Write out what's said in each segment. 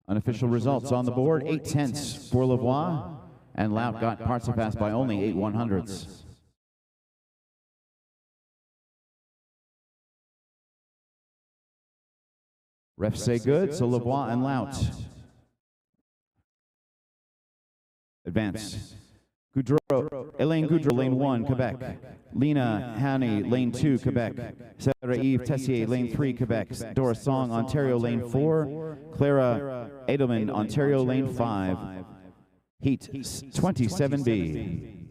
Unofficial results on the board, 8/10 for Lavoie, and Lout got part surpassed by only 8/100ths. Refs say good, so Lavoie and Lout advance. Elaine Goudreau, lane 1, Quebec. Lena Haney, lane 2, Quebec. Sarah-Yves Tessier, lane 3, Quebec. Dora Song, Ontario, lane 4. Clara Edelman, Ontario, lane 5. Heat 27B.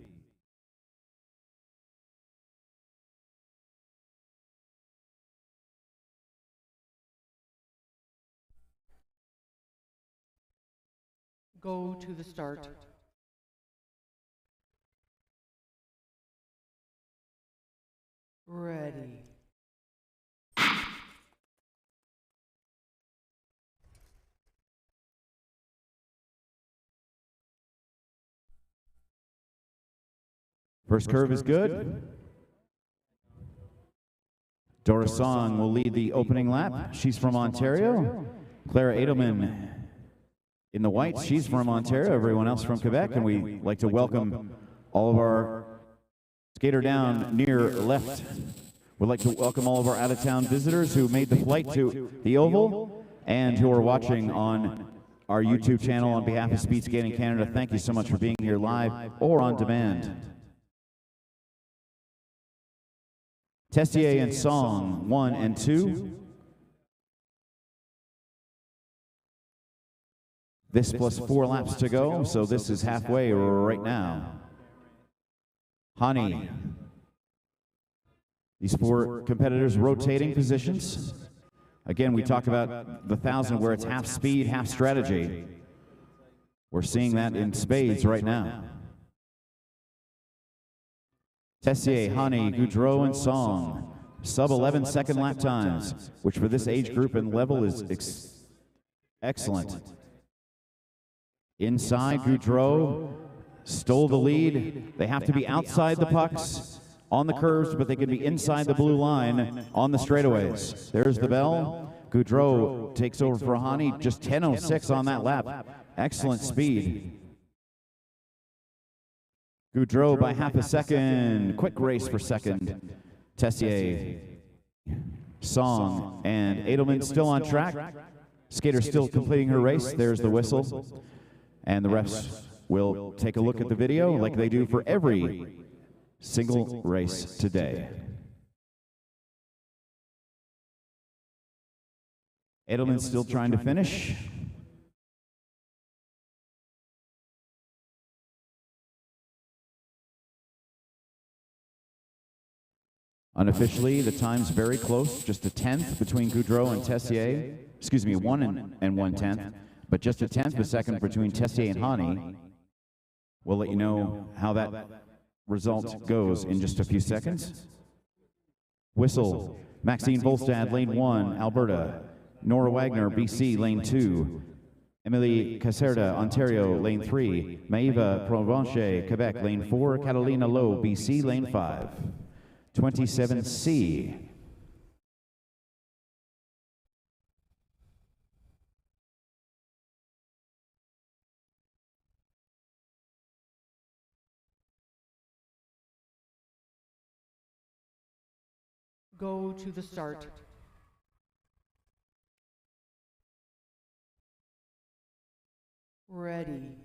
Go to the start. Ready. First curve is good. Dora Song will lead the opening lap. She's from Ontario. Clara Edelman in the whites. She's from Ontario. Everyone else from Quebec. And we like to welcome all of our skater down near left. We'd like to welcome all of our out-of-town visitors who made the flight to the Oval and who are watching on our YouTube channel. On behalf of Speed Skating Canada, thank you so much for being here live or on demand. Tessier and Song, 1 and 2. This plus 4 laps to go, so this is halfway right now. Hani. These 4 competitors rotating positions. Again, we talk about the 1,000 where it's half speed, half strategy. We're seeing that in spades right now. Tessier, Hani, Goudreau, and Song. Sub 11 second lap times, which for this age group and level is excellent. Inside, Goudreau stole the lead. They have to be outside the pucks on the curves, but they can be inside the blue line on the straightaways. There's the bell. Goudreau takes over for Hani, just 10:06 on that lap. Excellent speed. Goudreau by half a second. Quick race for second. Tessier, Song, and Edelman still on track. Skater still completing her race. There's the whistle. And the refs will take a look at the video like they do for every single race today. Edelman still trying to finish. Unofficially, the time's very close, just a 10th between Goudreau and Tessier. Excuse me, 1 and 1/10, but just a 10th of a second between Tessier and Hani. We'll let you know how that result goes in just a few seconds. Whistle. Maxine Volstad, lane 1, Alberta. Nora Wagner, BC, lane 2. Emily Caserta, Ontario, lane 3. Maeva Provencher, Quebec, lane 4. Catalina Lowe, BC, lane 5. 27C. Go to the start. Ready.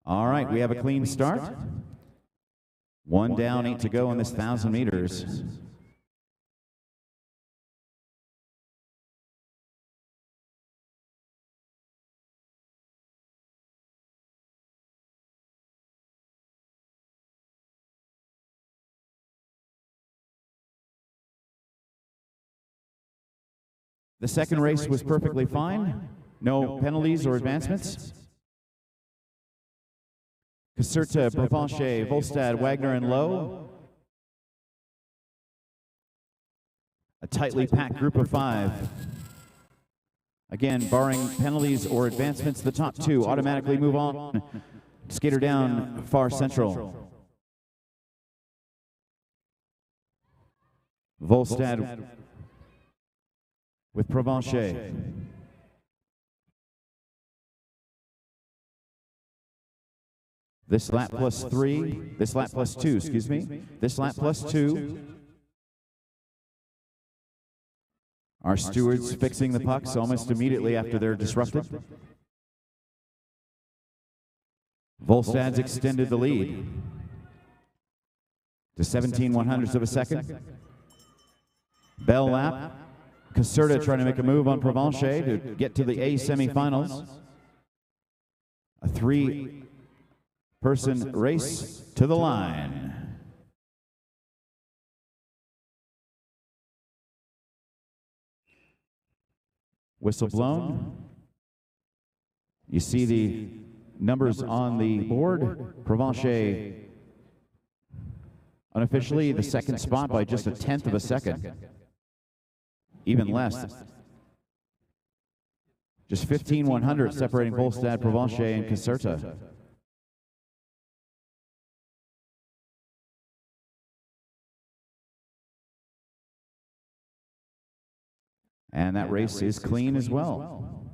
All right, we have a clean start. 1 down, 8 to go in this 1,000 meters. The second race was perfectly fine. No penalties or advancements. Caserta, Provencher, Volstad, Wagner, and Lowe. A tightly packed group of 5. Again, barring penalties or advancements, the top 2 automatically move on Skater down far central. Volstad with Provencher. This lap plus 3, this lap plus 2, excuse me. This lap plus 2. Our stewards fixing the pucks almost immediately after they're disrupted. Volstad's extended the lead to 17/100ths of a second. Bell lap. Courte trying to make a move on Provencher to get to the A semifinals. A 3-person race to the line. Whistle blown. You see the numbers on the board. Provencher unofficially the second spot by just 1/10 of a second. Even less. Just 15/100 separating Volstad, Provencher, and Courte. And that race is clean as well.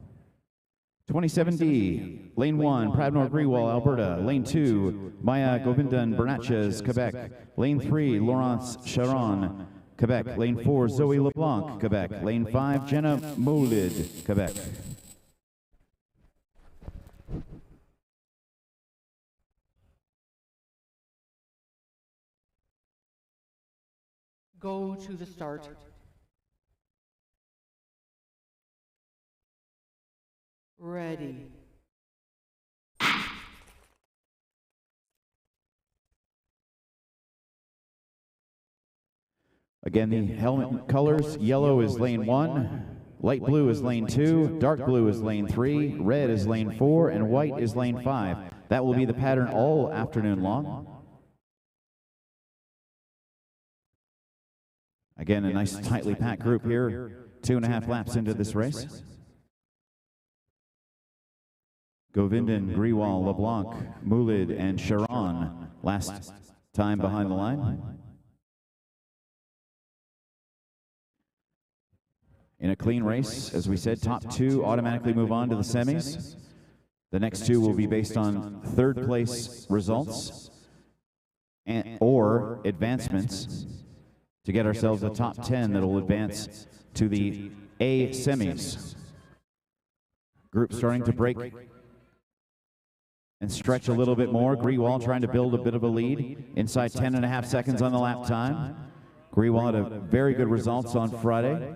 27D, lane 1, Pradnor Grewal, Alberta. Lane 2, Maya Govindan Bernatchez, Quebec. Lane 3, Laurence Charon, Quebec. Lane 4, Zoe LeBlanc, Quebec. Lane 5, Jenna Molid, Quebec. Go to the start. Ready. Again, the helmet colors, yellow is lane 1, light blue is lane 2, dark blue is lane 3, red is lane 4, and white is lane 5. That will be the pattern all afternoon long. Again, a nice tightly packed group here, 2.5 laps into this race. Govindan, Grewal, LeBlanc, Moulid, and Charon last time behind the line. In a clean race, as we said, top 2 automatically move on to the semis. The next 2 will be based on third place results or advancements to get ourselves a top 10 that will advance to the A semis. Group starting to break and stretch a little bit more. Grewal trying to build a bit of a lead inside 10.5 seconds on the lap time. Grewal had a very good results on Friday.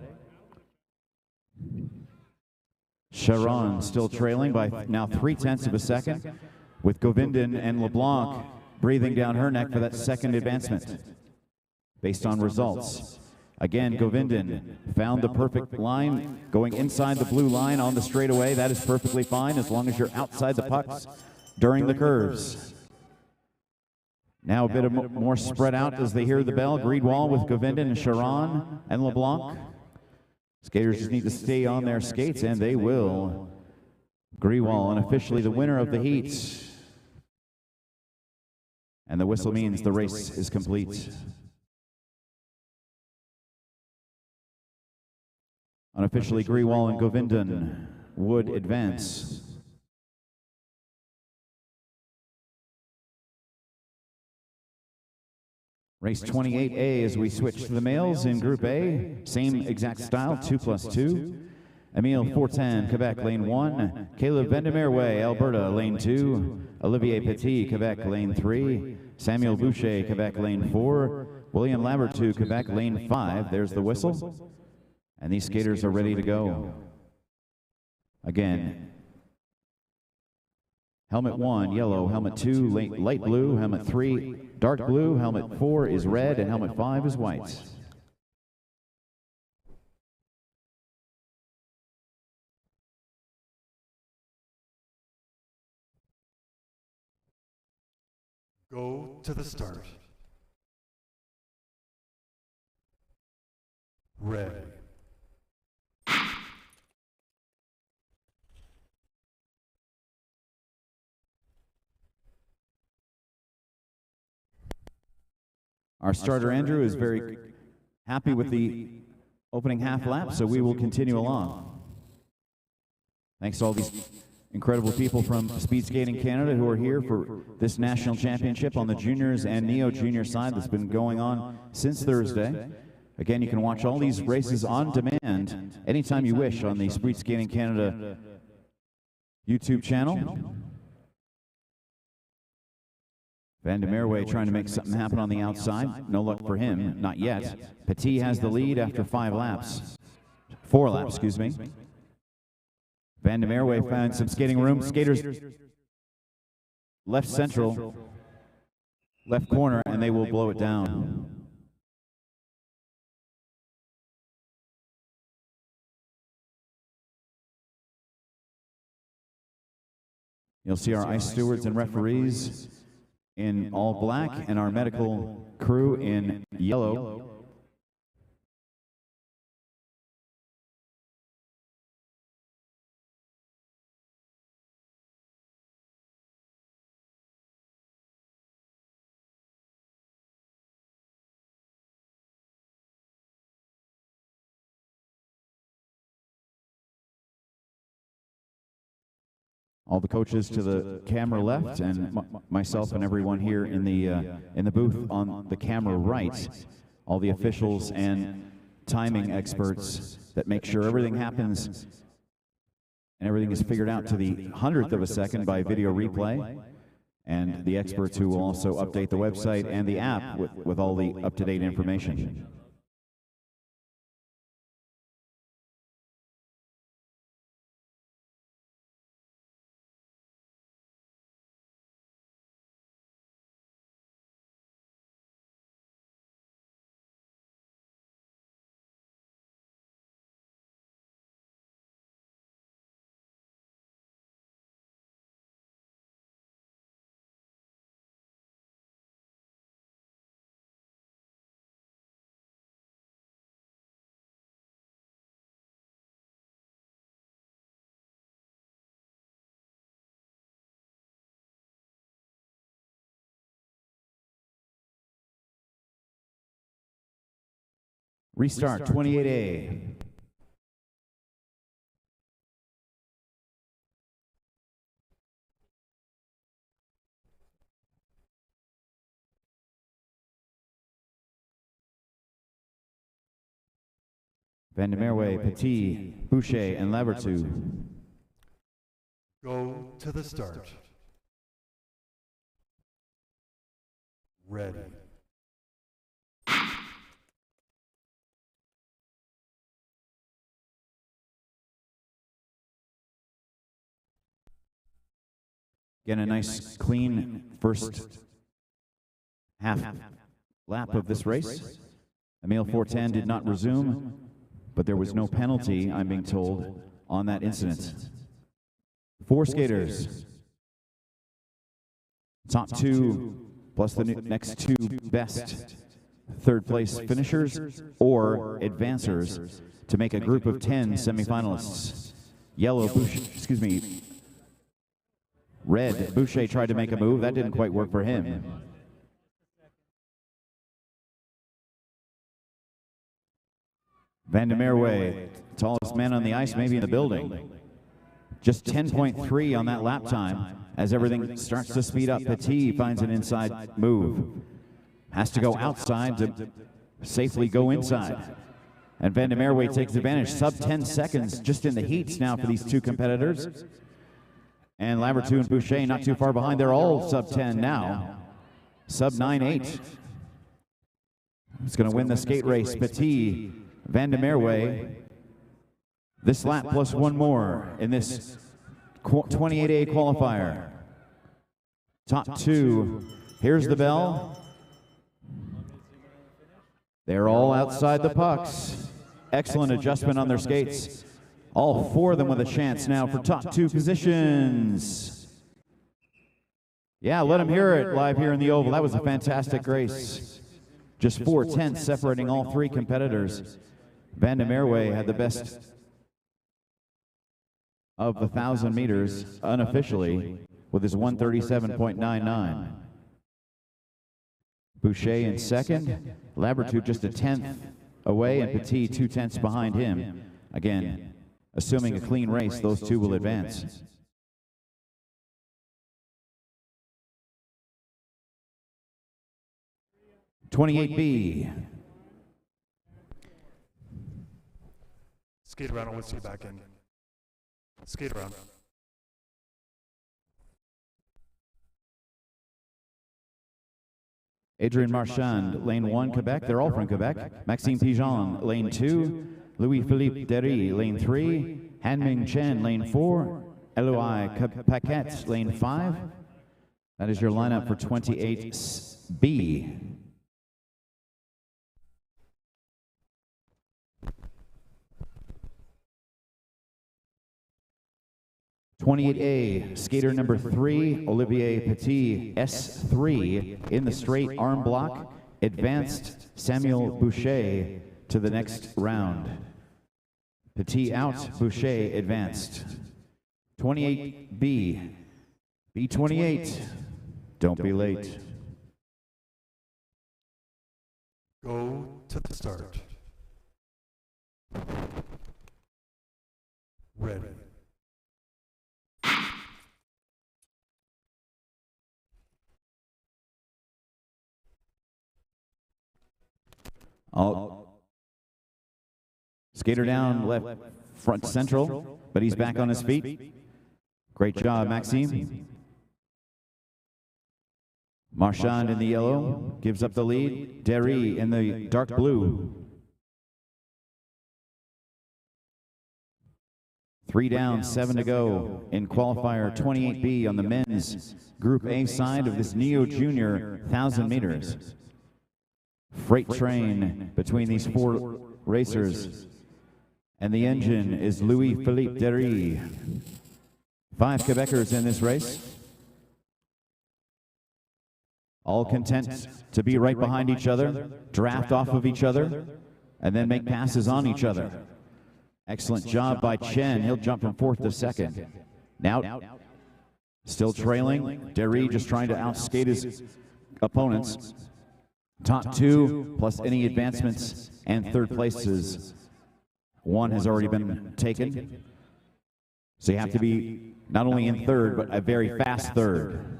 Charon still trailing by now 0.3 of a second, with Govindan and LeBlanc breathing down her neck for that second advancement based on results. Again, Govindan found the perfect line going inside the blue line on the straightaway. That is perfectly fine as long as you're outside the pucks during the curves. Now a bit of more spread out as they hear the bell. Grewal with Govindan and Charon and LeBlanc. Skaters just need to stay on their skates, and they will. Grewal unofficially the winner of the heat. And the whistle means the race is complete. Unofficially, Grewal and Govindan would advance. Race 28A as we switch to the males in Group A. Same exact style, 2+2. Emile Fortin, Quebec, lane 1. Caleb Vandermeerway, Alberta, lane 2. Olivier Petit, Quebec, lane 3. Samuel Boucher, Quebec, lane 4. William Labertu, Quebec, lane 5. There's the whistle. And these skaters are ready to go. Again, helmet 1, yellow. Helmet 2, light blue. Helmet 3, dark blue. Helmet 4 is red, and helmet 5 is white. Go to the start. Ready. Our starter Andrew is very happy with the opening half lap, so we will continue along. Thanks to all these incredible people from Speed Skating Canada who are here for this national championship on the juniors and neo junior side that's been going on since Thursday. Again, you can watch all these races on demand anytime you wish on the Speed Skating Canada YouTube channel. Van der Merwe trying to make something happen on the outside. No luck for him, not yet. Petit has the lead after 4 laps, excuse me. Van der Merwe found some skating room. Skaters left central, left corner, and they will blow it down. You'll see our ice stewards and referees in all black and our medical crew in yellow. All the coaches to the camera left, and myself and everyone here in the booth on the camera right. All the officials and timing experts that make sure everything happens and everything is figured out to the 100th of a second by video replay. And the experts who will also update the website and the app with all the up-to-date information. Restart 28A. Van der Merwe, Petit, Boucher, and Lavertu. Go to the start. Ready. Again, a nice, clean first half lap of this race. Emile Fortin did not resume, but there was no penalty, I'm being told, on that incident. 4 skaters. Top 2 plus the next 2 best third-place finishers or advancers to make a group of 10 semifinalists. Yellow, red, Boucher tried to make a move. That didn't quite work for him. Van der Merwe, tallest man on the ice, maybe in the building. Just 10.3 on that lap time. As everything starts to speed up, Petit finds an inside move. Has to go outside to safely go inside. And Van der Merwe takes advantage. Sub 10 seconds just in the heats now for these 2 competitors. And Lavertu and Boucher not too far behind. They're all sub 10 now. Sub 9.8. Who's going to win the skate race? Petit, Van der Merwe. This lap plus 1 more in this 28A qualifier. Top 2. Here's the bell. They're all outside the pucks. Excellent adjustment on their skates. All 4 of them with a chance now for top 2 positions. Yeah, let them hear it live here in the Oval. That was a fantastic race. Just 4 tenths separating all 3 competitors. Van der Merwe had the best of the 1,000 meters unofficially with his 137.99. Boucher in second. Labertu just a 10th away, and Petit 2/10 behind him. Again, assuming a clean race, those two will advance. (28B). Skate around, I want to see you back in. Skate around. Adrien Marchand, lane 1, Quebec. They're all from Quebec. Maxime Pigeon, lane 2. Louis-Philippe Derry, lane 3. Hanming Chen, lane 4. Eloi Paquette, lane 5. That is your lineup for 28B. 28A, skater number 3, Olivier Petit, S3, in the straight arm block, advanced Samuel Boucher to the next round. Petit out, Boucher advanced. 28B, B28, don't be late. Go to the start. Ready. Skater down, left front central, but he's back on his feet. Great job, Maxime. Marchand in the yellow gives up the lead. Derry in the dark blue. 3 down, 7 to go in qualifier 28B on the men's Group A side of this Neo Junior 1,000 meters. Freight train between these 4 racers, and the engine is Louis-Philippe Derry. 5 Quebecers in this race, all content to be right behind each other, draft off of each other, and then make passes on each other. Excellent job by Chen. He'll jump from 4th to 2nd. Now, still trailing. Derry just trying to outskate his opponents. Top 2 plus any advancements and 3rd places. 1 has already been taken. So you have to be not only in 3rd, but a very fast 3rd.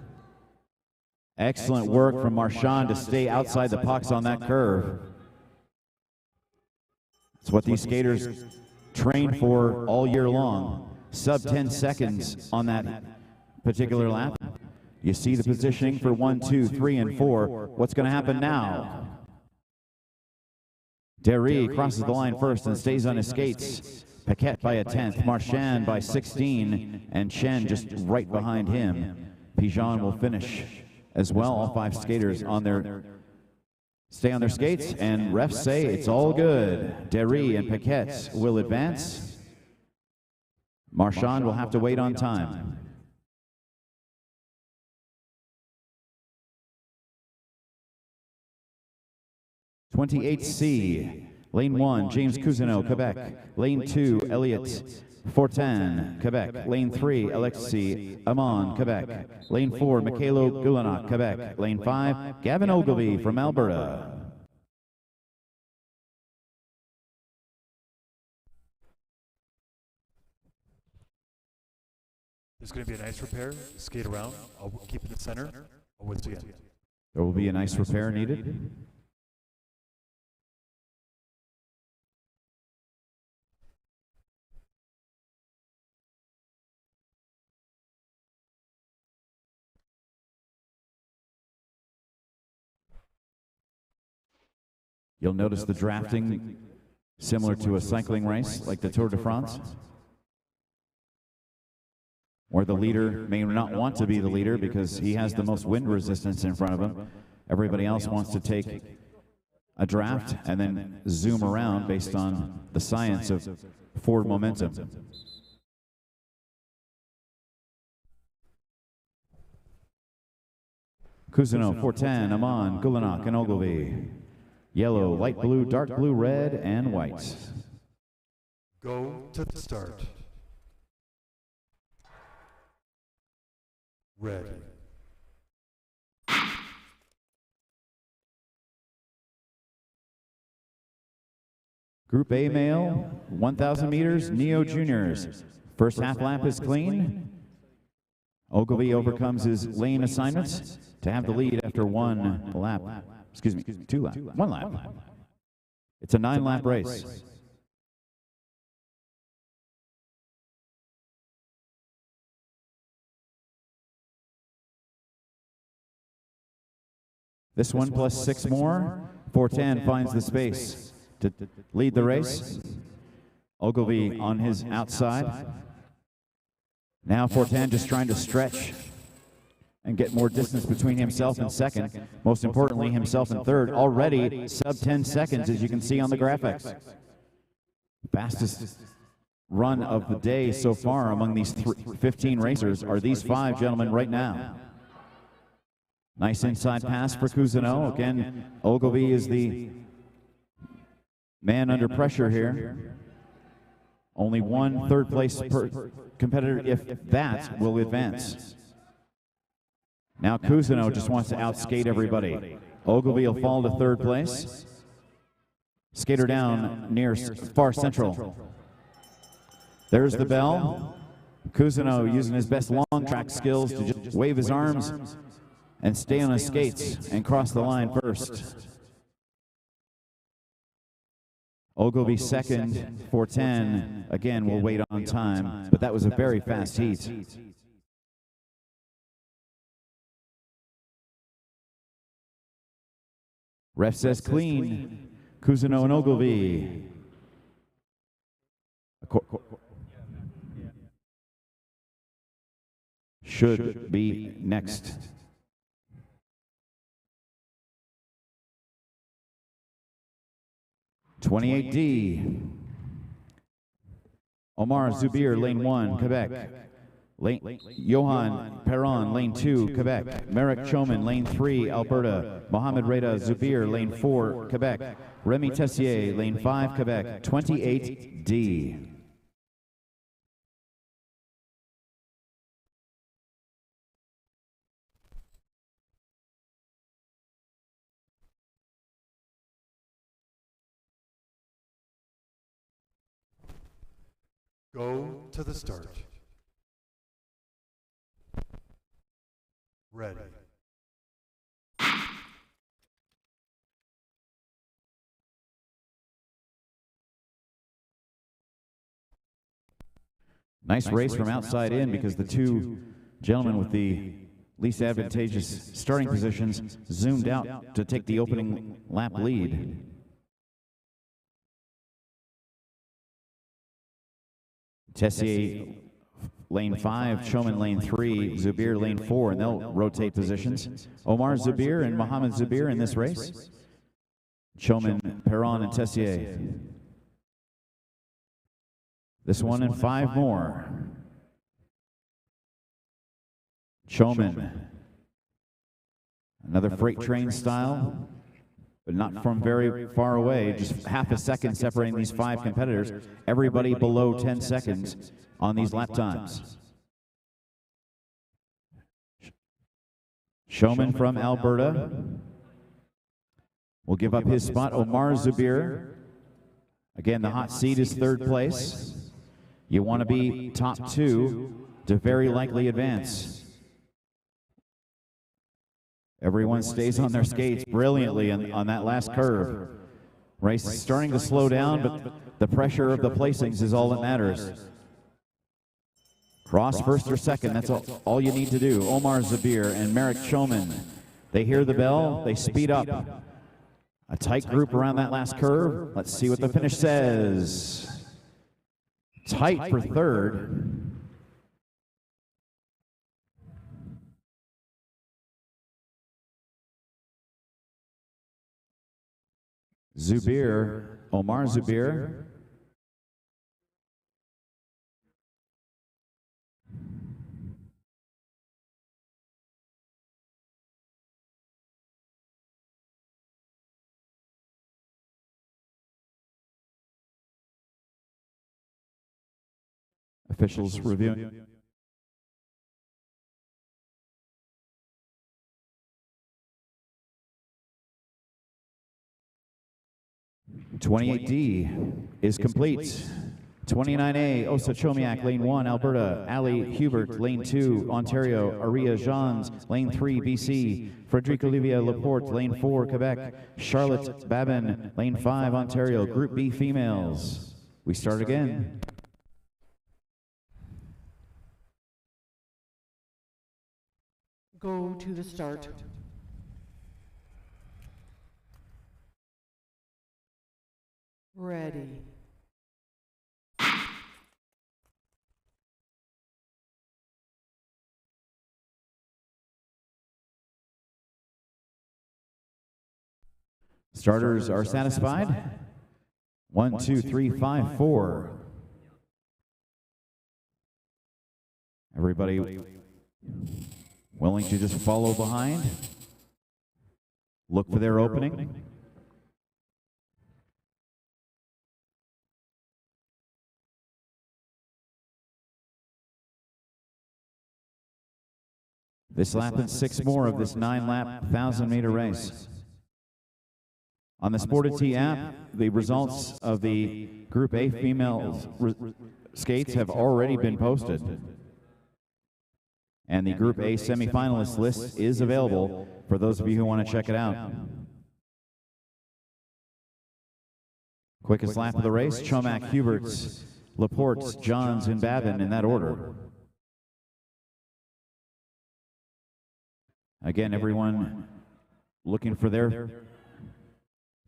Excellent work from Marchand to stay outside the pucks on that curve. It's what these skaters train for all year long. Sub 10 seconds on that particular lap. You see the positioning for 1, 2, 3, and 4. What's going to happen now? Derry crosses the line first and stays on his skates. Paquette by a 10th, Marchand by 16, and Chen just right behind him. Pigeon will finish as well. All 5 skaters on their stay on their skates, and refs say it's all good. Derry and Paquette will advance. Marchand will have to wait on time. (28C), lane 1, James Cousineau, Quebec. Lane 2, Elliot Fortin, Quebec. Lane 3, Alexis Amon, Quebec. Lane 4, Mikhailo Gulanok, Quebec. Lane 5, Gavin Ogilvie from Alberta. There's going to be a nice repair. Skate around. I'll keep it in the center. I'll wait till the end. There will be a nice repair needed. You'll notice the drafting similar to a cycling race like the Tour de France, where the leader may not want to be the leader because he has the most wind resistance in front of him. Everybody else wants to take a draft and then zoom around based on the science of forward momentum. Cousineau, Fortin, Amon, Gulanok, and Ogilvie. Yellow, light blue, dark blue, red, and white. Go to the start. Ready. Group A male, 1,000 meters, Neo Juniors. First half lap is clean. Ogilvy overcomes his lane assignments to have the lead after one lap. Excuse me, one lap. It's a 9-lap race. This one plus 6 more. 410 finds the space to lead the race. Ogilvy on his outside. Now 410 just trying to stretch and get more distance between himself and second. Most importantly, himself in third. Already sub 10 seconds, as you can see on the graphics. Fastest run of the day so far among these 15 racers are these 5 gentlemen right now. Nice inside pass for Cousineau. Again, Ogilvy is the man under pressure here. Only one third place competitor, if that, will advance. Now Cousineau just wants to outskate everybody. Ogilvy will fall to third place. Skater down near far central. There's the bell. Cousineau using his best long track skills to just wave his arms and stay on his skates and cross the line first. Ogilvy second, 410. Again, we'll wait on time, but that was a very fast heat. Ref says clean. Cousineau and Ogilvy. Should be next. (28D). Omar Zubir, lane 1, Quebec. Johan Perron, lane 2, Quebec. Merrick Choman, lane 3, Alberta. Mohamed Reda Zubir, lane 4, Quebec. Remy Tessier, lane 5, Quebec. 28D. Go to the start. Ready. Nice race from outside in because the 2 gentlemen with the least advantageous starting positions zoomed out to take the opening lap lead. Tessier lane 5, Choman lane 3, Zubir lane 4, and they'll rotate positions. Omar Zubir and Mohamed Zubir in this race. Choman, Perron, and Tessier. This one and 5 more. Choman. Another freight train style, but not from very far away, just half a second separating these 5 competitors. Everybody below 10 seconds on these lap times. Choman from Alberta will give up his spot. Omar Zubir. Again, the hot seat is third place. You want to be top 2 to very likely advance. Everyone stays on their skates brilliantly on that last curve. Race is starting to slow down, but the pressure of the placings is all that matters. Cross first or second, that's all you need to do. Omar Zubir and Merrick Choman. They hear the bell, they speed up. A tight group around that last curve. Let's see what the finish says. Tight for third. Zubir, Omar Zubir. Officials reviewing. 28D is complete. 29A, Osachomiak, lane 1, Alberta. Ali Hubert, lane 2, Ontario. Aria Jeans, lane 3, BC. Frederic Olivia Laporte, lane 4, Quebec. Charlotte Babin, lane 5, Ontario. Group B females. We start again. Go to the start. Ready. Starters are satisfied. 1, 2, 3, 5, 4. Everybody willing to just follow behind? Look for their opening. This lap and 6 more of this 9-lap 1,000-meter race. On the Sportity app, the results of the Group A female skates have already been posted. And the Group A semifinalist list is available for those of you who want to check it out. Quickest lap of the race, Chomak, Huberts, Laporte, Johns, and Babin in that order. Again, everyone looking for their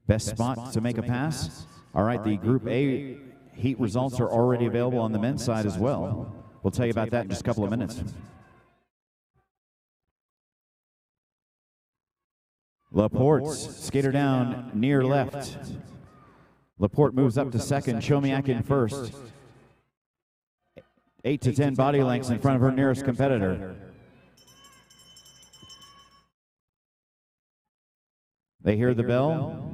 best spot to make a pass. All right, the Group A heat results are already available on the men's side as well. We'll tell you about that in just a couple of minutes. Laporte, skater down, near left. Laporte moves up to second, Chomiak in first. 8 to 10 body lengths in front of her nearest competitor. They hear the bell.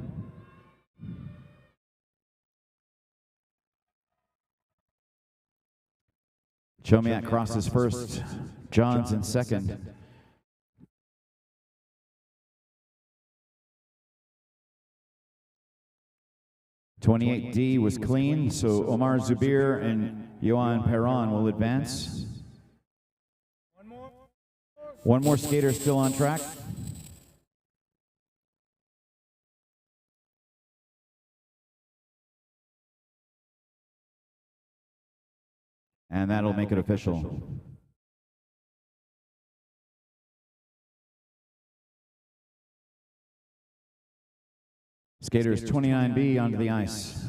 Chomiak crosses first, Johns in second. '28D was clean, so Omar Zubir and Johan Perron will advance. One more skater still on track. And that'll make it official. Skaters 29B onto the ice.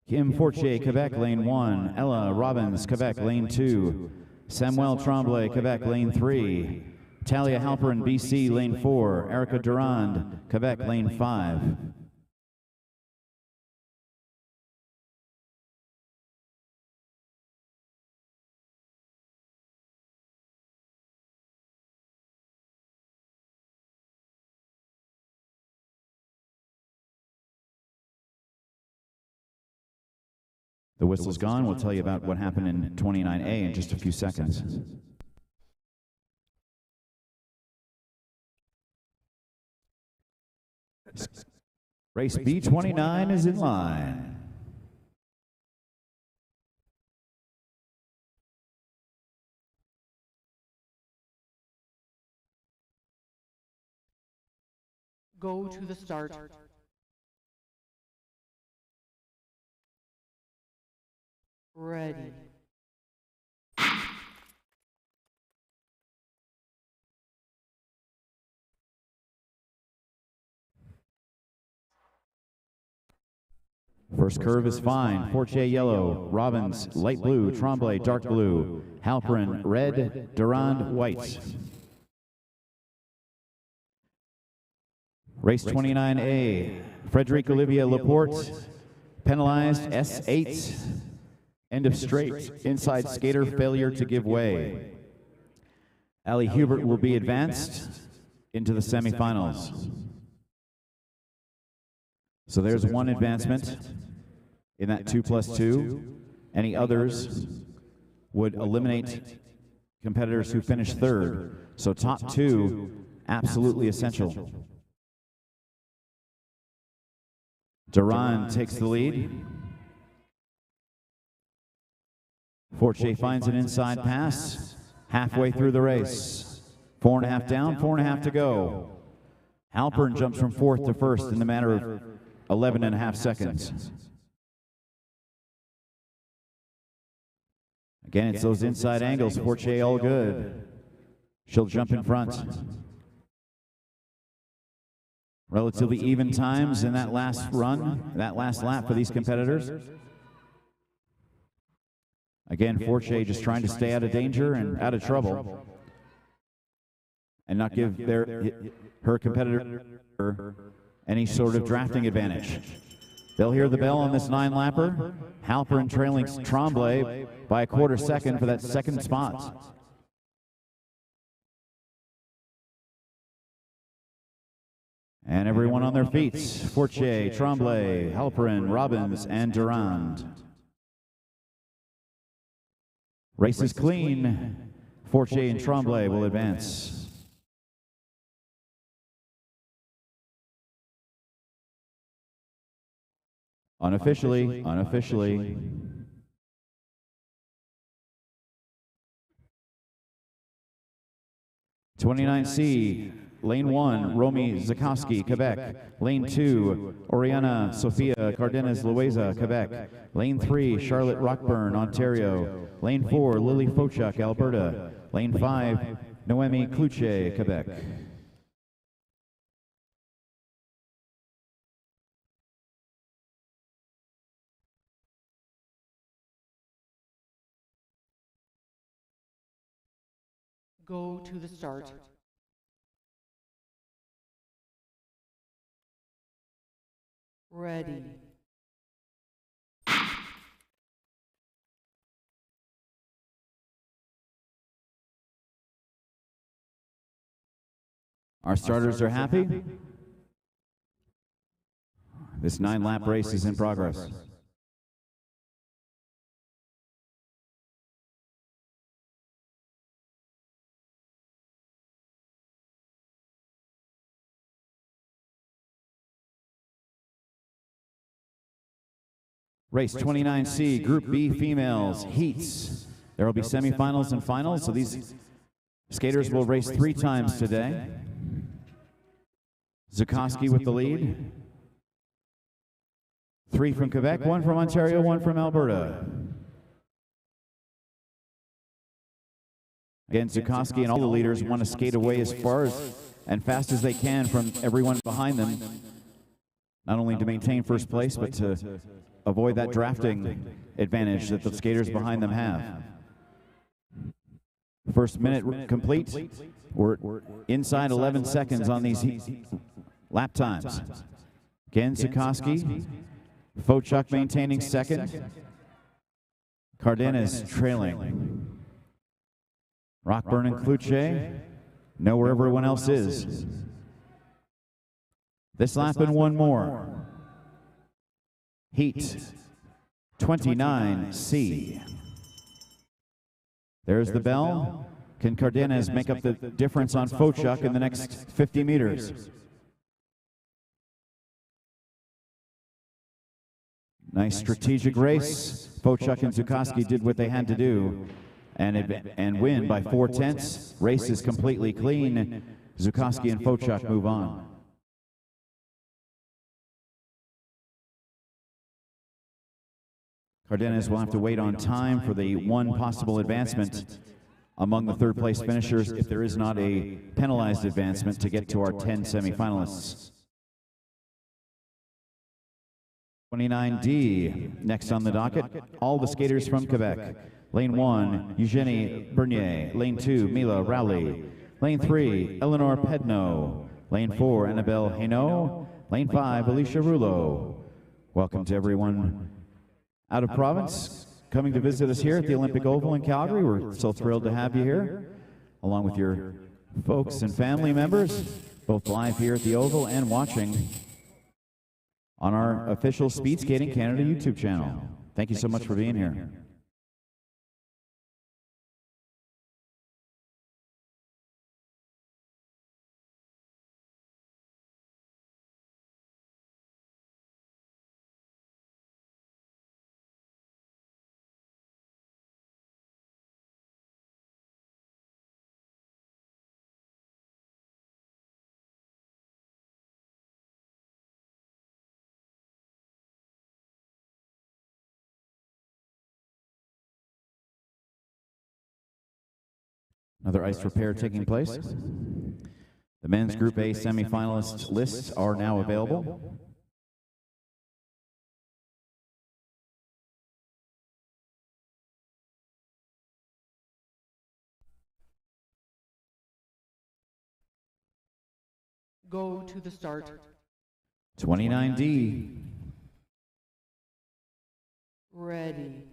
Kim Fortier, Quebec, lane 1. Ella Robbins, Quebec, lane 2. Samuel Tremblay, Quebec, lane 3. Talia Halperin, BC, lane 4. Erica Durand, Quebec, lane 5. The whistle's gone. We'll tell you about what happened in 29A in just a few seconds. Race B29 is in line. Go to the start. Ready. First curve is fine. Fortier yellow, Robbins light blue, Tremblay dark blue, Halperin red, Durand white. Race 29A, Frederic Olivia Laporte, penalized S8. End of straight, inside skater failure to give way. Ali Hubert will be advanced into the semifinals. So there's one advancement in that 2+2. Any others would eliminate competitors who finish third. So top 2, absolutely essential. Durand takes the lead. Forte finds an inside pass halfway through the race. 4.5 down, 4.5 to go. Halpern jumps from fourth to first in the matter of 11.5 seconds. Again, it's those inside angles. Forte all good. She'll jump in front. Relatively even times in that last run, that last lap for these competitors. Again, Forte just trying to stay out of danger and out of trouble and not give her competitor any sort of drafting advantage. They'll hear the bell on this 9-lapper. Halpern trailing Tremblay by a 1/4 second for that second spot. And everyone on their feet. Forte, Tremblay, Halpern, Robbins, and Durand. Race is clean. Forte and Tremblay will advance. Unofficially. 29C, lane 1, Romy Zakowski, Quebec. Lane 2, Oriana Sofia Cardenas Loaiza, Quebec. Lane 3, Charlotte Rockburn, Ontario. Lane 4, Lily Fochuk, Alberta. Lane 5, Noemi Kluche, Quebec. Go to the start. Ready. Our starters are happy. This 9-lap race is in progress. Race 29C, Group B females, heats. There will be semifinals and finals, so these skaters will race 3 times today. Zakowski with the lead. 3 from Quebec, 1 from Ontario, 1 from Alberta. Again, Zakowski and all the leaders want to skate away as far and fast as they can from everyone behind them, not only to maintain first place, but to avoid that drafting advantage that the skaters behind them have. First minute complete. We're inside 11 seconds on these lap times. Again, Zakowski. Fochuk maintaining second. Cardenas trailing. Rockburn and Kluche know where everyone else is. This lap and one more. Heat 29C. There's the bell. Can Cardenas make up the difference on Fochuk in the next 50 meters? Nice strategic race. Fochuk and Zakowski did what they had to do and win by 4/10. Race is completely clean. Zakowski and Fochuk move on. Cardenas will have to wait on time for the one possible advancement among the third-place finishers if there is not a penalized advancement to get to our 10 semifinalists. 29D, next on the docket, all the skaters from Quebec. Lane 1, Eugenie Bernier. Lane 2, Mila Rowley. Lane 3, Eleanor Pedno. Lane 4, Annabelle Hainaut. Lane 5, Alicia Rouleau. Welcome to everyone out of province coming to visit us here at the Olympic Oval in Calgary. We're so thrilled to have you here, along with your folks and family members, both live here at the Oval and watching on our official Speed Skating Canada YouTube channel. Thank you so much for being here. Another ice repair taking place. The men's Group A semifinalist lists are now available. Go to the start. 29D. Ready.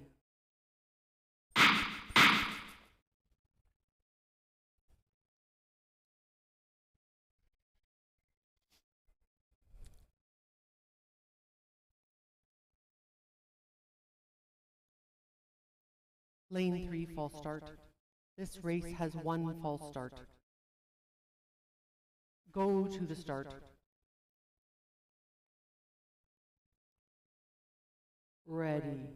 Lane 3 false start. This race has one false start. Go to the start. Ready.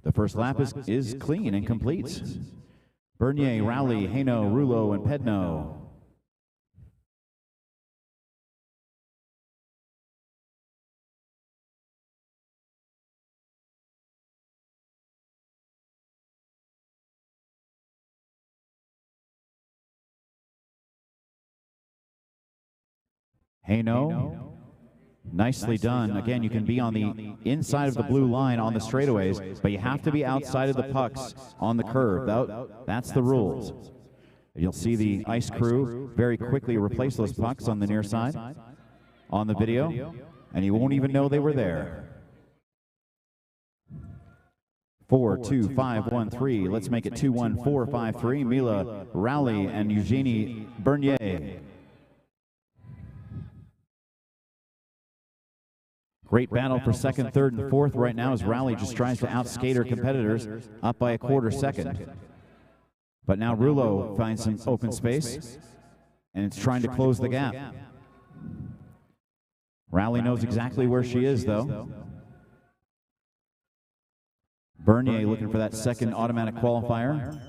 The first lap is clean and complete. Bernier, Rowley, Hainaut, Rouleau, and Pedno. Hainaut, nicely done. Again, you can be on the inside of the blue line on the straightaways, but you have to be outside of the pucks on the curve. That's the rules. You'll see the ice crew very quickly replace those pucks on the near side on the video, and you won't even know they were there. 4-2-5-1-3. Let's make it 2-1-4-5-3. Mila Rowley and Eugenie Bernier. Great battle for second, third, and fourth right now as Rowley just tries to outskate her competitors up by a quarter second. But now Rouleau finds some open space, and it's trying to close the gap. Rowley knows exactly where she is, though. Bernier looking for that second automatic qualifier,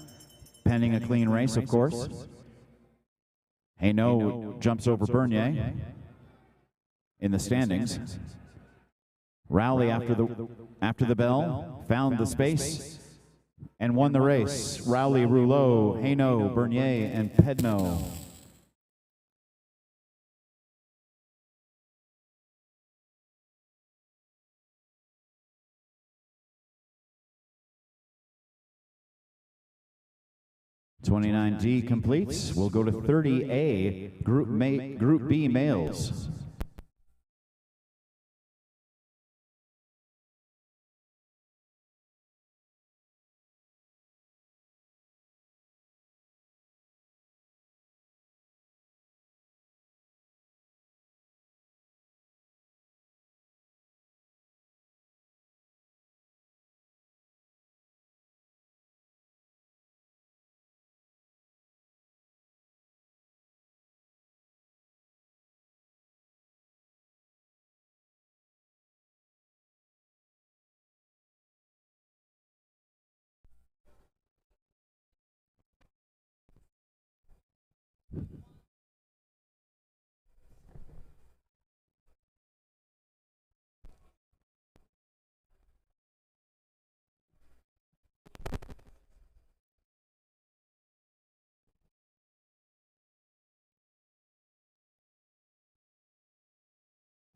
pending a clean race, of course. Hainaut jumps over Bernier in the standings. Rowley, after the bell, found the space and won the race. Rowley, Rouleau, Hainaut, Bernier, and Pedno. (29D) completes. We'll go to 30A, Group B males.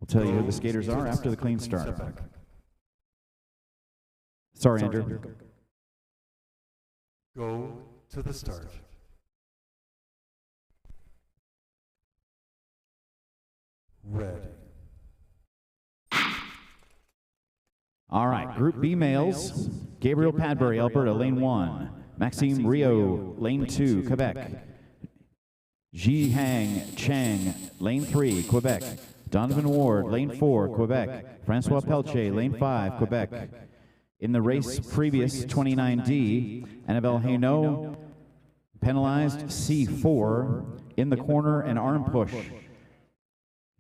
We'll tell you who the skaters are after the clean start. Sorry, Andrew. Go to the start. Ready. All right, Group B males. Gabriel Padbury, Alberta, lane 1. Maxime Rio, lane 2, Quebec. Ji Hang Chang, lane 3, Quebec. Donovan Ward, lane 4, Quebec. Francois Pelche, lane 5, Quebec. In the race previous, 29D, Annabelle Hainaut penalized C4 in the corner and arm push.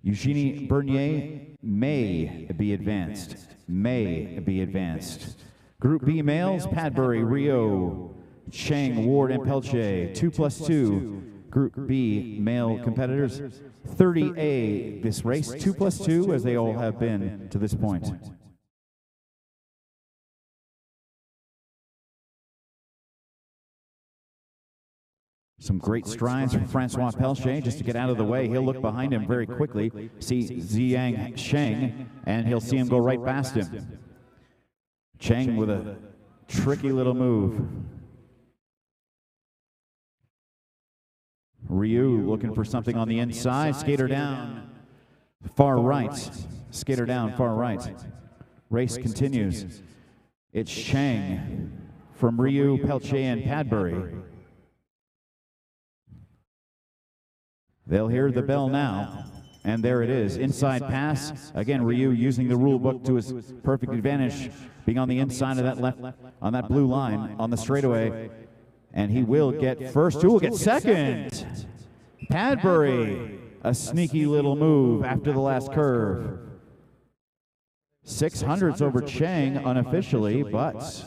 Eugenie Bernier may be advanced. May be advanced. Group B males, Padbury, Rio, Cheng, Ward, and Pelche, 2+2. Group B male competitors, 30A this race, 2+2 as they all have been to this point. Some great strides from Francois Pelche just to get out of the way. He'll look behind him very quickly, see Ziyang Sheng, and he'll see him go right past him. Cheng with a tricky little move. Ryu looking for something on the inside. Skater down, far right. Skater down, far right. Race continues. It's Cheng from Ryu, Pelche, and Padbury. They'll hear the bell now, and there it is. Inside pass. Again, Ryu using the rule book to his perfect advantage, being on the inside of that left, on that blue line, on the straightaway. And he will get first. Who will get second? Padbury. A sneaky little move after the last curve. 600s over Cheng unofficially, but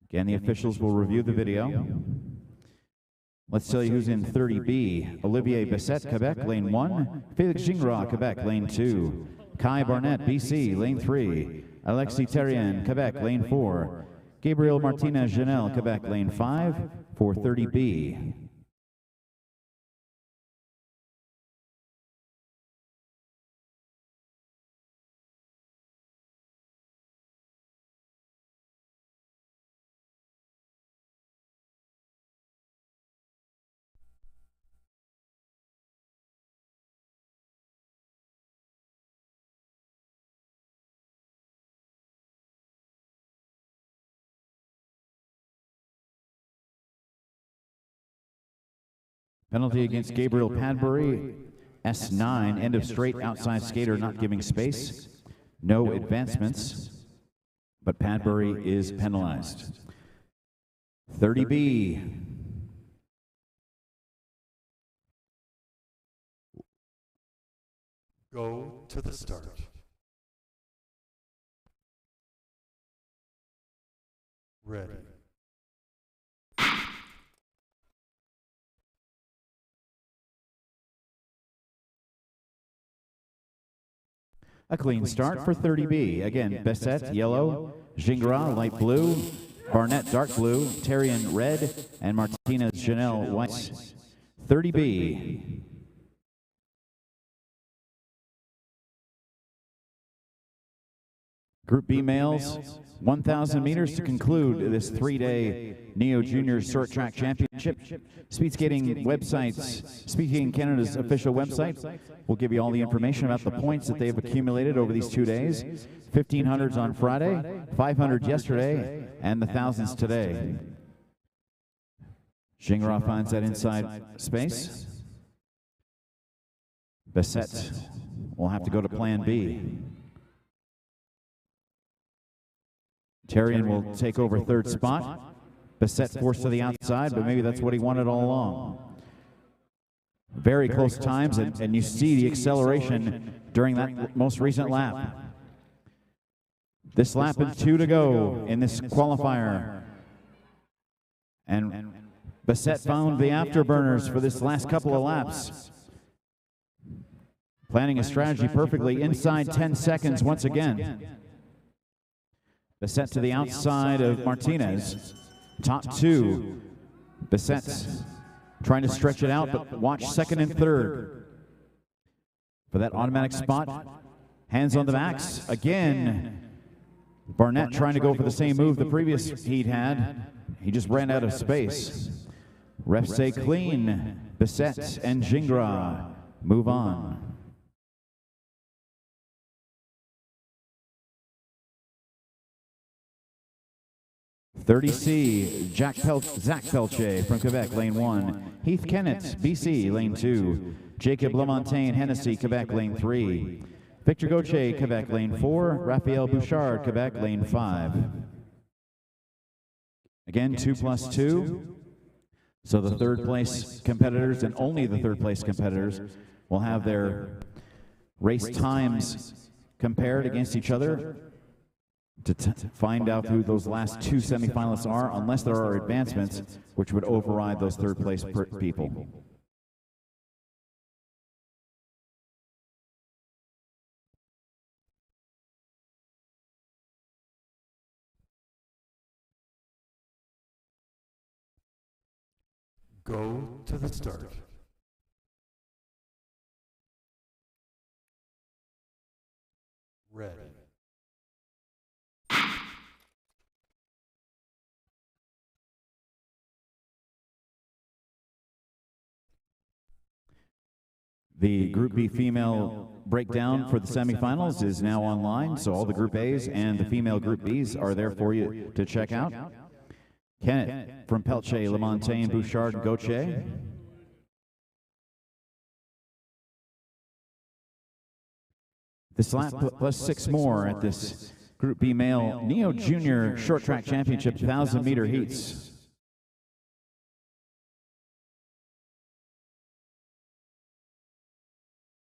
again, the officials will review the video. Let's tell you who's in 30B. Olivier Bessette, Quebec, lane 1. Felix Gingras, Quebec, lane 2. Kai Barnett, BC, lane 3. Alexis Terrien, Quebec, lane 4. Gabriel Martinez Janelle, Quebec, lane 5 for 30B. Penalty against Gabriel Padbury, S9, end of straight, outside skater not giving space. No advancements, but Padbury is penalized. 30B. Go to the start. Ready. A clean start for 30B. Again, Bessette, yellow, Gingras, light blue, Barnett, dark blue, Terrien, red, and Martinez Janelle, white. 30B. Group B males, 1,000 meters to conclude this 3-day Neo Juniors Short Track Championship. Speed Skating websites, Speed Skating Canada's official website will give you all the information about the points that they've accumulated over these 2 days. 1,500s on Friday, 500 yesterday, and the thousands today. Gingras finds that inside space. Bessette will have to go to plan B. Terrien will take over third spot. Bessette forced to the outside, but maybe that's what he wanted all along. Very close times, and you see the acceleration during that most recent lap. This lap and 2 to go in this qualifier. And Bessette found the afterburners for this last couple of laps. Planning a strategy perfectly inside 10 seconds once again. Bessette to the outside of Martinez. Top 2. Bessette trying to stretch it out, but watch second and third for that automatic spot. Hands on the backs. Again, Barnett trying to go for the same move the previous heat had. He just ran out of space. Refs say clean. Bessette and Gingras move on. 30C, Zach Pelche from Quebec, lane 1. Heath Kennett, BC, lane 2. Jacob Lamontagne Hennessy, Quebec, lane 3. Victor Gauthier, Quebec, lane 4. Raphael Bouchard, Quebec, lane 5. Again, 2+2. So the third place competitors, and only the third place competitors, will have their race times compared against each other to find out who those last two semifinalists are, unless there are advancements which would override those third place people. Go to the start. Ready. The Group B female breakdown for the semifinals is now online, so all the Group A's and the female Group B's are there for you to check out. Kenneth from Pelche, Lamontagne, Bouchard, and Gauthier. This lap plus 6 more at this Group B male Neo Junior Short Track Championship 1,000-meter heats.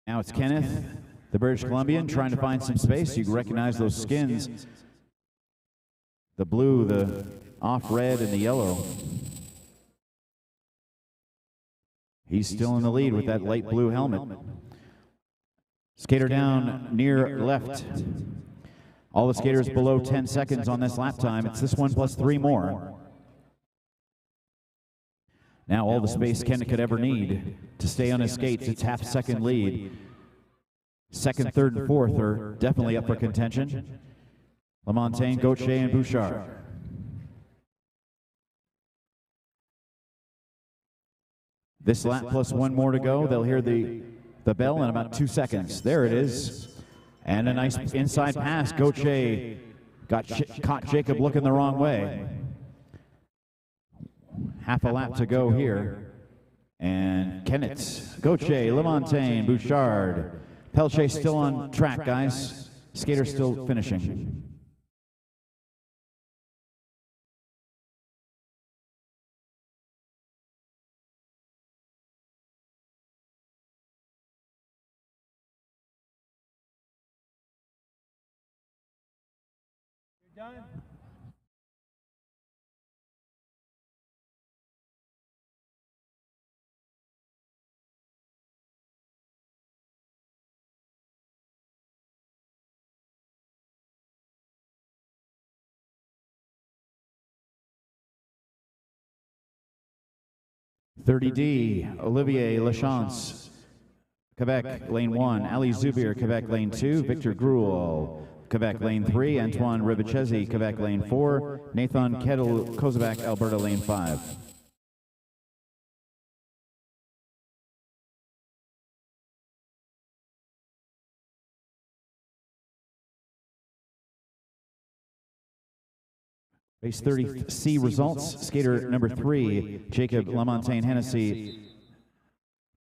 Now it's Kenneth, the British Columbian, trying to find some space. You can recognize those skins. The blue, the off red, and the yellow. He's still in the lead with that light blue helmet. Skater down near left. All the skaters below 10 seconds on this lap time. It's this one plus 3 more. Now all the space Kenneth could ever need to stay on his skates. It's half-second lead. Second, third, and fourth are definitely up for contention. Lamontagne, Gauthier, and Bouchard. This lap plus 1 more to go. They'll hear the bell in about 2 seconds. There it is. And a nice inside pass. Gauthier caught Jacob looking the wrong way. Half a lap to go here. And Kenneth, Gauthier, Lamontagne, Bouchard. Pelche still on track, guys. Skater still finishing. Done. .30D, Olivier Lachance, Quebec, lane 1. Ali Zubir, Quebec, lane 2. Victor Gruel, Quebec, lane 3. Antoine Ribichesi, Quebec, lane 4. Nathan Kettle, Kozebak, Alberta, lane 5. Race 30C results. Skater number 3, Jacob Lamontagne Hennessy,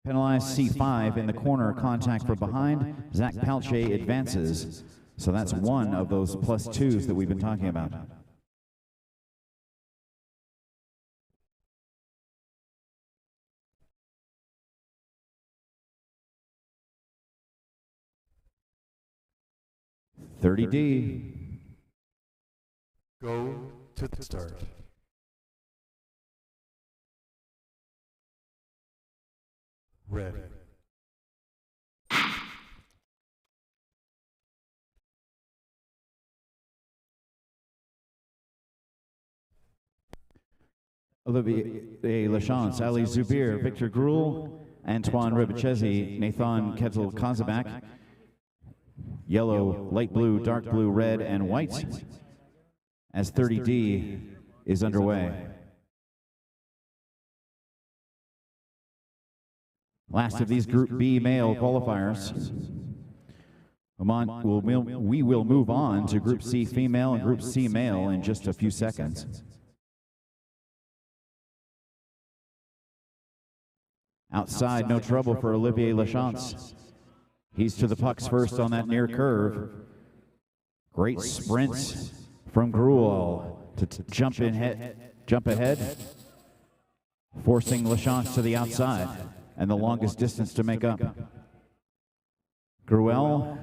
penalized C5 in the corner, contact from behind. Zach Pelche advances. So that's one of those plus 2s that we've been talking about. .30D. Go to the start. Ready. Olivier Lachance, Ali Zubir, Victor Gruel, Antoine Ribichesi, Nathan Kettle Kozebak. Yellow, light blue, dark blue, red, and white as 30D is underway. Last of these Group B male qualifiers. We will move on to Group C female and Group C male in just a few seconds. Outside, no trouble for Olivier Lachance. He's to the pucks first on that near curve. Great sprint from Gruel to jump ahead, forcing Lachance to the outside and the longest distance to make up. Gruel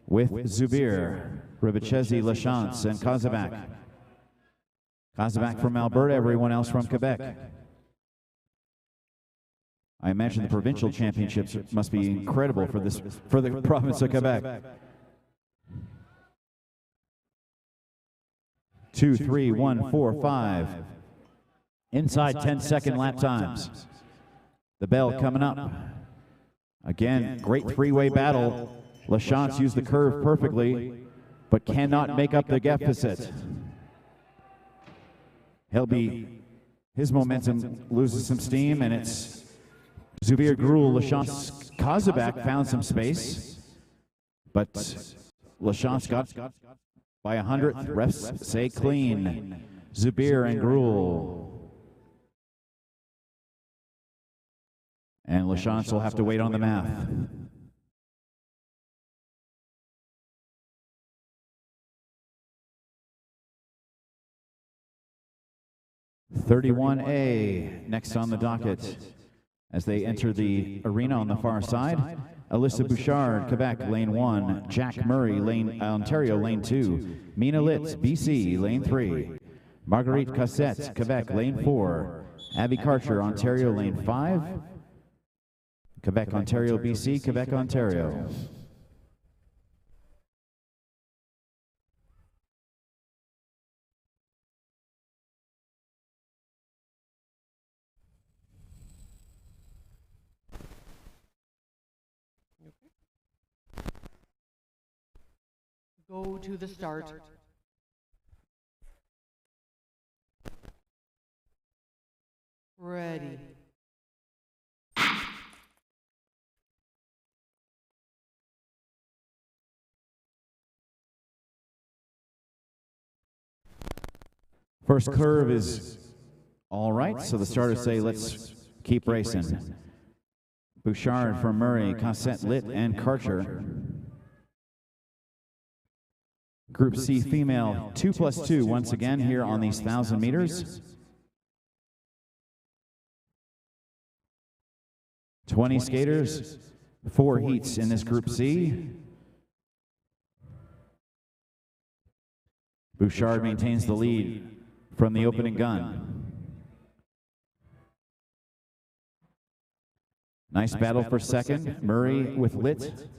with Zubir, Ribachesi, Lachance, and Kozabak. Kozabak from Alberta, everyone else from Quebec. I imagine the provincial championships must be incredible for the province of Quebec. 2, 3, 1, 4, 5. Inside 10-second lap times. The bell coming up. Again, great three-way battle. Lachance used the curve perfectly, but cannot make up the deficit. His momentum loses some steam, and it's Zubir, Gruel, Lachance, Kozabak found some space, but Lachance got by 100th. Refs say clean. Zubir and Gruel. And Lachance will have to wait on the math. (31A) next on the docket. As they enter the arena on the far side, Alyssa Bouchard, Quebec, lane 1. Jack Murray, Ontario, lane 2. Mina Litz, BC, lane 3. Marguerite Cossette, Quebec, lane 4. Abby Karcher, Ontario, lane 5. Quebec, Ontario, BC, Quebec, Ontario. Go to the start. Ready. First curve is all right, so the starters say, let's keep racing. Bouchard for Murray, Cossette, Litt, and Karcher. Group C female, 2+2 once again here on these 1,000 meters. 20 skaters, 4 heats in this Group C. Bouchard maintains the lead from the opening gun. Nice battle for second. Murray with Litt.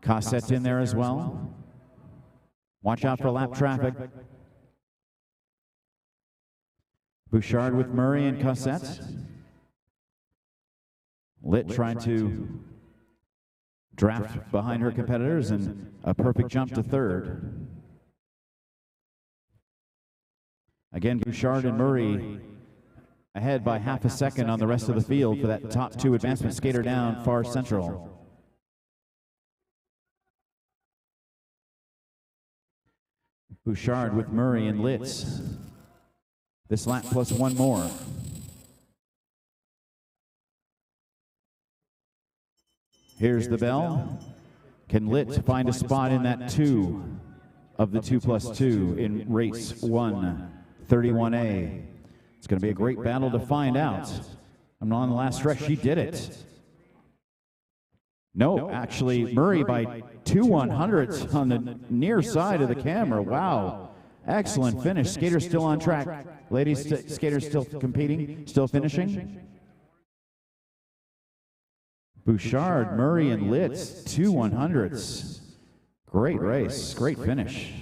Cossette in there as well. Watch out for lap traffic. Bouchard with Murray and Cossette. Litt trying to draft behind her competitors and a perfect jump to third. Again, Bouchard and Murray ahead by half a second on the rest of the field for that top 2 advancement skater down far central. Bouchard with Murray and Litz. This lap plus 1 more. Here's the bell. Can Litt find a spot in that 2 of the 2+2 in race 1, 31A? It's going to be a great battle to find out. I'm on the last stretch. She did it. No, actually, Murray by 2/100ths on the near side of the camera. Wow. Excellent finish. Skaters still on track. Ladies, skaters still competing, still finishing. Bouchard, Murray, and Litz, 2/100ths. Great race, great finish.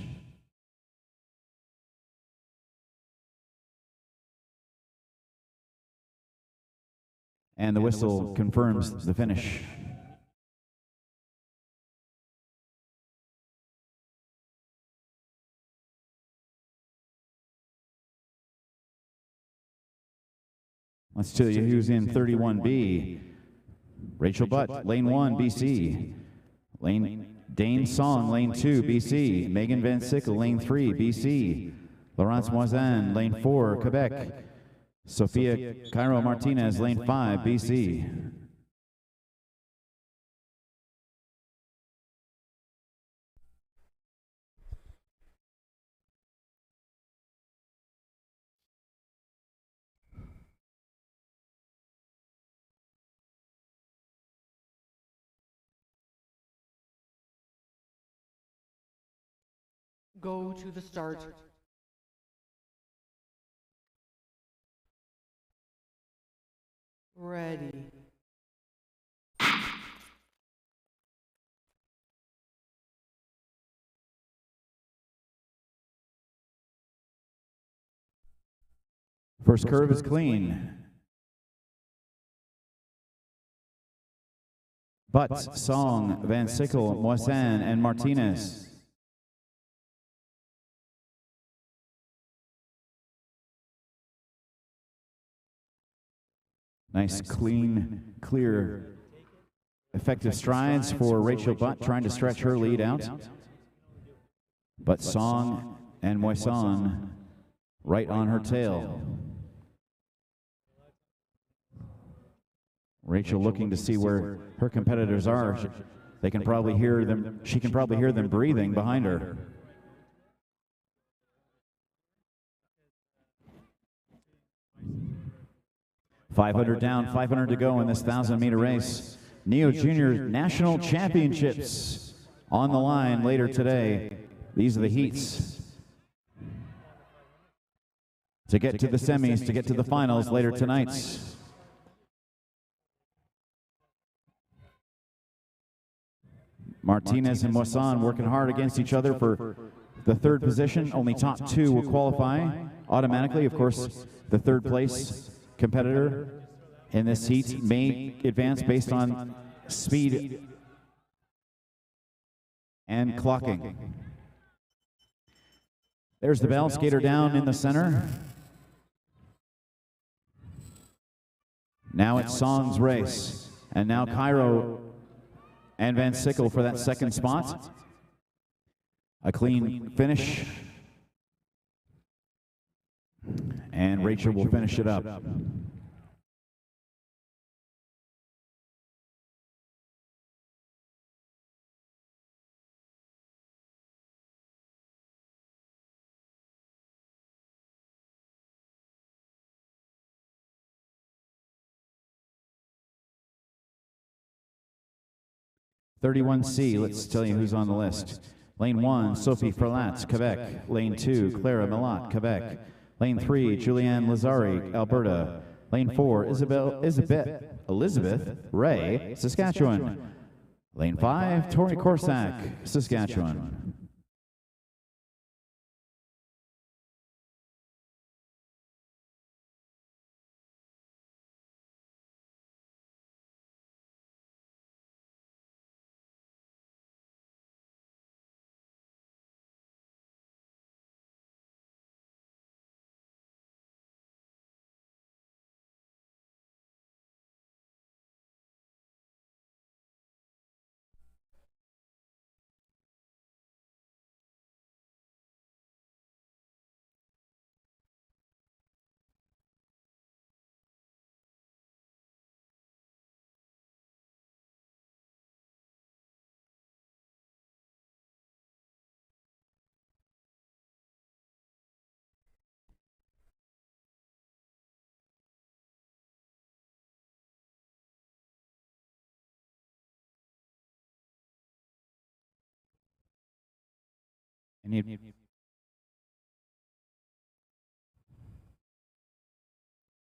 And the whistle confirms the finish. Let's tell you who's in 31B. Rachel Butt, lane 1, BC. Dane Song, lane 2, BC. Megan Van Sickle, lane 3, BC. Laurence Moisin, lane 4, Quebec. Sofia Cairo Martinez, lane 5, BC. Go to the start. Ready. First curve is clean. Butts, Song, Van Sickle, Moisan, and Martinez. Nice, clean, clear, effective strides for Rachel Butt, trying to stretch her lead out. But Song and Moisan right on her tail. Rachel looking to see where her competitors are. They can probably hear them. She can probably hear them breathing behind her. $500 down, 500 to go in this 1,000-meter race. Neo Junior National Championships on the line later today. These are the heats to get to the semis, to get to the finals later tonight. Martinez and Moisan working hard against each other for the third position. Only top two will qualify automatically. Of course, the third place competitor in this heat may advance based on speed and clocking. There's the bell, skater down in the center. Now it's Song's race, and now Cairo and Van Sickle for that second spot. A clean finish. And Rachel will finish it up. (31C), let's tell you who's on the list. Lane 1, Sophie Ferlat, Quebec. Lane 2, Clara Milat, Quebec. Lane 3, Julianne Lazari, Alberta. Lane 4, Elizabeth Ray, Saskatchewan. Lane 5, Tori Corsack, Saskatchewan.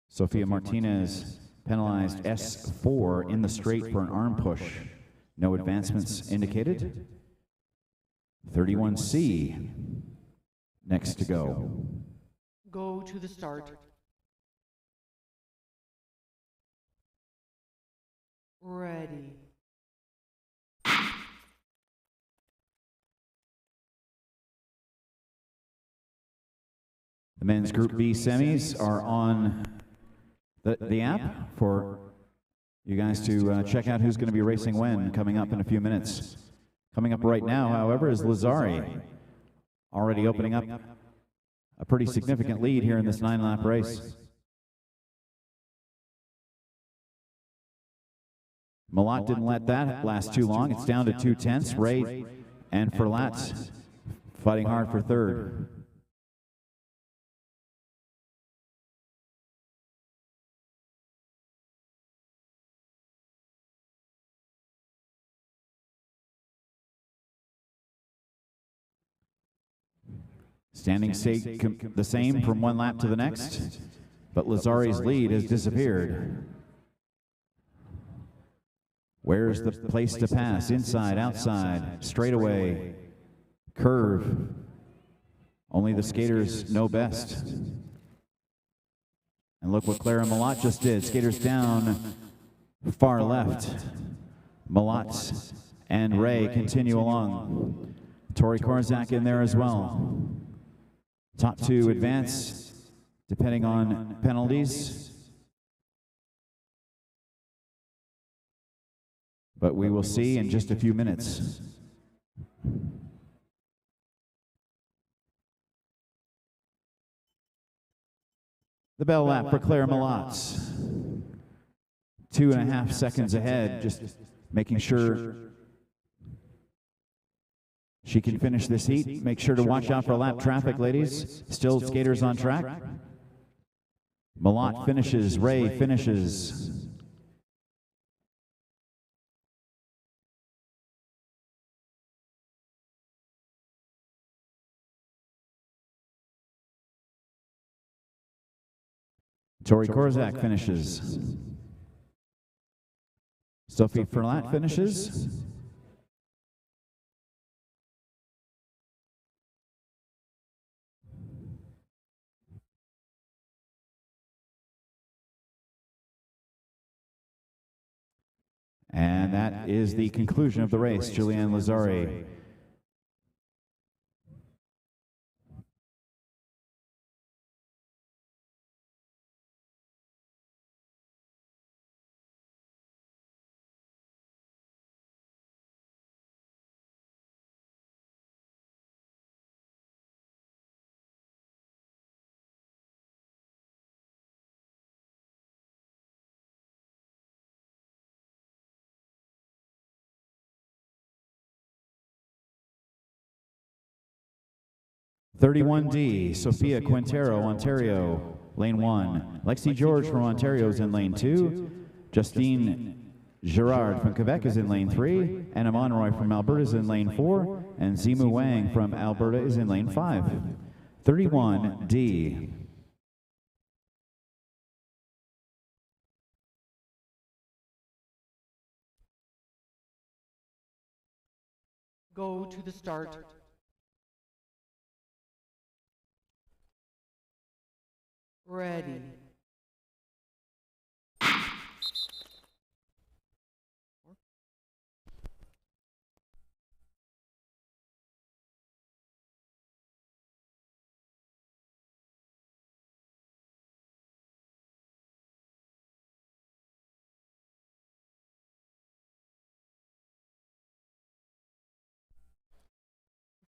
Sofia Martinez penalized S4 in the straight for an arm push. No advancements indicated. 31C next to go. Go to the start. Ready. The men's Group B semis are on the app for you guys to check out who's going to be racing when, coming up in a few minutes. Coming up right now, however, is Lazari, already opening up a pretty significant lead here in this 9-lap race. Malott didn't let that last too long. It's down to 2/10. Ray and Ferlat fighting hard for third. Standings stay the same from one lap to the next, but Lazzari's lead has disappeared. Where's the place to pass? Inside, outside, straightaway, curve. Only the skaters know best. And look what Clara Malott just did. Skaters down, far left. Malott and Ray continue along. Tori Korzak in there as well. Top two advance, depending on penalties. But we will see in just a few minutes. The bell lap for Claire Malott. 2.5 seconds ahead, just making sure she can finish this heat. Make sure to watch out for lap traffic, ladies. Still skaters on track. Malott finishes, Ray finishes. Tori Korzak finishes. Sophie Ferlat finishes. And that is the conclusion of the race. Julianne Lazzari. (31D), Sophia Quintero, Ontario, lane 1. Lexi George from Ontario is in lane 2. Justine Girard from Quebec is in lane 3. Anna Monroy from Alberta is in lane 4. And Zimu Wang from Alberta is in lane 5. 31D. Go to the start. Ready.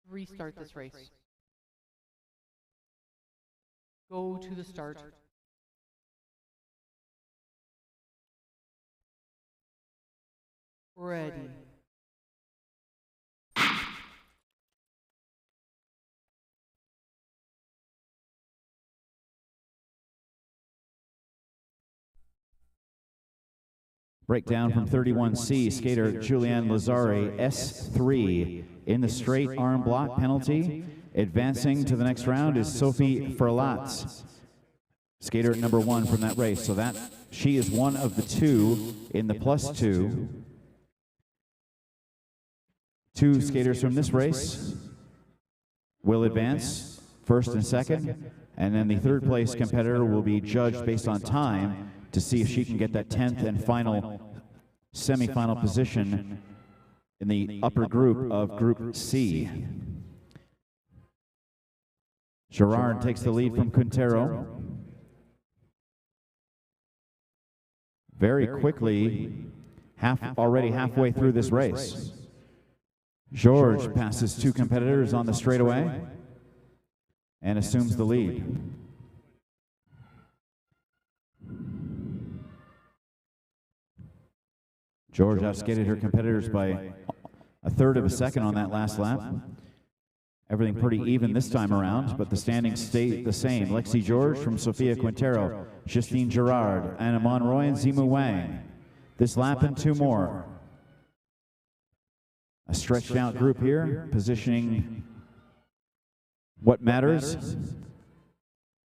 Restart this race. Go to the start. Ready. Breakdown from 31C, skater Julianne Lazzari, S3 in the straight arm block penalty. Advancing to the next round is Sophie Ferlat, skater number 1 from that race. So that she is one of the 2 in the +2. 2 skaters from this race will advance, first and second, and then the third place competitor will be judged based on time to see if she can get that 10th and final semifinal position in the upper group of Group C. Girard takes the lead from Quintero. Very quickly, already halfway through this race. George passes 2 competitors on the straightaway and assumes the lead. George outskated her competitors by a third of a second on that last lap. Everything pretty even this time around, but the standings stay the same. Lexi George from Sofia Quintero, Justine Girard, Anna Monroy, and Zimu Wang. This lap and 2 more. A stretched out group here, positioning what matters.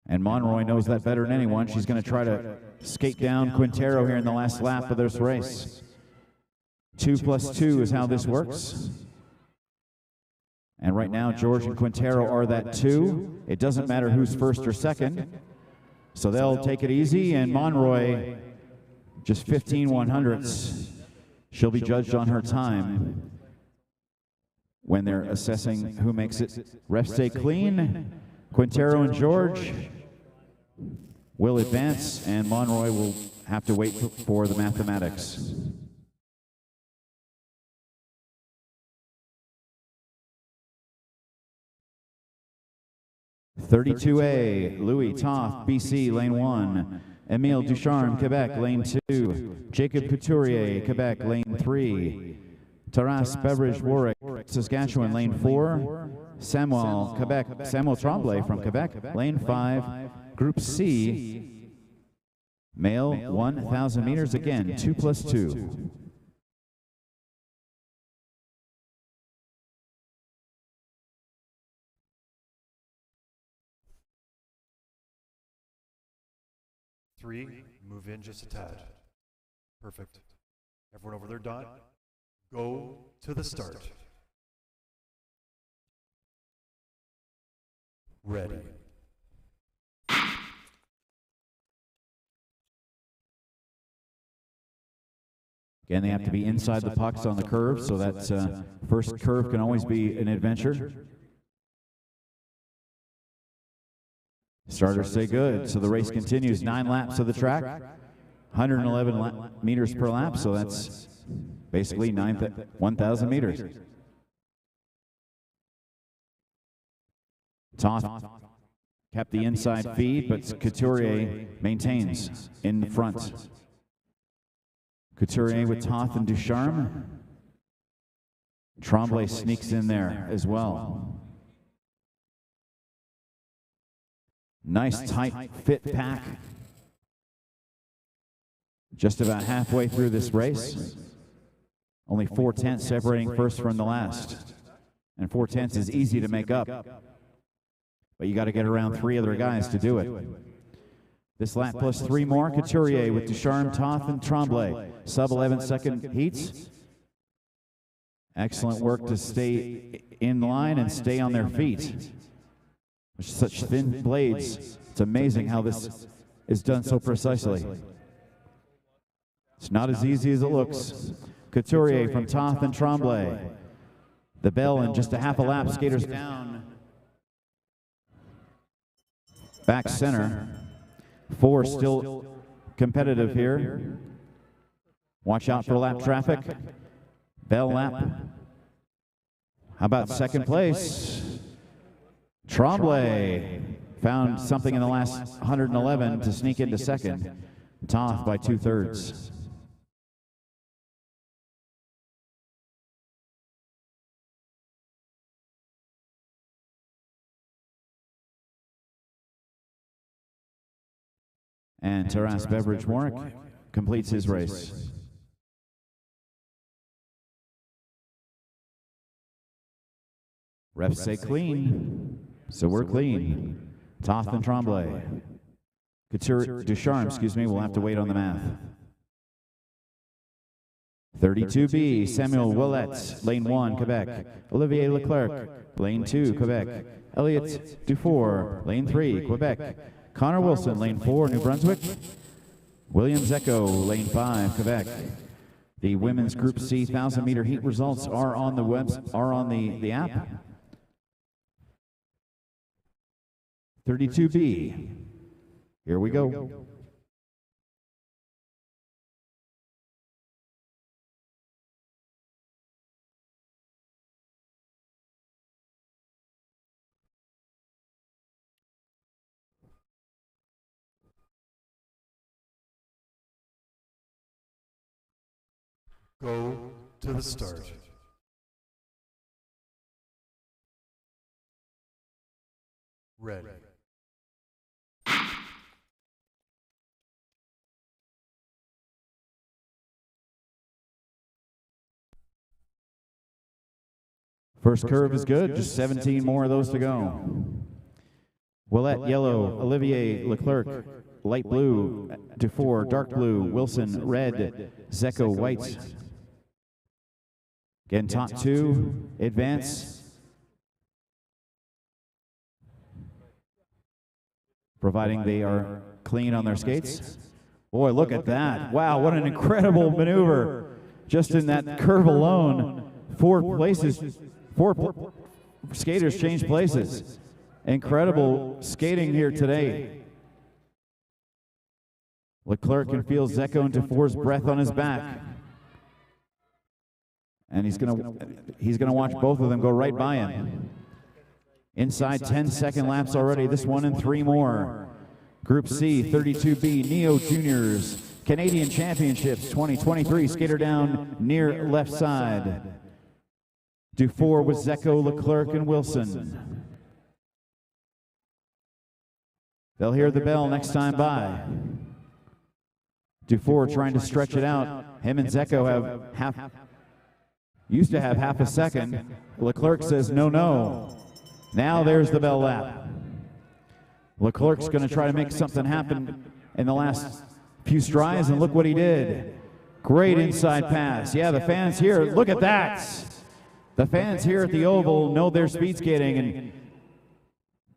And Monroy knows that better than anyone. She's going to try to skate down Quintero here in the last lap of this race. 2 + 2 is how this works. And right now, George and Quintero are that 2. It doesn't matter who's first or second. So they'll take it easy, and Monroy, just 15/100ths. She'll be judged on her time when they're assessing who makes it. Refs say clean. Quintero and George will advance, and Monroy will have to wait for the mathematics. (32A), Louis Toth, BC, lane 1. Emile Ducharme, Quebec, lane 2. Jacob Couturier, Quebec, lane 3. Taras Beveridge Warwick, Saskatchewan, lane 4. Samuel Tremblay from Quebec, lane 5. Group C, male, 1,000 meters, again, 2 + 2. Three, move in just a tad. Perfect. Everyone over their dot. Go to the start. Ready. Again, they have to be inside the pucks on the curve, so that first curve can always be an adventure. Starters say good, so the race continues. 9 laps of the track, 111 meters per lap, so that's basically 1,000 meters. Toth kept the inside feed, but Couturier maintains in front. Couturier with Toth and Ducharme. Tremblay sneaks in there as well. Nice tight fit pack. Just about halfway through this race. Only 4/10 separating first from the last. And 4/10 is easy to make up. But you got to get around 3 other guys to do it. This lap plus 3 more. Couturier with Ducharme, Toth, and Tremblay. Sub-11 second heats. Excellent work to stay in line and stay on their feet. With such thin blades, it's amazing how this is done so precisely. It's not as easy as it looks. Couturier from Toth and Tremblay. The bell in just a half a lap, skaters down. Back center. 4 still competitive here. Watch out for lap traffic. Bell lap. How about second place? Tremblay found something in the last 111 to sneak into second. Toth by 2/3. And Taras Beveridge Warwick completes his race. Refs say clean, so we're clean. Toth and Tremblay. Ducharme, we'll have to wait on the math. 32B, Samuel Willett, lane 1, Quebec. Olivier Leclerc, lane 2, Quebec. Elliot Dufour, lane 3, Quebec. Connor Wilson, lane 4, New Brunswick. William Zecco, lane 5, Quebec. The women's Group C 1,000-meter heat results are on the app. 32B. Here we go. Go to the start. Ready. First curve is good, just 17 more of those to go. Willette, yellow, Olivier, Leclerc, light blue, Dufour, dark blue, Wilson, red, Zecco, white. Again, top two, advance. Providing they are clean on their skates. Boy, look at that. Wow, what an incredible maneuver. Just in that curve alone, four skaters changed places. Incredible skating here today. Leclerc can feel Zecco and Dufour's breath on his back. And he's gonna watch both of them go right by him. Inside 10-second laps already, this one and three more. Group C, 32B, Neo Juniors, Canadian Championships 2023, skater down near left side. Dufour with Zecco, Leclerc, and Wilson. They'll hear the bell next time by. Dufour trying to stretch it out. Him and Zecco used to have half a second. Leclerc says no, no. Now there's the bell lap. Leclerc's going to try to make something happen in the last few strides, and look what he did. Great inside pass. Yeah, the fans here, look at that. The fans here at the Oval know their speed skating and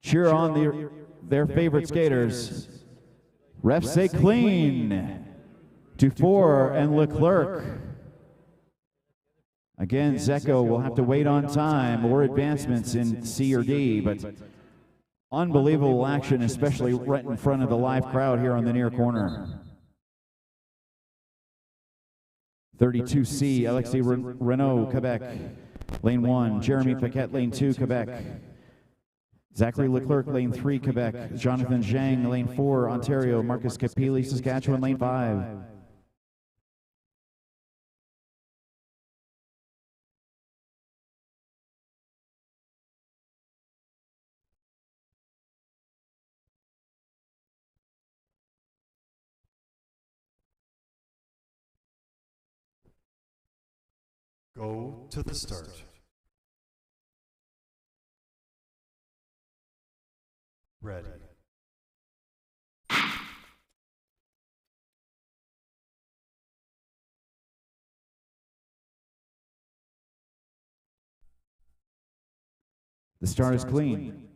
cheer on their favorite skaters. Refs say clean. Dufour and Leclerc. Again, Zecco will have to wait on time or advancements in C or D, but unbelievable action, especially right in front of the live crowd here on the near corner. 32C, Alexis Renault, Quebec, lane 1. Jeremy Paquette, lane 2, Quebec. Zachary Leclerc, lane 3, Quebec. Jonathan Zhang, lane 4, Ontario. Marcus Capili, Saskatchewan, lane 5. Go to the start. Ready. The start is clean.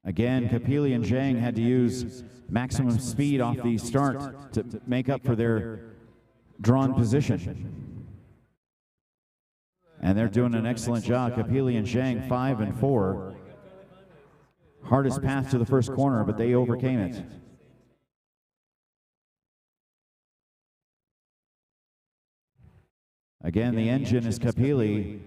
Again, Capili and Zhang had to use maximum speed off the start to make up for their drawn position. And they're doing an excellent job. Capili and Zhang, 5 and 4. Hardest path to the first corner, but they overcame it. Again, the engine is Capili.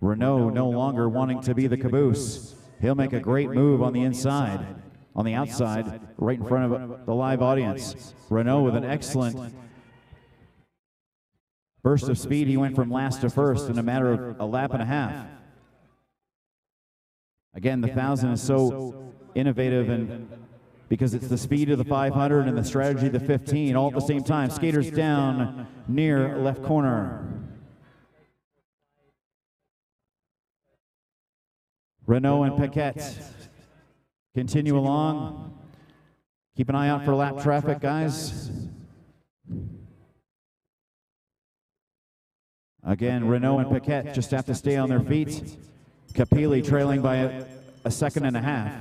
Renault no longer wanting to be the caboose. He'll make a great move on the inside, on the outside, right in front of the live audience. Renault with an excellent burst of speed. He went from last to first in a matter of a lap and a half. Again, the 1,000 is so innovative, and because it's the speed of the 500 and the strategy of the 15 all at the same time. Skaters down near left corner. Renault and Paquette continue along. Keep an eye out for lap traffic, guys. Again, Renault and Paquette just have to stay on their feet. Capili trailing by a second and a half.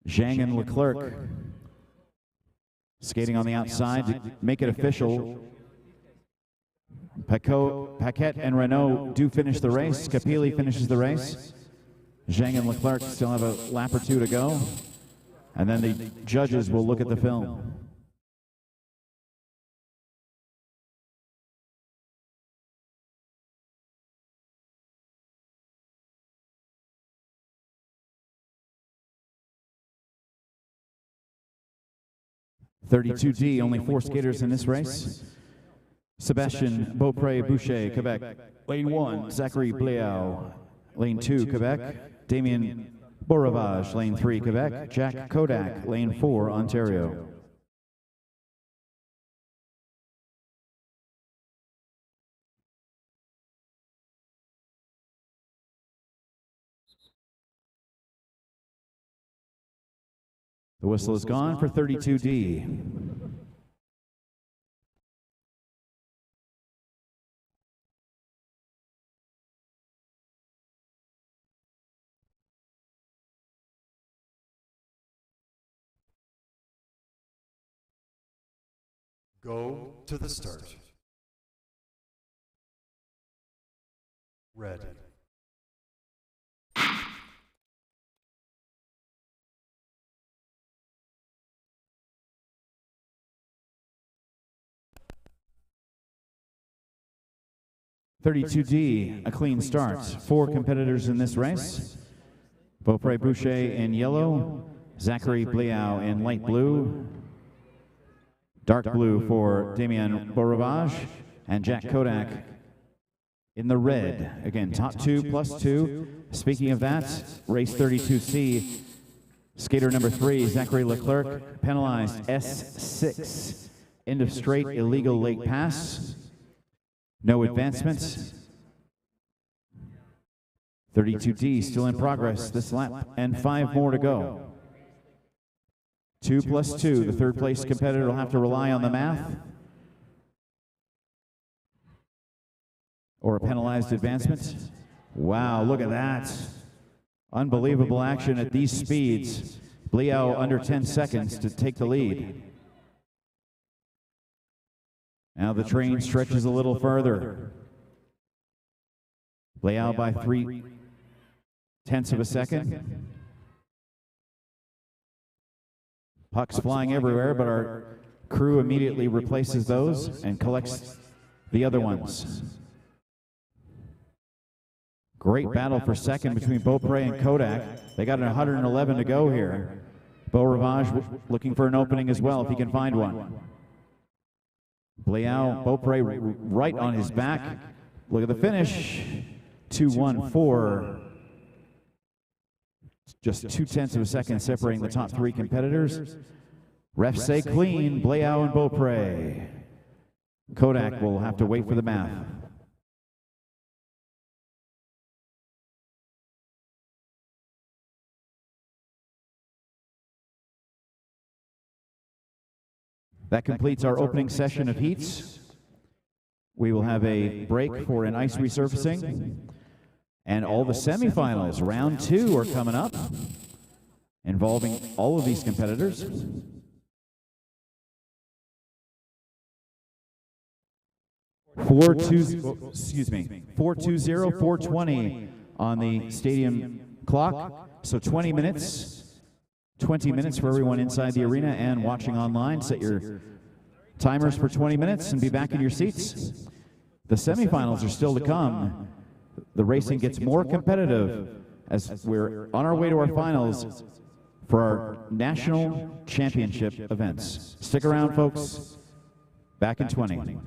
Zhang and Leclerc skating on the outside to make it official. Paquette and Renault do finish the race. Capili finishes the race. Zhang and Leclerc still have a lap or two to go. And then the judges will look at the film. 32D, only 4 skaters in this race. Sebastien Beaupré-Boucher, Quebec. Lane 1, Zachary Bleau. Lane 2, Quebec. Damien Boravage, lane 3, Quebec. Jack Kodak, lane 4, Ontario. The whistle is gone for 32D. Go to the start. Ready. .32D, a clean start. 4 competitors in this race. Beaupré-Boucher in yellow, Zachary Bleau in light blue, dark blue for Damien Boravage, and Jack Kodak in the red. Again, top 2 plus 2. Speaking of that, race 32C, skater number 3, Zachary Leclerc, penalized S6. End of straight, illegal lake pass. No advancement. 32D still in progress this lap, and 5 more to go. 2 plus 2. The third place competitor will have to rely on the math or a penalized advancement. Wow, look at that. Unbelievable action at these speeds. Bleau under 10 seconds to take the lead. Now the train stretches a little further. Bleau by 3/10 of a second. Pucks flying everywhere, but our crew immediately replaces those and collects the other ones. Great battle for second between Beaupré and Kodak. They got 111 to go here. Boravage looking for an opening as well if he can find one. Bleau, Beaupré right on his back. Look at the finish. 2:14. Just 0.2 of a second separating the top 3 competitors. Refs say clean, Bleau and Beaupré. Kodak will have to wait for the math. That completes our opening session of heats. We will have a break for an ice resurfacing. And all the semifinals, round 2, are coming up, involving all of these competitors. 4:20 on the stadium clock. So 20 minutes. 20 minutes for everyone inside the arena and watching online. Set your timers for 20 minutes and be back in your seats. The semifinals are still to come. The racing gets more competitive as we're on our way to our finals for our national championship events. Stick around, folks. Back in 20.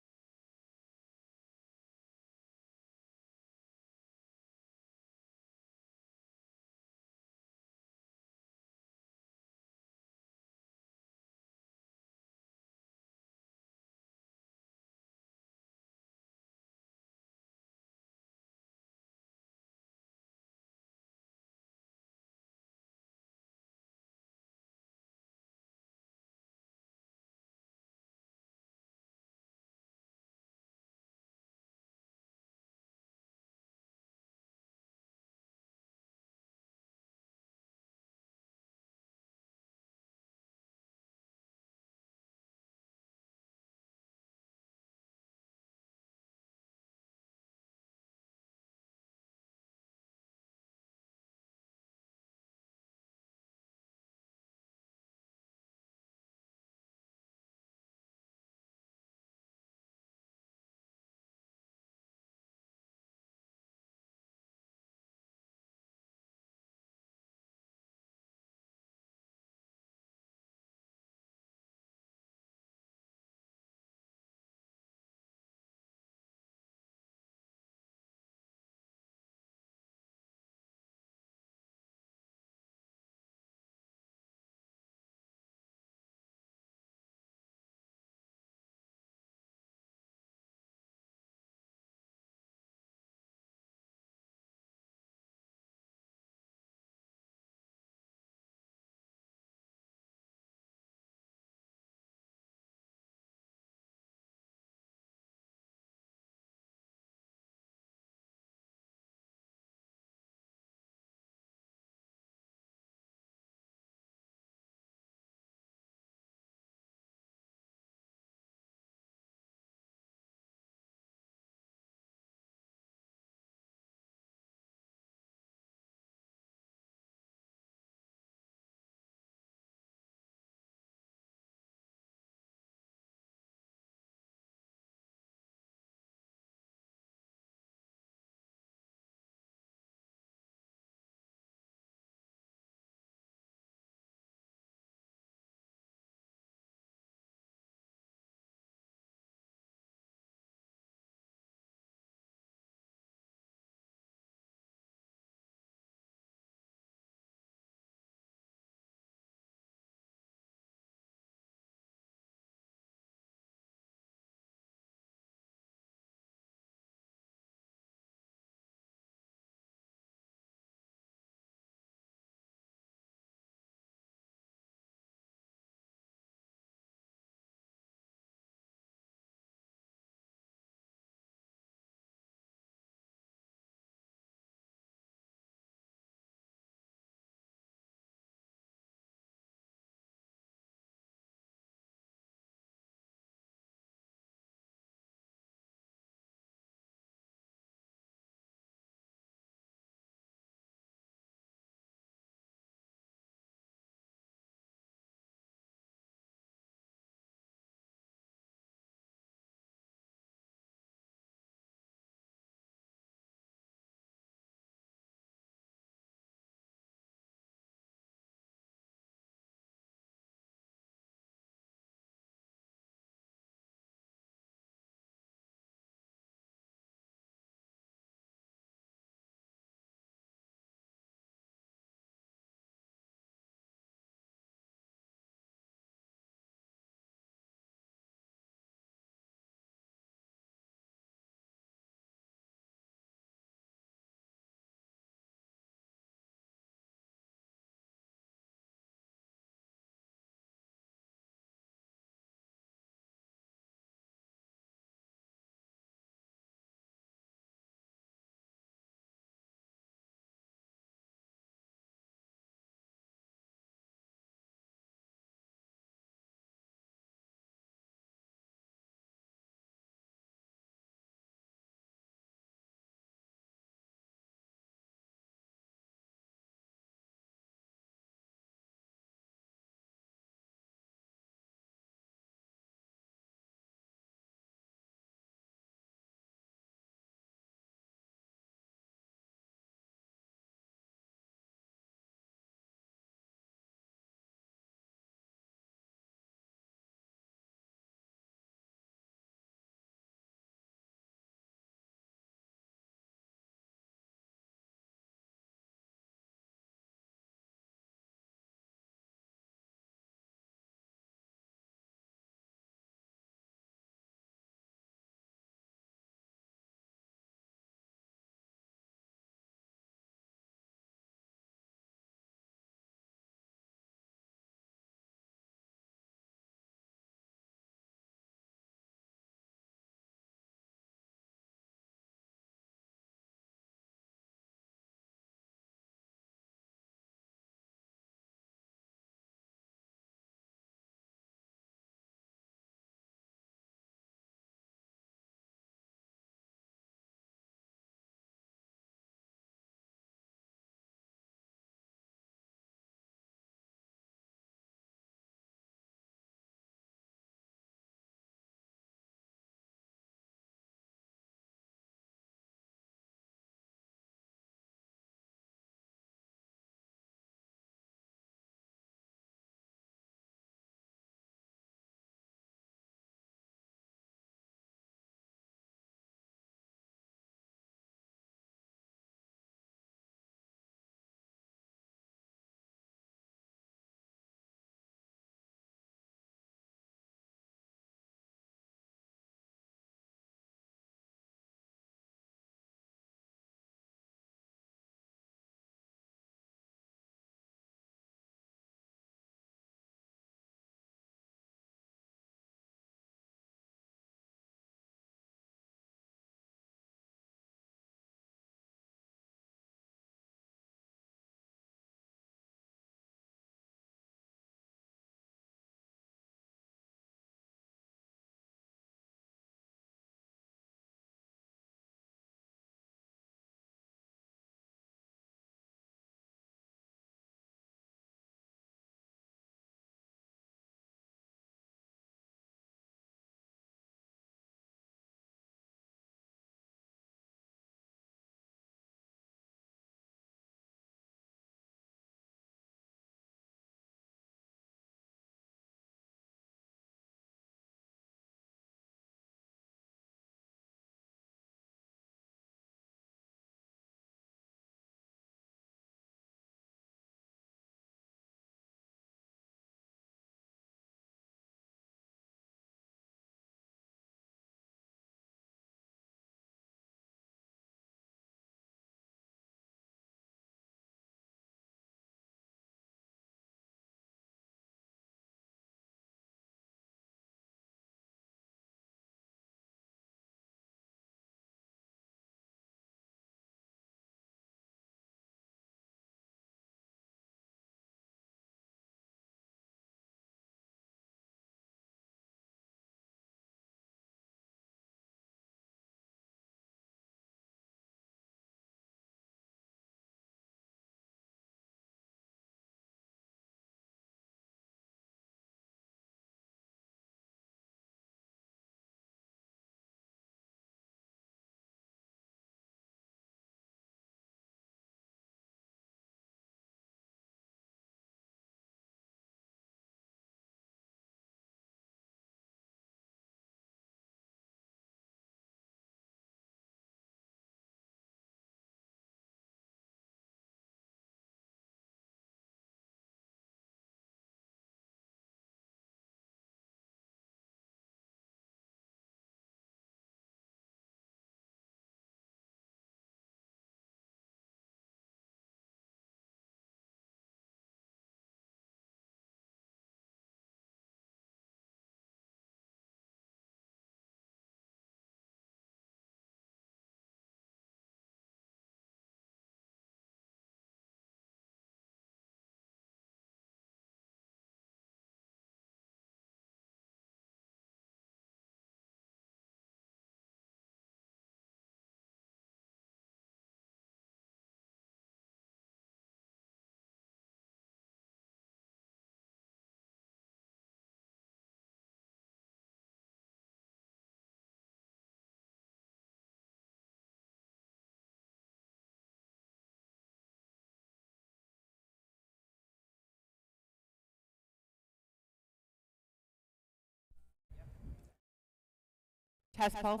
Pass pulse.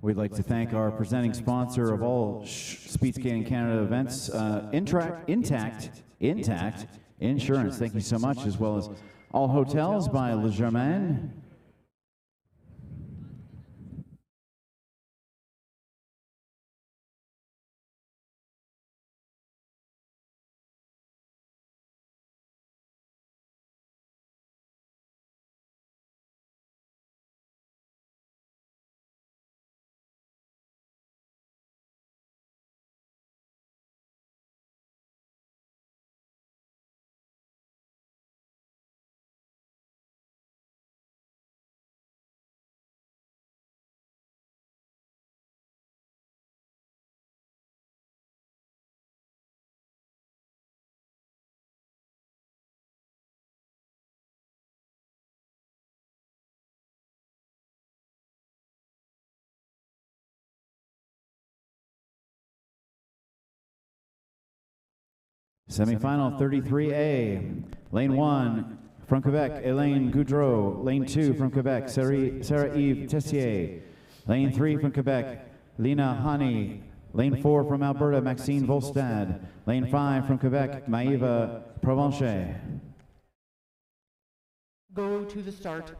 We'd like to thank our presenting sponsor of all Speed Skating Canada events, Intact Insurance. Thank you so much, as well as all hotels by Le Germain. Semifinal 33A, Lane 1 from Quebec, Hélène Goudreau. Lane 2 from Quebec, Sarah-Eve Tessier. Lane 3 from Quebec, Lena Hani. Lane 4 from Alberta, Maxine Volstad. Lane 5 from Quebec, Maëva Provencher. Go to the start.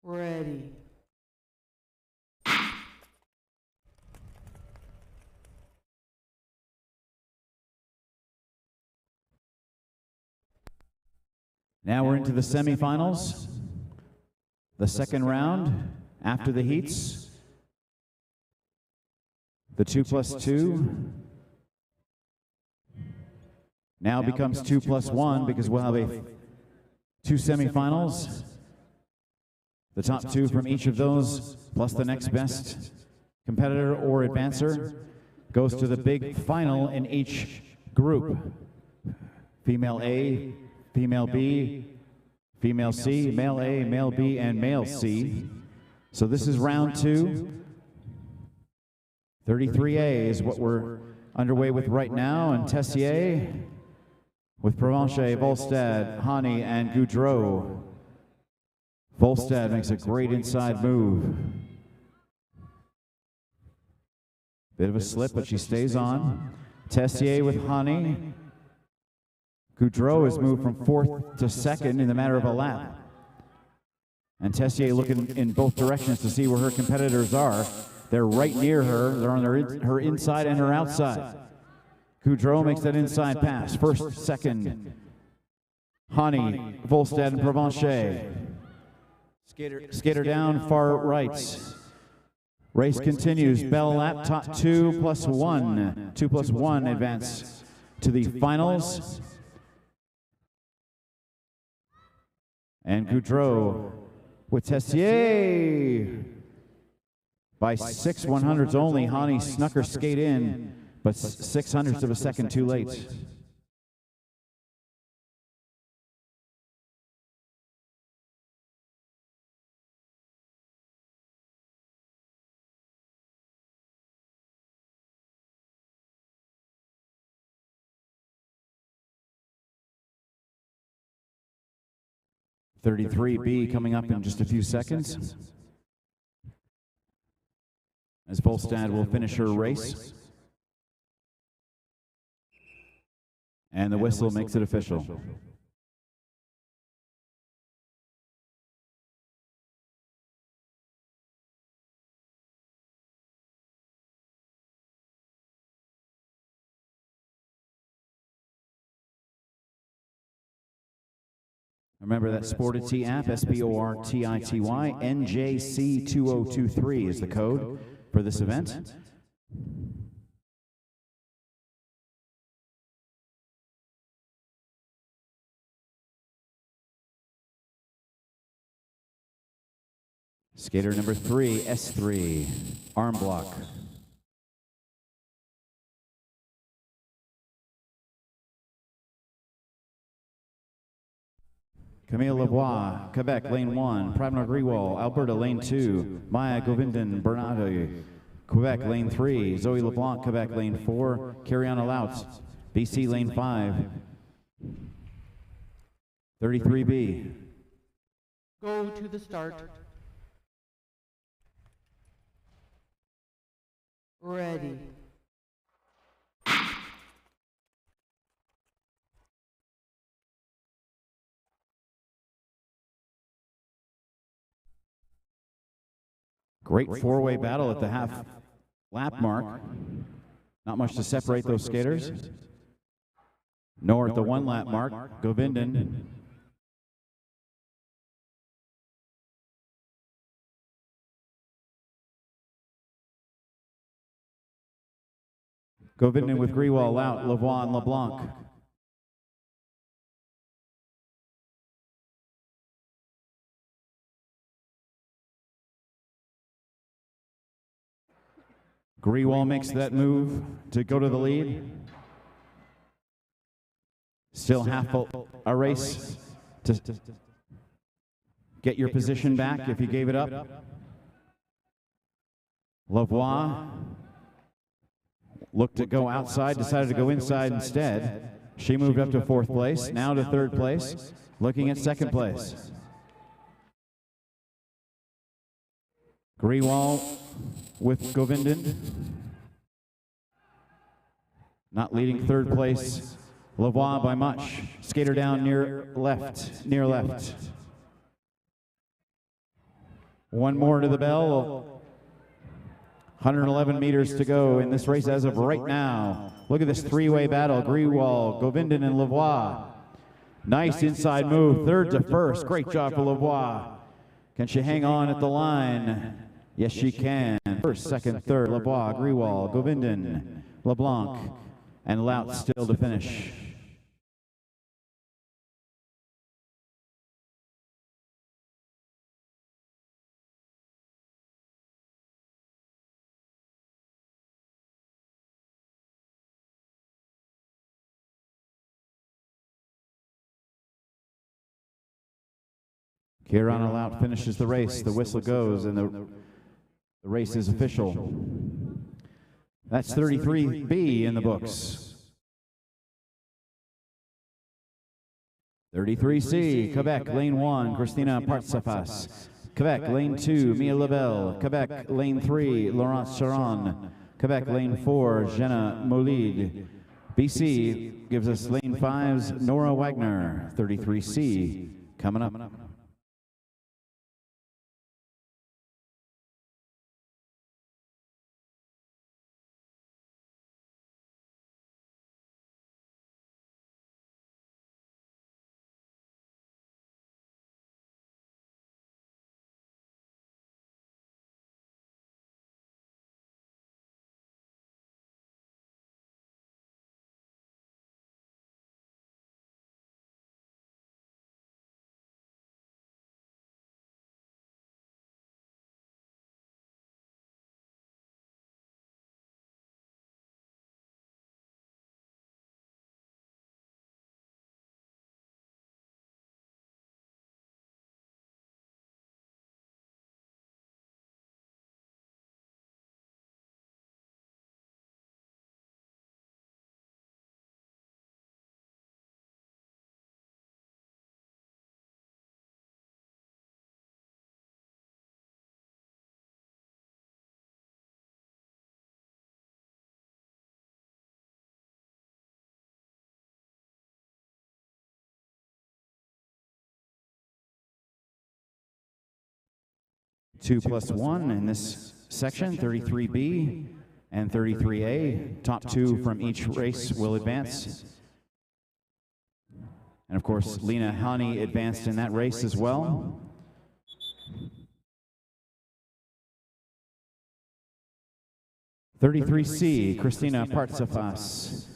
Ready. Now we're into the semifinals, the second round after the heats, the 2+2 now becomes 2+1 because we'll have two semifinals. The top two from each of those, plus the next best competitor or advancer, goes to the big final in each group. Female A, Female B, Female C, Male A, Male B, and Male C. So this is round 2. 33A is what we're underway with right now, and Tessier with Provencher, Volstad, Hani, and Goudreau. Volstad makes a great inside move. Bit of a slip, but she stays on. Tessier with Hani. Goudreau has moved from 4th to 2nd in the matter of a lap. And Tessier looking in both directions to see where her competitors are. They're right near her. They're on her inside and her outside. Goudreau makes that inside pass. First, second. Hani, Volstad, and Provencher. Skater down, far right. Race continues. Bell lap, top 2+1. 2+1 advance to the finals. And Goudreau with Tessier. By 6/100ths only, Hani snuck her skate in, but 6/100ths of a second too late. (33B) coming up in just a few seconds, as Volstad will finish her race. And the whistle makes it official. Remember that Sportity app, SPORTITY, NJC2023 is the code for this event. Skater number 3, S3, arm block. Camille Lavoie, Quebec, lane 1. Prabna Grewal, Alberta, lane 2. Maya Govindan, Bernardo, Quebec, lane 3. Zoe LeBlanc, Quebec, lane 4. Kariana Laut, BC, lane 5. 33B. Go to the start. Ready. Great four-way battle at the half lap mark. Not much to separate those skaters. Nor at the 1 lap mark, Govindan. Govindan with Grewal out, Lavoie and LeBlanc. Grewal makes that move to go to the lead. Still half a race to get your position back if you gave it up. Lavoie looked to go outside, decided to go inside instead. She moved up to 4th place, now to 3rd place, looking at 2nd place. Grewal with Govindan. Not leading 3rd place. Lavoie by much. Skater down near left. One more to the bell. 111 meters to go in this race as of right now. Look at this 3-way battle. Grewal, Govindan, and Lavoie. Nice inside move. 3rd to 1st. Great job for Lavoie. Can she hang on at the line? Yes, she can. 1st, 2nd, 3rd. Lavoie, Grewal, Govindan, LeBlanc, and Laut still to finish. Kariana Laut finishes the race. The whistle goes, and the race is official. That's 33B in the books. 33C, Quebec, lane 1, Christina Partsafas. Quebec, lane 2, Mia Lebel. Quebec, lane 3, Laurence Charon. Quebec, lane 4, Jenna Molide. BC gives us lane 5's Nora Wagner. 33C coming up. 2+1 in this section, 33B and 33A. Top two from each race will advance. And of course, Lena Hani advanced in that race as well. (33C), Christina Partsafas,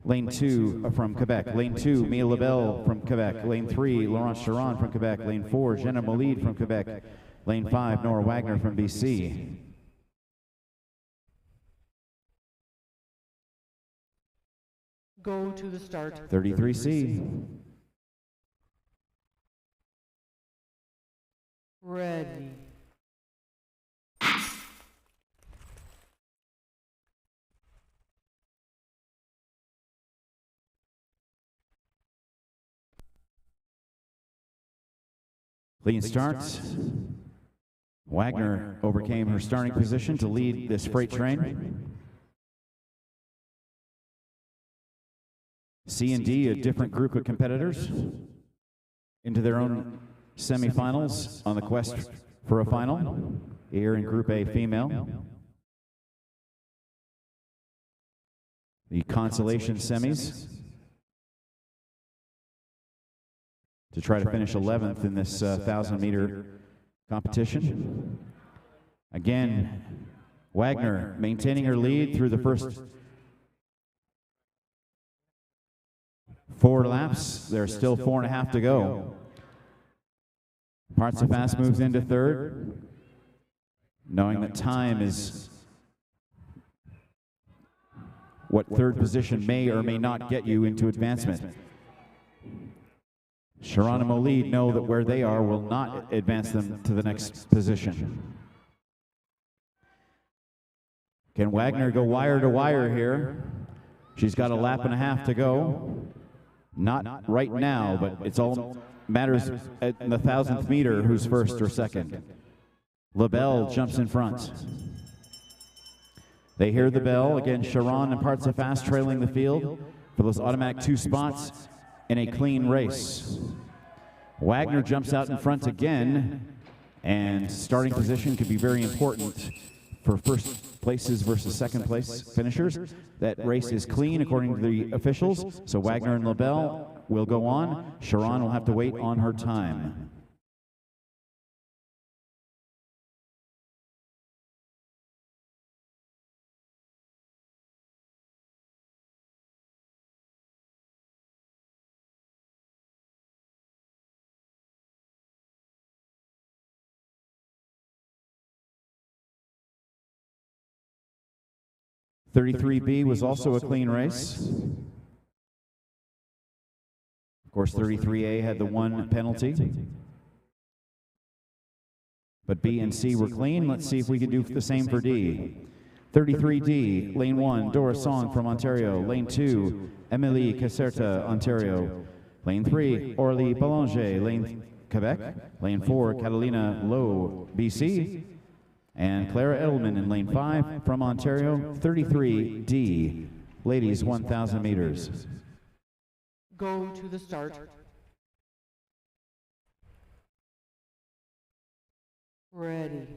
lane 2 from Quebec. Lane 2, Mia Labelle from Quebec. Lane 3, Laurent Charon from Quebec. Lane 4, Jenna Molide from Quebec. Lane 5, Nora Wagner from BC. Go to the start. 33C. Ready. Clean start. Wagner overcame her starting position to lead this freight train. C and D, a different group of competitors, into their own semifinals on the quest for a final. Here in Group A female. The consolation semis to try to finish 11th in this 1,000-meter competition. Again, Wagner maintaining her lead through the first 4 laps. There's still 4.5 to go. Partsafas moves into third, knowing that time is what third position may or may not get you into advancement. Charon and Molide know that where they are will not advance them to the next position. Can Wagner go wire to wire here? She's got a lap and a half to go. Not right now, but it's all matters at the 1,000th meter who's first or second. Labelle jumps in front. They hear the bell. Again, Charon and Partsafas trailing the field for those automatic 2 spots in a clean race. Wagner jumps out in front again, and starting position could be very important for first places versus second place finishers. That race is clean according to the officials, so Wagner and Labelle will go on. Charon will have to wait on her time. (33B) was also a clean race. Of course, 33A had the 1 penalty. But B and C were clean. Let's see if we can do the same for D. 33D, lane 1, Dora Song from Ontario. Lane 2, Emily Caserta, Ontario. Lane 3, Orly Belanger, lane Quebec. Lane 4, Catalina Lowe, BC. And Clara Edelman in lane 5 from Ontario. 33D, ladies 1,000 meters. Go to the start. Ready.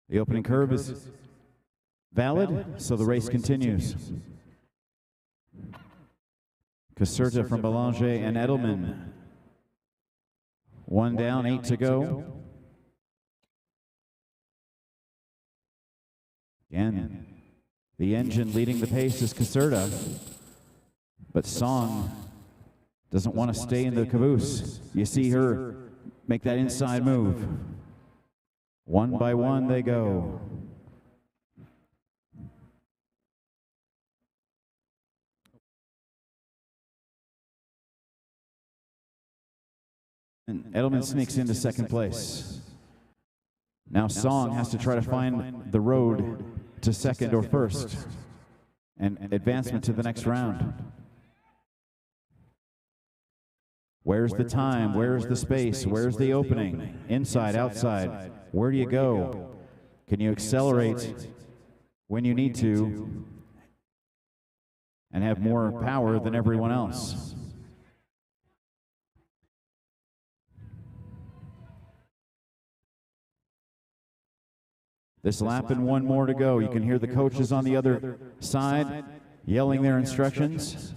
The opening curve is valid, so the race continues. Caserta from Belanger and Edelman. 1 down, 8 to go. Again, the engine leading the pace is Caserta, but Song doesn't want to stay in the caboose. You see her make that inside move. 1 by 1 they go. And Edelman sneaks into second place. Now Song has to try to find the road to second or first and advancement to the next round. Where's the time? Where's the space? Where's the opening? Inside, outside. Where do you go? Can you accelerate when you need to? and have more power than everyone else. This lap and one more to go. You can hear the coaches on the other side yelling their instructions.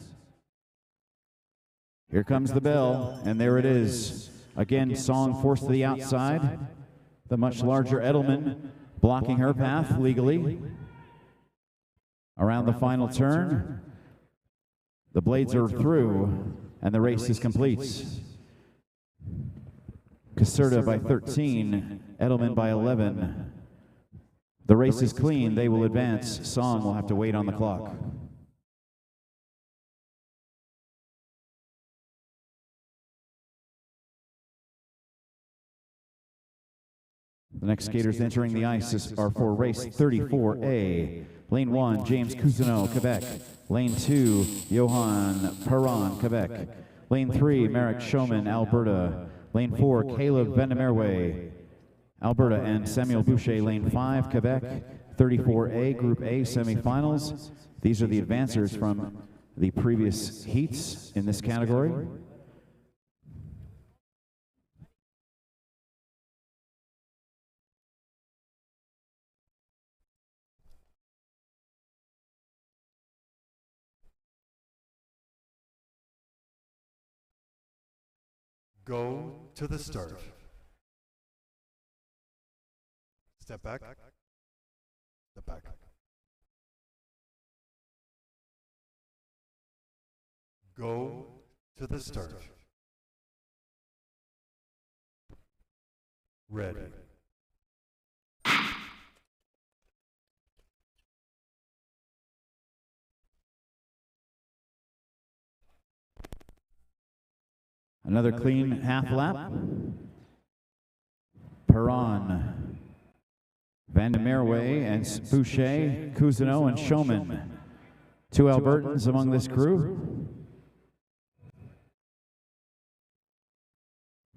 Here comes the bell, and there it is. Again, Song forced to the outside. The much larger Edelman blocking her path legally. Around the final turn, the blades are through, and the race is complete. Courte by 13, Edelman by 11. The race is clean. They will advance. Song will have to wait on the clock. The next skaters entering the ice are for race 34A. Lane 1, James Cousineau, Quebec. Lane 2, Johan Perron, Quebec. Lane 3, Marek Schoeman, Alberta. Lane 4, Caleb Vandermeerway, Alberta, and Samuel Boucher, lane 5, Quebec. 34A, Group A semifinals. These are the advancers from the previous heats in this category. Go to the start. Step back. Step back. Go to the start. Ready. Another clean half lap. Perron, Vandermeerway, and Boucher, Cousineau, and Schoeman. 2 Albertans among this crew.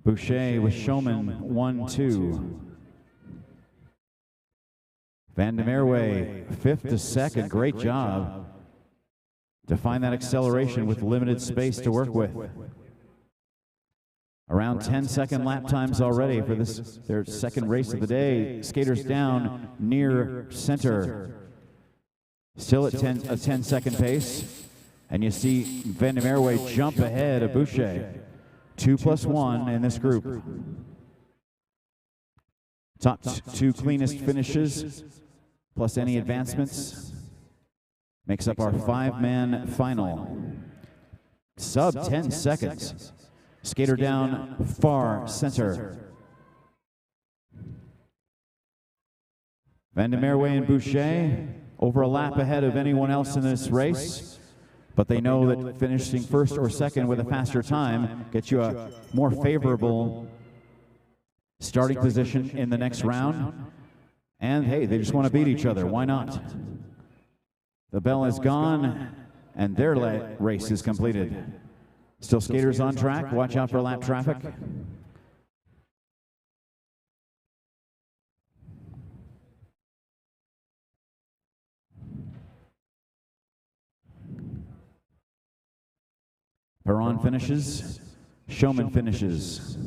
Boucher with Schoeman, 1-2. Vandermeerway, 5th to 2nd. Great job to find that acceleration with limited space to work with. Around 10-second lap times already for this, their second race of the day. Skaters down near center. Still at a 10-second pace. And you see Vandermeerway jump ahead of Boucher. 2+1 in this group. Top 2 cleanest finishes, plus any advancements, makes up our 5-man final. Sub 10 seconds. Skater down far center. Vandermeerway and Boucher over a lap ahead of anyone else in this race, but they know that finishing first or second with a faster time gets you a more favorable starting position in the next round. And hey, they just want to beat each other. Why not? The bell is gone, and their race is completed. Still skaters on track. Watch out for lap traffic. Perron finishes. Schoeman finishes.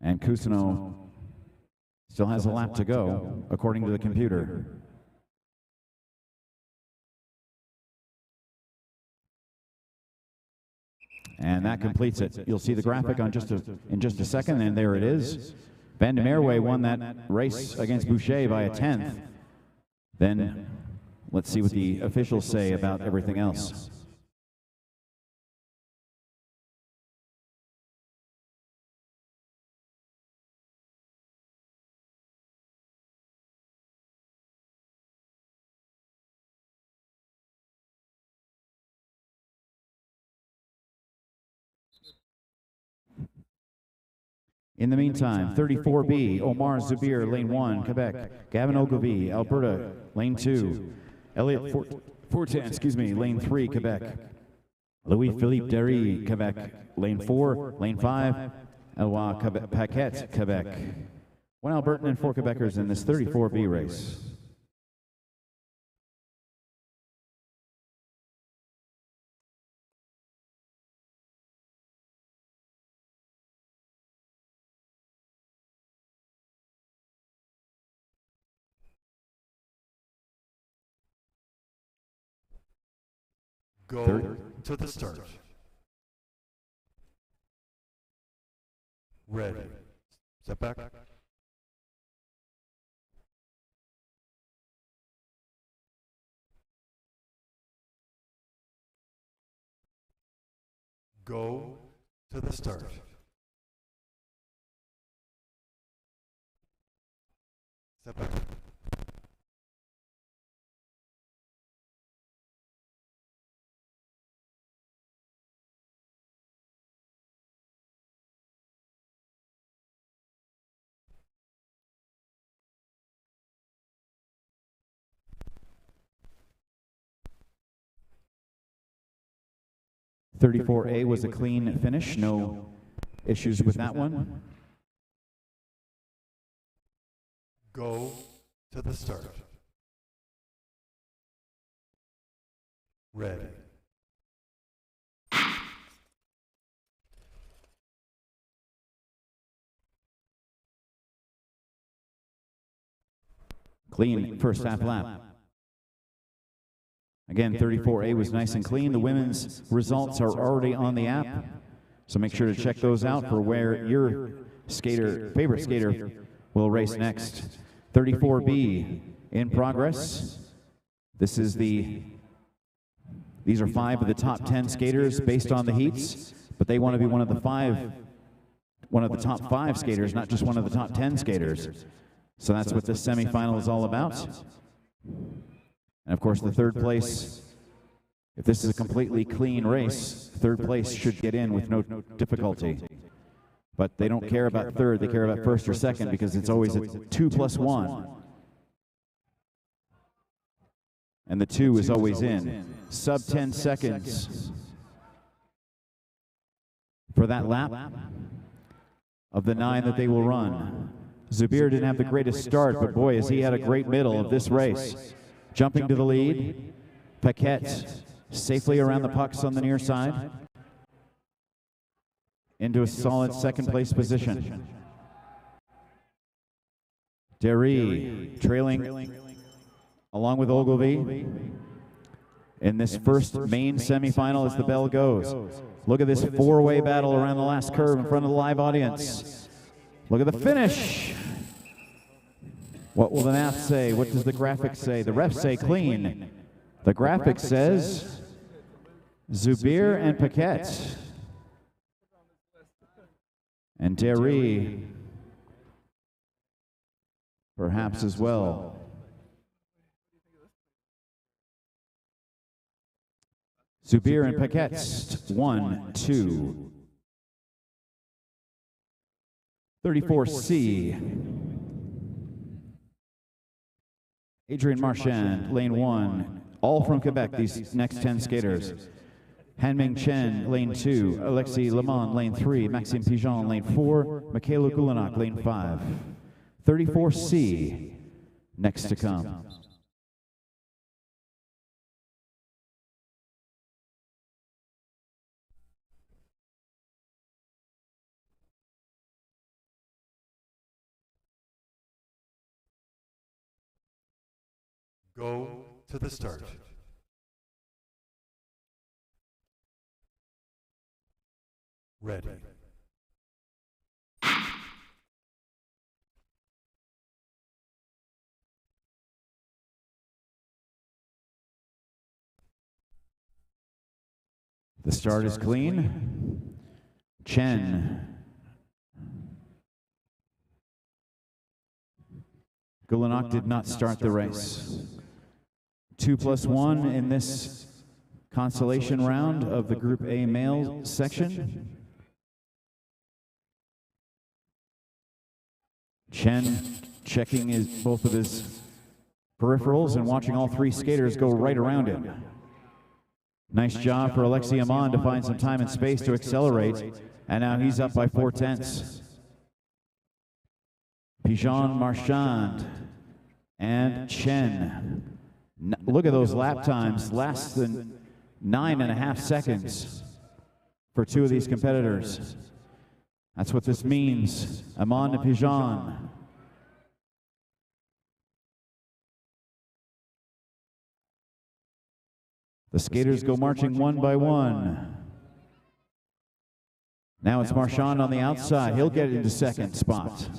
And Cousineau still has a lap to go, according to the computer. And that completes it. You'll see the graphic on in just a second, and there it is. Vandermeerway won that race against Boucher by a 10th. Then let's see what the officials say about everything else. In the meantime, 34B, Omar Zubir, lane 1, Quebec. Gavin Ogilvie, Alberta, lane 2. Elliot Fortin, lane 3, Quebec. Louis-Philippe Derry, Quebec, lane 4. Lane 5, Eloi Paquette, Quebec. One Albertan and 4 Quebecers in this 34B race. Go to the start. Ready. Step back. Go to the start. Step back. A was a clean finish, no issues with that one. Go to the start. Ready. Clean first half lap. Again, 34A was nice and clean. The women's results are already on the app, so make sure to check those out for where your favorite skater will race next. 34B in progress. These are 5 of the top 10 skaters based on the heats, but they want to be one of the top 5 skaters, not just one of the top 10 skaters. So that's what this semifinal is all about. And of course, the third place, if this is a completely clean race, third place should get in with no difficulty. But they don't care about third, they care about first or second because it's always a 2+1. And the 2 is always in. Sub 10 seconds for that lap of the 9 that they will run. Zubir didn't have the greatest start, but boy, has he had a great middle of this race. Jumping to the lead, Paquette safely around the pucks on the near side into a solid second place position. Derry trailing along with Ogilvy in this first main semifinal as the bell goes. Look at this 4-way battle around the last curve in front of the live audience. Look at the finish. What will the math say? What does the graphic say? The refs say clean. The graphic says Zubir and Paquette. And Derry perhaps as well. Zubir and Paquette, 1, 2. 34C. Adrian Marchand, lane 1, all from Quebec, these next 10 skaters. Hanming Chen, lane 2, Alexis Lemon, lane 3, Maxime Pigeon, lane 4, Michaela Gulenak, lane 5. 34C, next to come. Go to the start. Ready. The start is clean. Chen. Gulenak did not start the race. 2+1 in this consolation round of the Group A male section. Chen checking both of his peripherals and watching all 3 skaters go right around him. Nice job for Alexis Amon to find some time and space to accelerate, and now he's up by 4/10. Pigeon Marchand and Chen. Look at those lap times, less than 9.5 seconds for two of these competitors. That's what this means. Amon and Pigeon. The skaters go marching one by one. Now it's Marchand on the outside. He'll get into second spot.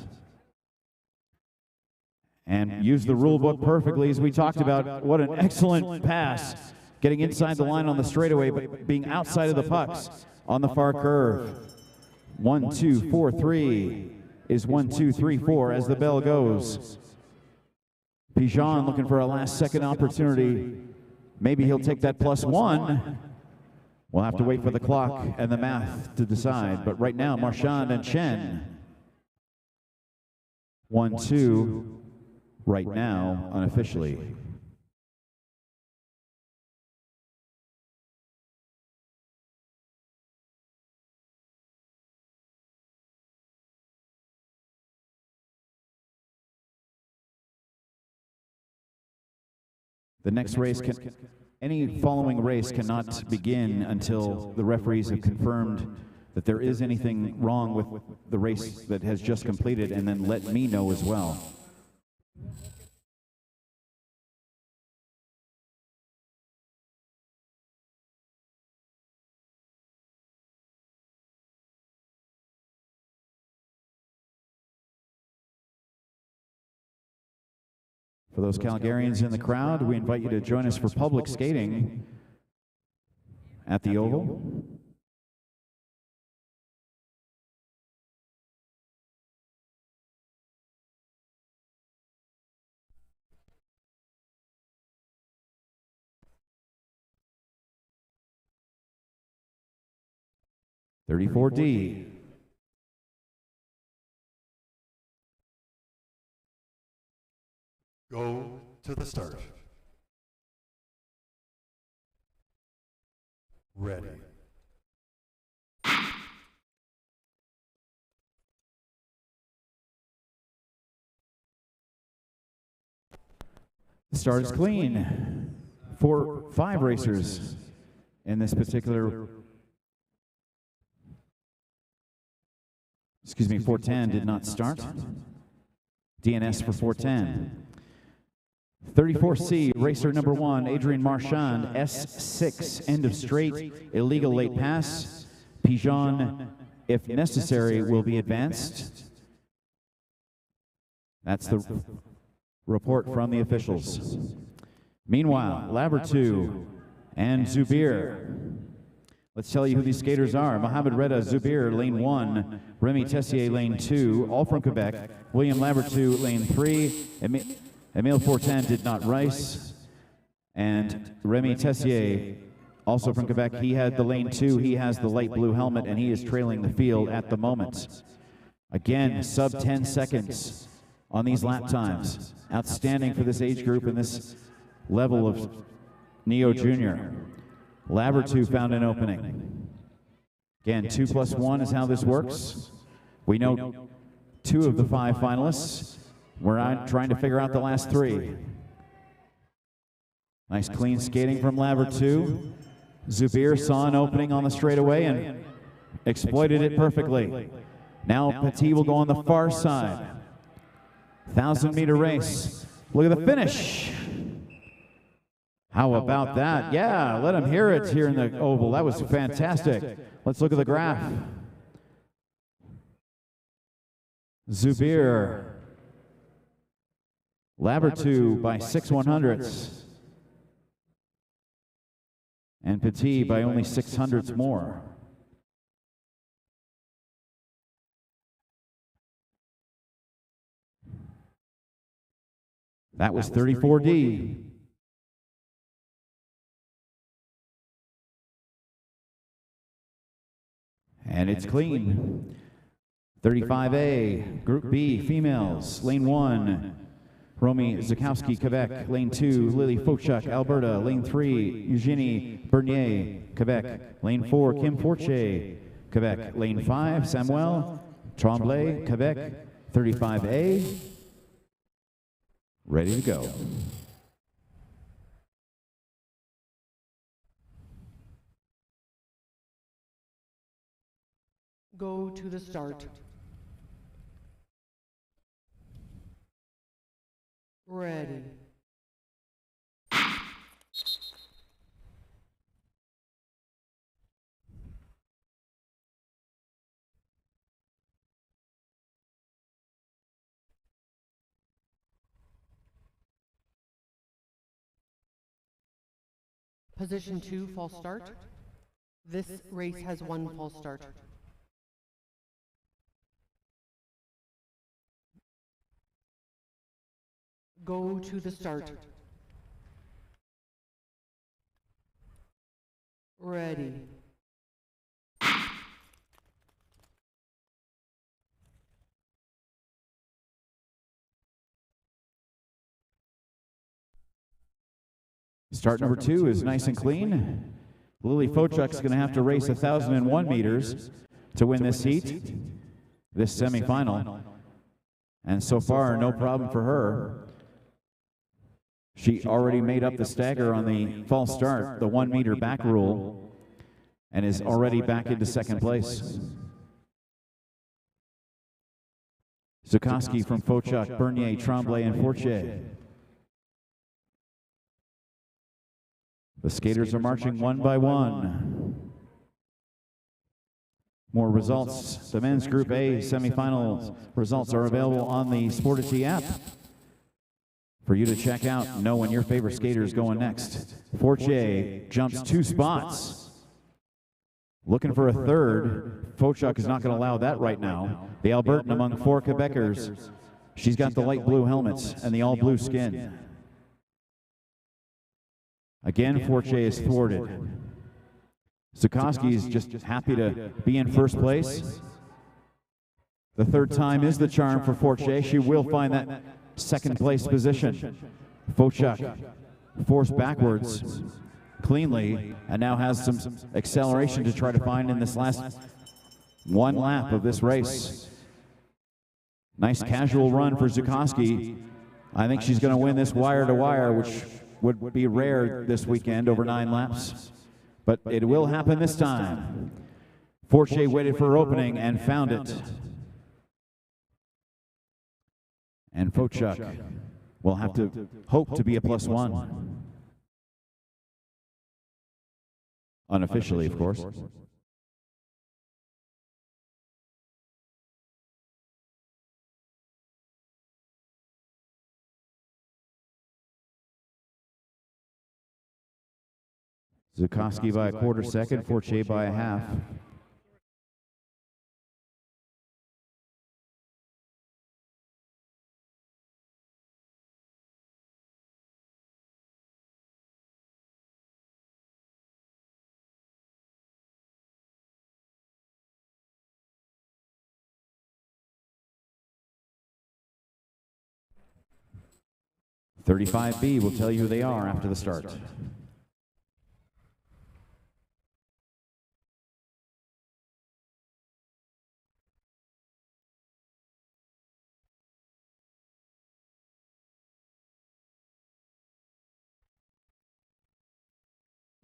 And use the rule book perfectly, as we talked about. What an excellent pass. Getting inside the line on the straightaway, but being outside of the pucks on the far curve. 1, 2, 4, 3 is 1, 2, 3, 4 as the bell goes. Pigeon looking for a last second opportunity. Maybe he'll take that +1. We'll have to wait for the clock and the math to decide. But right now, Marchand and Chen. 1, 2, right now, unofficially. The next race, any following race cannot begin until the referees have confirmed that there is anything wrong with the race that has just completed, and then let me know as well. For those Calgarians in the crowd, we invite you to join us for public skating at the Oval. .34D. Go to the start. Ready. The start is clean for 5 racers in this particular, 410 did not start. DNS for 410. 34C, racer number 1, Adrien Marchand, S6, end of straight, illegal late pass. Pigeon, if necessary, will be advanced. That's the report from the officials. Meanwhile, Lavertu and Zubir. Let's tell you who these skaters are. Mohamed Reda Zubir, lane 1. Remy Tessier, lane 2, all from Quebec. William Lavertu, lane 3. Emile Fortin did not race. And Remy Tessier, also from Quebec, he had the lane 2. He has the light blue helmet, and he is trailing the field at the moment. Again, sub 10 seconds on these lap times. Outstanding for this age group and this level of Neo Junior. Lavertu found an opening. Again, 2 + 1 is how this works. We know 2 of the 5 finalists. We're trying to figure out the last 3. Nice clean skating from Lavertu. Zubir saw an opening on the straightaway and exploited it perfectly. Now Petit will go on the far side. 1,000-meter race. Look at the finish. How about that? Yeah, let him hear it here in the Oval. That was fantastic. Let's look at the graph. Zubir, Lavertu by 6/100ths, and Petit by only 6/100ths more. That was 34D. And it's clean. 35A, Group B, females, lane 1, Romy Zakowski, Quebec, lane 2, Lily Fochuk, Alberta, lane 3, Eugenie Bernier, Quebec, lane 4, Kim Forche, Quebec, lane 5, Samuel Tremblay, Quebec, 35A, ready to go. Go to the start. Ready. Position 2, false start. This race has 1 false start. Go to the start. Ready. Start number 2 is nice and clean. Lily Fochuk's going to have to race 1,001 meters to win this heat, this semifinal. And so far, no problem for her. She already made up the stagger on the false start, the 1 meter back rule, and is already back into second place. Zukoski from Fochuk, Bernier, Tremblay, and Fortier. The skaters are marching one by one. More results. The men's Group A semifinal results are available on the Sportity app for you to check out, know when your favorite skater is going next. Fortier jumps 2 spots. Looking for a third. Fochuk is not going to allow that right now. The Albertan among 4 Quebecers. She's got the light blue helmets and the all blue skin. Again, Fortier is thwarted. Zukoski is just happy to be in first place. The third time is the charm for Fortier. She will find that second place position. Fochuk forced backwards cleanly and now has some acceleration to try to find in this last 1 lap of this race. Nice casual run for Zukoski. I think she's going to win this wire to wire, which would be rare this weekend over 9 laps. But it will happen this time. Fortier waited for her opening and found it. And Fochuk will have to hope to be a +1. Unofficially, of course. Zukoski by a quarter second, Fortier by a half. $35B will tell you who they are after the start.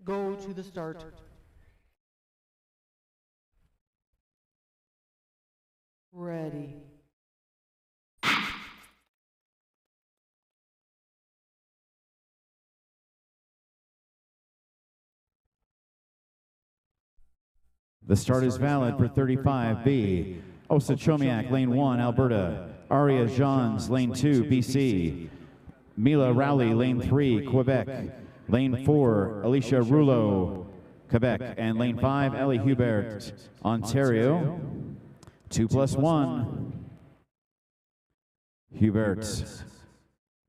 Go to the start. Ready. The start is valid for 35B. Osa Chomiak, lane 1, Alberta. Aria Jeans, lane 2, BC. Mila Rowley, lane 3, Quebec. Lane 4, Alicia Rouleau, Quebec. And lane 5, Ellie Hubert, Ontario. 2+1. Hubert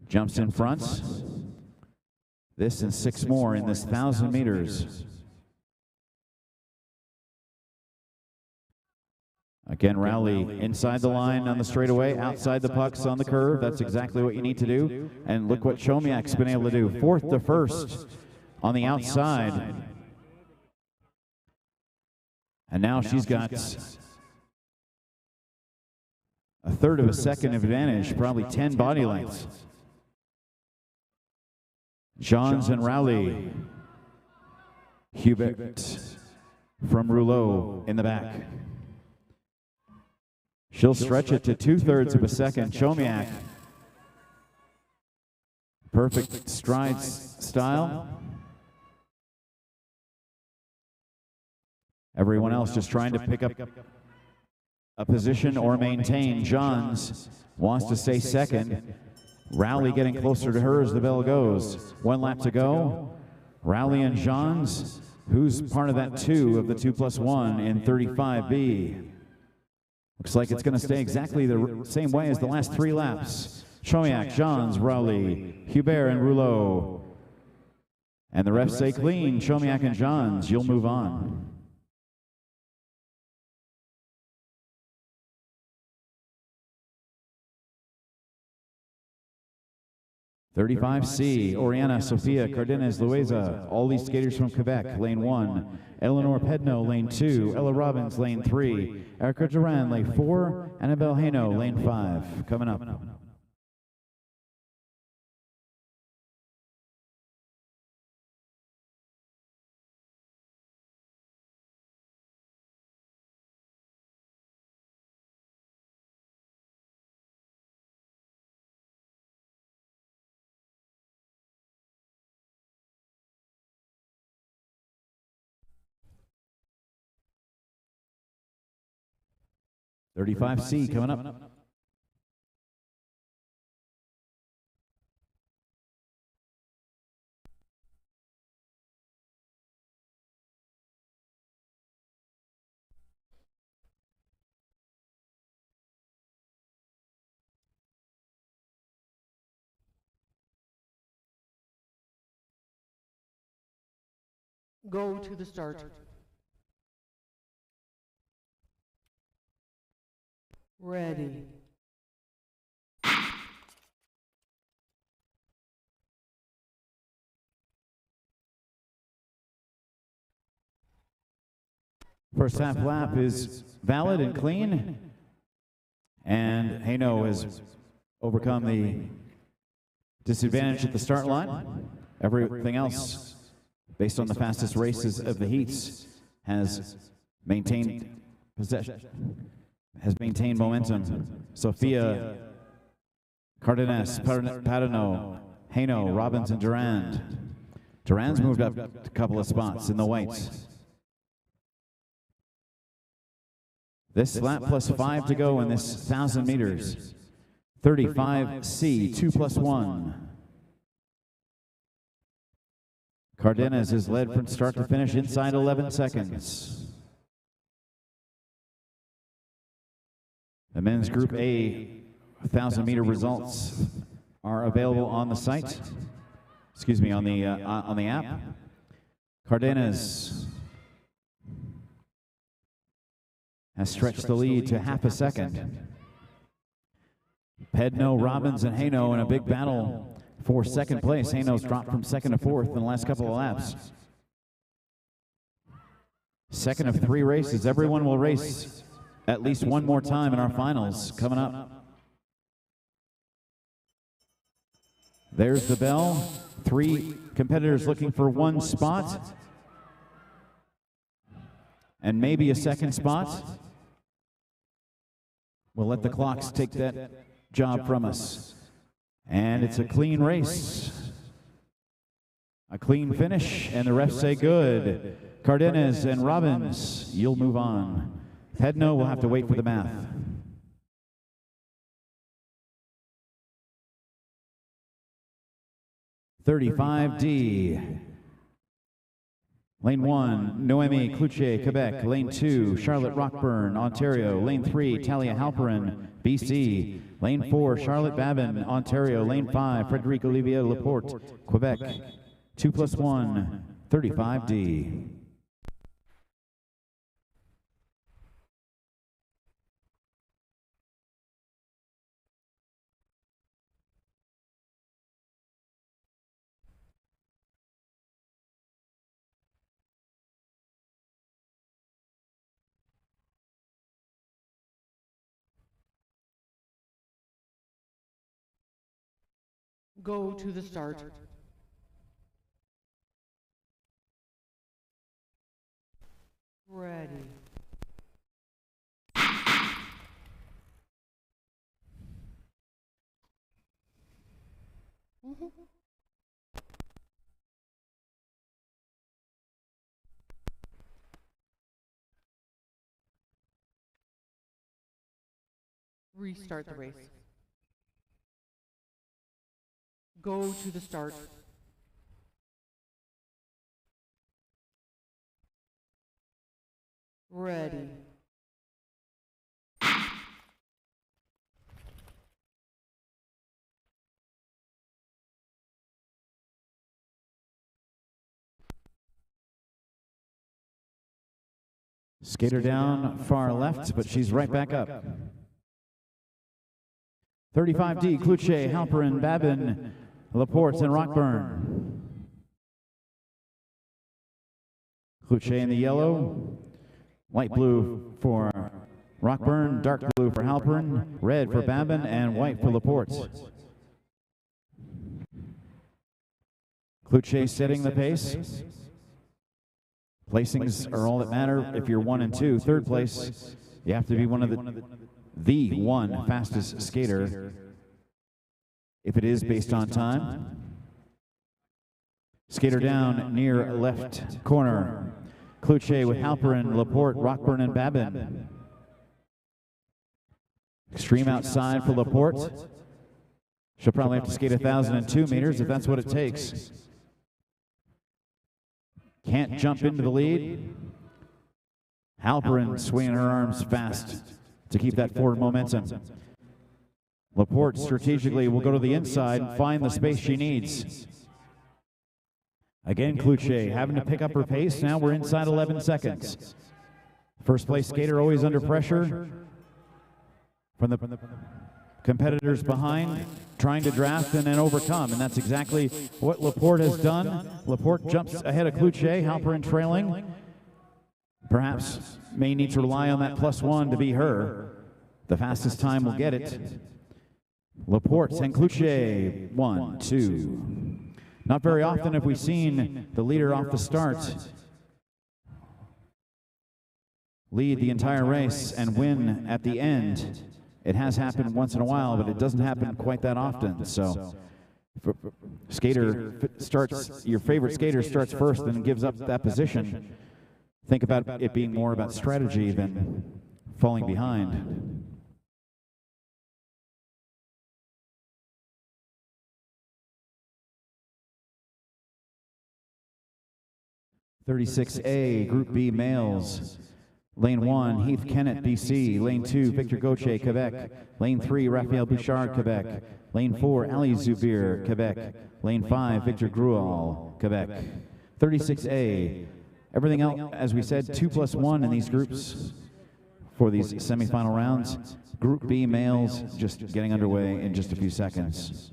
jumps in front. This and 6 more in this 1,000 meters. Again, Rowley inside the line on the straightaway, outside the pucks on the curve. That's exactly what you need to do. And look what Chomiak's been able to do. 4th to 1st on the outside. And now she's got a third of a second advantage, probably 10 body lengths. Johns and Rowley. Hubert from Rouleau in the back. She'll stretch it to 2/3 of a second. Chomiak. Perfect stride style. Everyone else just trying to pick up a position or maintain. Johns wants to stay second. Rowley getting closer to her as the bell goes. 1 lap to go. Rowley and Johns. Who's part of that 2 of the 2+1 in 35B? Looks like it's going to stay exactly the same way as the last 3 laps. Chomiak, Johns, Rowley, Hubert, and Rouleau. And the refs say clean. Chomiak and Johns, you'll move on. (35C), Oriana, Sophia, Cardenas, Lueza, all these skaters from Quebec, lane 1. Eleanor Pedno, lane 2. Ella Robbins, lane 3. Erica Duran, lane 4. Annabelle Haino, lane 5. Coming up. (35C) coming up. Go to the start. Ready. First half lap is valid and clean. And Haino has overcome the disadvantage at the start line. Everything else, based on the fastest races of the heats, has maintained possession. Has maintained momentum. Sophia, Cardenas, Padano, Haino, Robbins, and Durand. Durand's moved up a couple of spots in the whites. This lap plus 5 to go in this 1,000 meters. 35C, 2+1. Cardenas is led from start to finish inside 11 seconds. The men's Group A 1,000-meter results are available on the site. Excuse me, on the app. Cardenas has stretched the lead to half a second. Pedno, Robbins, and Haino in a big battle for second place. Haino's dropped from second to fourth in the last couple of laps. Second of 3 races. Everyone will race at least one more time in our finals coming up. There's the bell. 3 competitors looking for 1 spot. And maybe a second spot. We'll let the clocks take that job from us. And it's a clean race. A clean finish, and the refs say good. Cardenas and Robbins, you'll move on. Pedno will have to wait for the math. (35D). Lane 1, Noemi Cloutier, Quebec. Lane 2, Charlotte Rockburn, Ontario. Lane 3, Talia Halperin, BC. Lane 4, Charlotte Babin, Ontario. Lane 5, Frederic Olivier Laporte, Quebec. 2+1, 35D. Go to the start. Ready. Restart the race. Go to the start. Ready. Skater down far left, but she's right back up. 35D, Cloutier, Halperin, Babin, Laporte, and Rockburn. Cloutier in the yellow, light blue for Rockburn, dark blue for Halperin, red for Babin, and white for Laporte. Cloutier setting the pace. Placings are all that matter if you're 1 and 2. Third place, you have to be one of the one fastest skater if it is based on time. Skater down near left corner. Cloutier with Halperin, Laporte, Rockburn, and Babin. Extreme outside for Laporte. She'll probably have to skate 1,002 meters if that's what it takes. Can't jump into the lead. Halperin swinging her arms fast to keep that forward momentum. Laporte strategically will go to the inside and find the space she needs. Again, Cloutier having to pick up her pace. Now we're inside 11 seconds. First place skater always under pressure from the competitors behind, trying to draft and then overcome, and that's exactly what Laporte has done. Laporte jumps ahead of Cloutier, Halperin trailing. Perhaps may need to rely on that +1 to be her. The fastest time will get it. Laporte and Cloutier, 1, 2. Not very often have we seen the leader off the start lead the entire race and win at the end. It has happened once in a while, but it doesn't happen quite that often. So, skater starts, your favorite skater starts first and gives up that position. Think about it being more about strategy than falling behind. (36A) Group B males. Lane 1, Heath Kennett, BC. Lane 2, Victor Gauthier, Quebec. Lane 3, Raphael Bouchard, Quebec. Lane 4, Ali Zubir, Quebec. Lane 5, Victor Grual, Quebec. 36A. Everything else, as we said, 2+1 in these groups for these semifinal rounds. Group B males just getting underway in just a few seconds.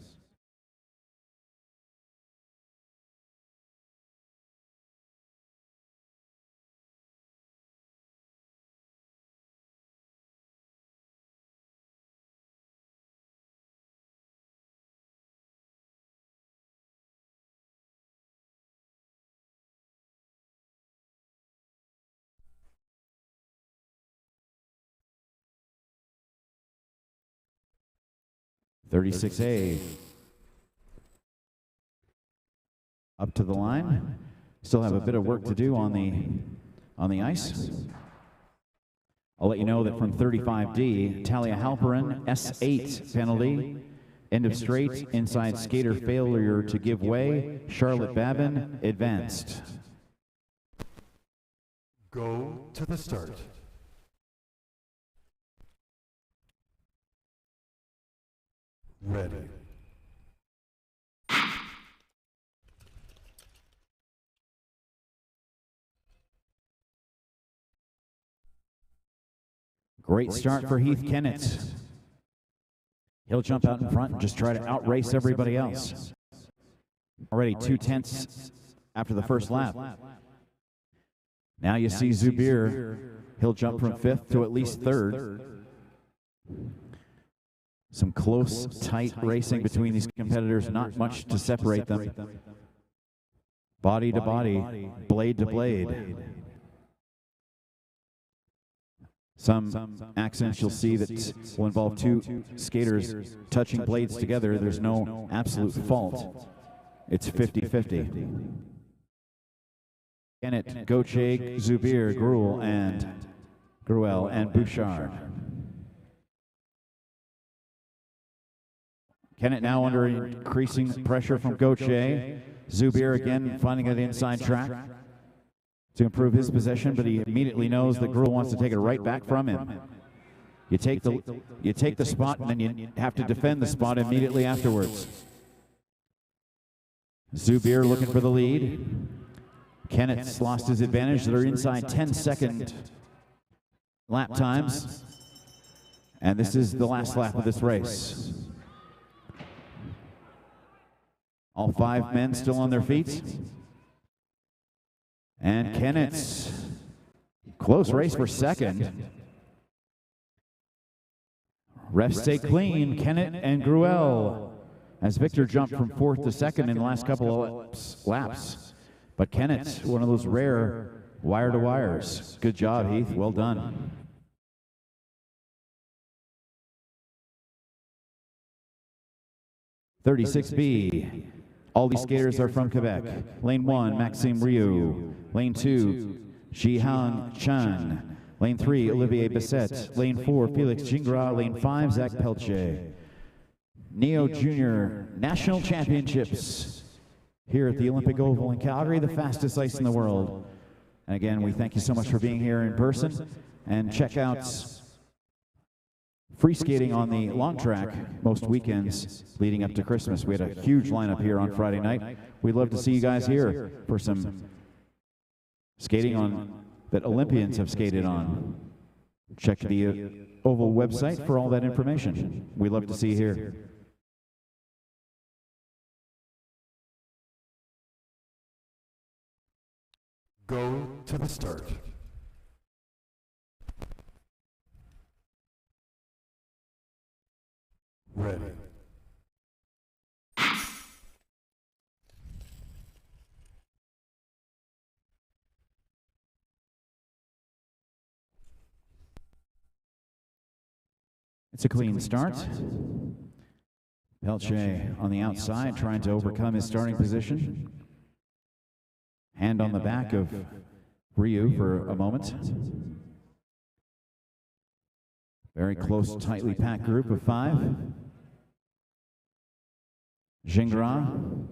(36A) up to the line. Still have a bit of work to do on the ice. I'll let you know that from 35D, Talia Halperin, S8 penalty, end of straight, inside skater failure to give way. Charlotte Babin advanced. Go to the start. Ready. Great start for Heath Kennett. He'll jump out in front and just try to outrace everybody else. Already 2/10 after the first lap. Now you see Zubir. He'll jump from 5th to at least 3rd. Some close, tight racing between these competitors, not much to separate them. Body to body, blade to blade. Some accidents you'll see that will involve two skaters touching blades together. There's no absolute fault. It's 50-50. Kennett, Gauthier, Zubir, Gruel, and Bouchard. Kennett now under increasing pressure from Gauthier. Zubir again finding an inside track to improve his possession, but he immediately knows that Gruel wants to take it right back from him. You take the spot, and then you have to defend the spot immediately afterwards. Zubir looking for the lead. Kennett's lost his advantage. They're inside 10-second lap times, and this is the last lap of this race. All 5 men still on their feet. And Kennett's close race for second. Refs stay clean, Kennett and Gruel, as Victor jumped from 4th to 2nd in the last couple of laps. But Kennett, one of those rare wire-to-wires. Good job, Heath. Well done. (36B). All these skaters are from Quebec. Lane 1, Maxime Rioux. Lane 2, Jihang Chan. Lane 3, Olivier Bissette. Lane 4, Felix Gingras. Lane 5, Zach Pelche. Neo Junior National Championships here at the Olympic Oval in Calgary, the fastest ice in the world. And again, we thank you so much for being here in person. And check out free skating on the long track most weekends leading up to Christmas. We had a huge lineup here on Friday night. We'd love to see you guys here for some skating on that Olympians have skated on. Check the Oval website for all that information. We'd love to see you here. Go to the start. Ready. It's a clean start. Pelche on the outside trying to overcome his starting position. Hand on the back of Ryu for a moment. Very close, tightly packed group of 5. Gingras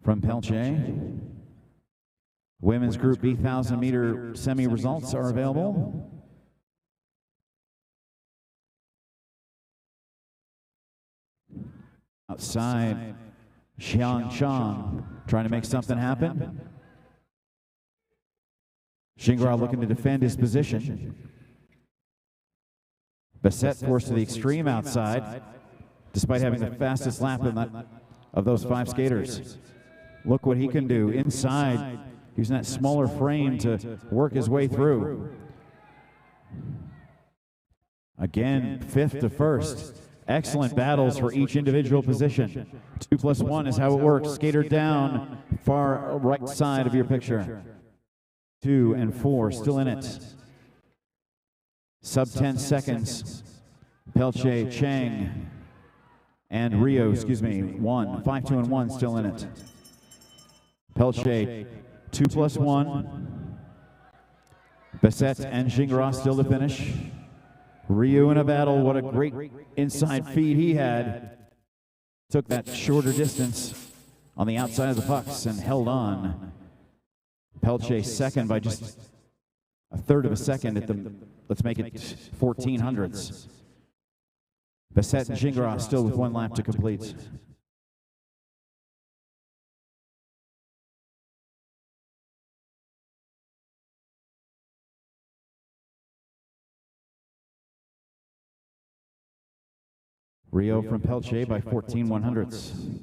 from Pelche. Women's Group B 1,000-meter semi-results are available. Outside, Xiang Chang trying to make something happen. Gingras looking to defend his position. Bissette forced to the extreme outside, despite having the fastest lap of those 5 skaters. Look what he can do inside, using that smaller frame to work his way through. Again, 5th to 1st. Excellent battles for each individual position. 2+1 is how it works. Skater down, far right side of your picture. 2 and 4 still in it. Sub 10 seconds. Pelche, Chang, and Rio, 1. 5, 2, and 1 still in it. Pelche, 2+1. Bissette and Gingras still to finish. Ryu in a battle, what a great inside feed he had. Took that shorter distance on the outside of the pucks and held on. Pelche second by just a third of a second at the, let's make it 1400ths. Bissette and Gingras still with 1 lap to complete. Rio from Pelche by 14/100ths.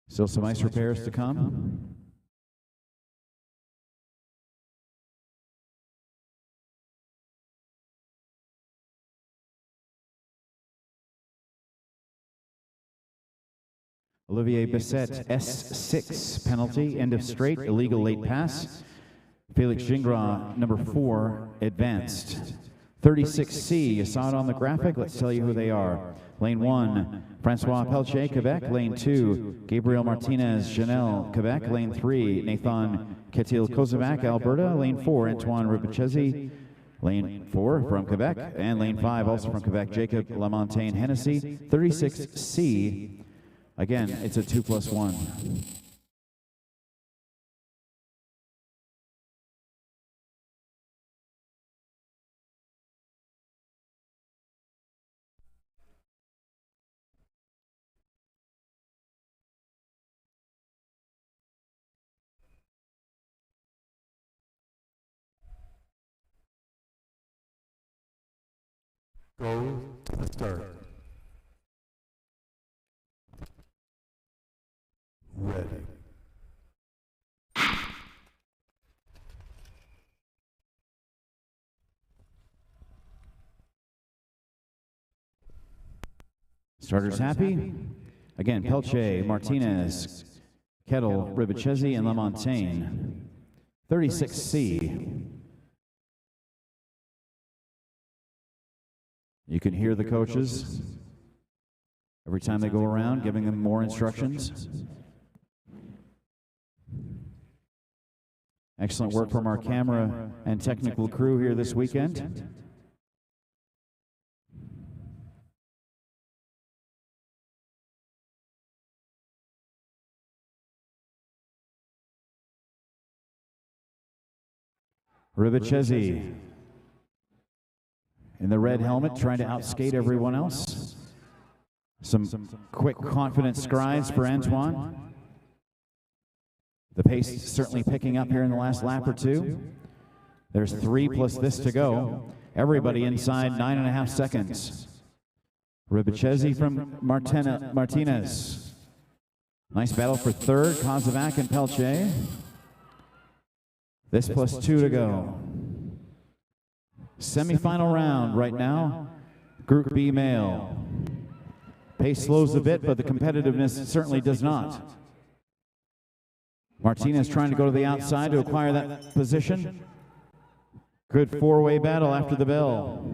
Still some ice repairs to come. Olivier Bissett, S6 penalty, end of straight, illegal late pass. Felix Gingras, number 4, advanced. 36C, you saw it on the graphic, let's tell you who they are. Lane 1, Francois Pelche, Quebec. Lane 2, Gabriel Martinez, Janelle, Quebec. Lane 3, Nathan Ketil-Kozovac, Alberta. Lane 4, Antoine Rubicezi. Lane 4 from Quebec. And lane 5, also from Quebec, Jacob Lamontagne Hennessy. 36C, again, it's a 2+1. Go to the start. Ready. Starters happy? Again, Pelche, Martinez, Kettle, Ribicezi, and Lamontagne. 36C. You can hear the coaches every time they go around, giving them more instructions. Excellent work from our camera and technical crew here this weekend. Ribicezi in the red helmet, trying to outskate everyone else. Some quick, confident strides for Antoine. The pace certainly picking up here in the last lap or two. There's 3 plus this to go. Everybody inside 9.5 seconds. Ribicezi from Martinez. Nice battle for third, Kozovac and Pelche. This plus 2 to go. Semi-final round right now, Group B male. Pace slows a bit, but the competitiveness certainly does not. Martinez trying to go to the outside to acquire that position. Good 4-way battle after the bell.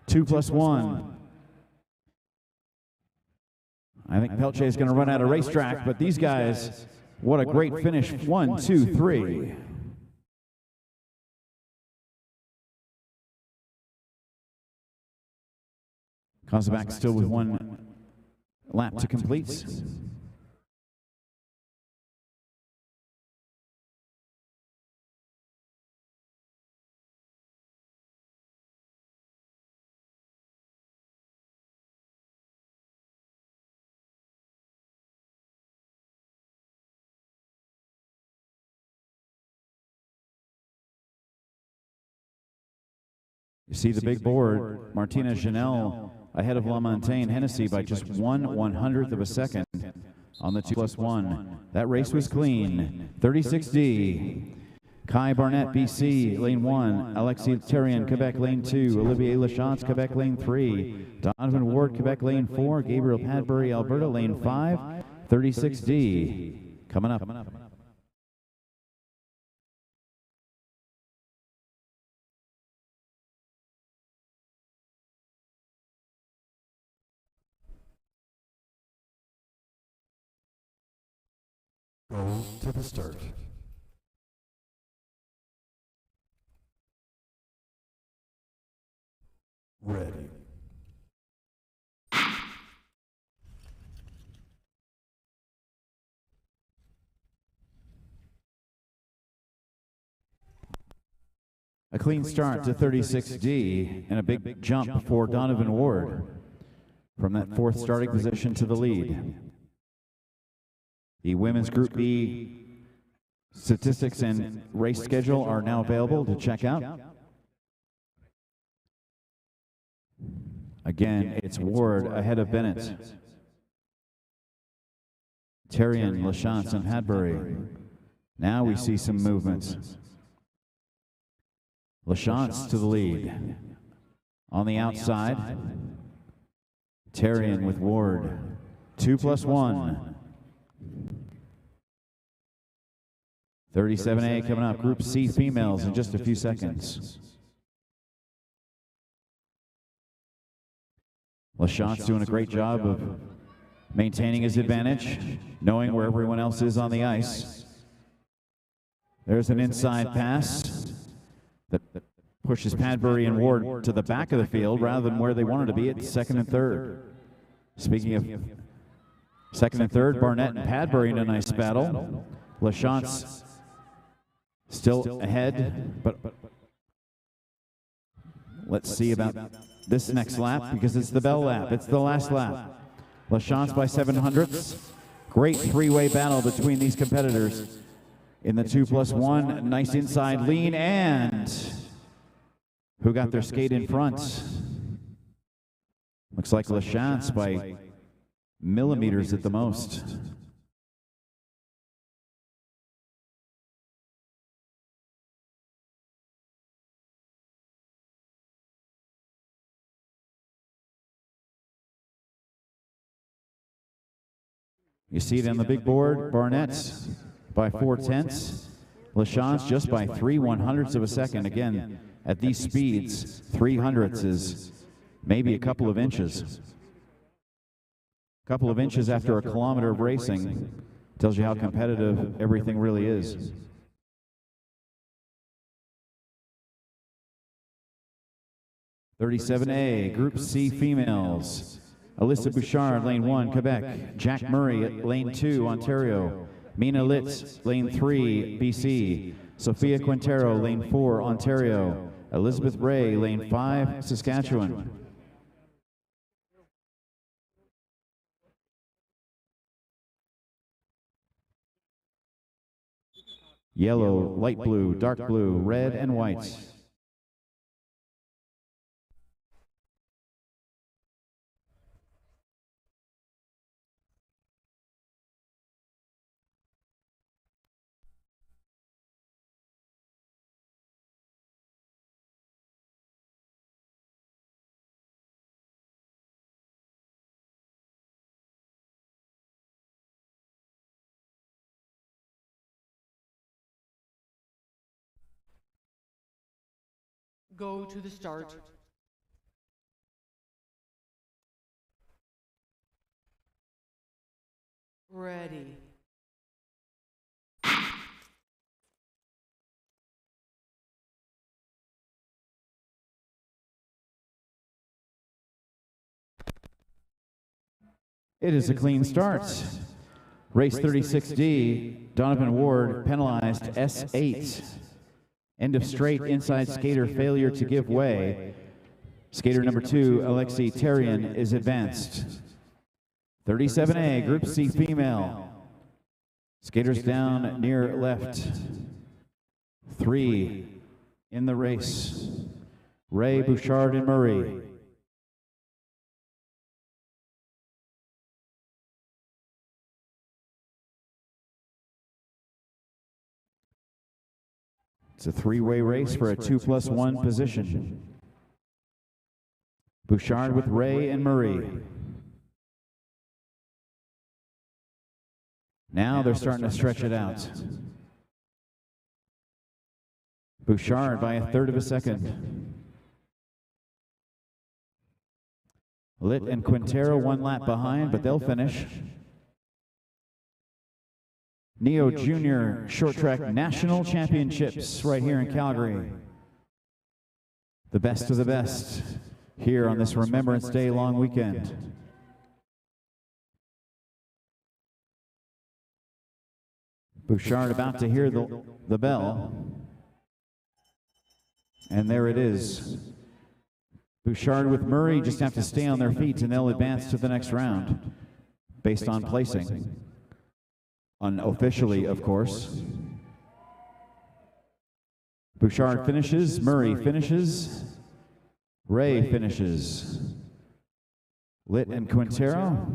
2+1. I think Pelche is going to run out of racetrack, but these guys, what a great finish. 1, 2, 3. Kozovac still with 1 lap to complete. You see the big board, Martinez Janelle ahead of Lamontagne Hennessy by just 1/100th of a second on the 2+1. That race was clean. 36D. Kai Barnett, BC, lane 1. Alexis Therian, Quebec, lane 2. Olivier Lachance, Quebec, lane 3. Donovan Ward, Quebec, lane 4. Gabriel Padbury, Alberta, lane 5. 36D. Coming up. Go to the start. Ready. A clean start to 36D and a big jump for Donovan Ward from that 4th starting position to the lead. The women's Group B statistics and race schedule are now available to check out. Again, it's Ward ahead of Bennett. Terrien, Lachance, and Hadbury. Now we see some movements. Lachance to the lead. On the outside, Terrien with Ward. 2+1. 37A coming up. Group C females in just a few seconds. Lachance doing a great job of maintaining his advantage, knowing where everyone else is on the ice. There's an inside pass that pushes Padbury and Ward to the back of the field rather than where they wanted to be at second and third. Speaking of second and third, Barnett and Padbury in a nice battle. Lachance still ahead, but let's see about this next lap because it's the bell lap. It's the last lap. Lachance by 7/100ths. Great three-way battle between these competitors in the 2+1. Nice inside lean, and who got their skate in front? Looks like Lachance by millimeters at the most. You see it on the big board, Barnett by 4/10. Lachance just by 3/100ths of a second. Again, at these speeds, 3/100ths is maybe a couple of inches. A couple of inches after a kilometer of racing tells you how competitive everything really is. (37A) Group C females. Alyssa Bouchard, lane 1, Quebec. Jack Murray at lane 2, Ontario. Mina Litz, lane 3, BC. Sophia Quintero, lane 4, Ontario. Elizabeth Ray, lane 5, Saskatchewan. Yellow, light blue, dark blue, red, and white. Go to the start. Ready. It is a clean start. Race 36D, Donovan Ward penalized S8. End of straight, inside skater failure to give way. Skater number 2, Alexei Terrien, is advanced. 37A, Group C female. Skaters down near left. 3 in the race. Ray, Bouchard, and Murray. It's a three-way race for a 2+1 position. Bouchard with Ray and Murray. Now they're starting to stretch it out. Bouchard by 1/3 of a second. Litt and Quintero 1 lap behind, but they'll finish. Neo Junior Short Track National Championships right here in Calgary. The best of the best here on this Remembrance Day long weekend. Bouchard about to hear the bell. And there it is. Bouchard with Murray just have to stay on their feet and they'll advance to the next round based on placing. Unofficially, of course. Bouchard finishes, Murray finishes, Ray finishes. Litt and Quintero.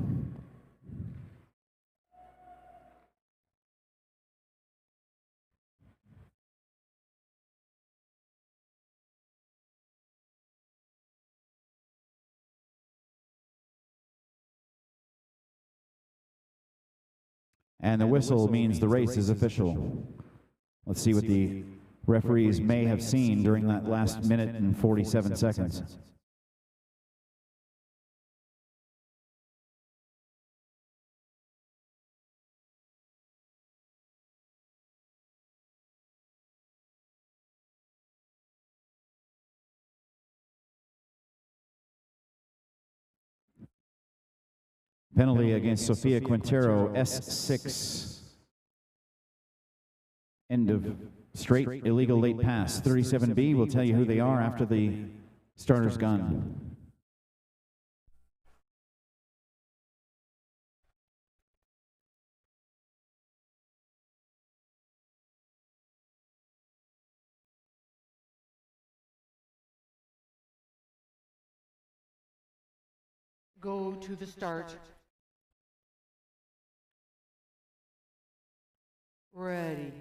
And the whistle means the race is official. Let's see what the referees may have seen during that last minute and 47 seconds. Penalty against Sofia Quintero, S6. End of straight illegal late pass. 37B will tell you who they are after the starter's gun. Go to the start. Ready.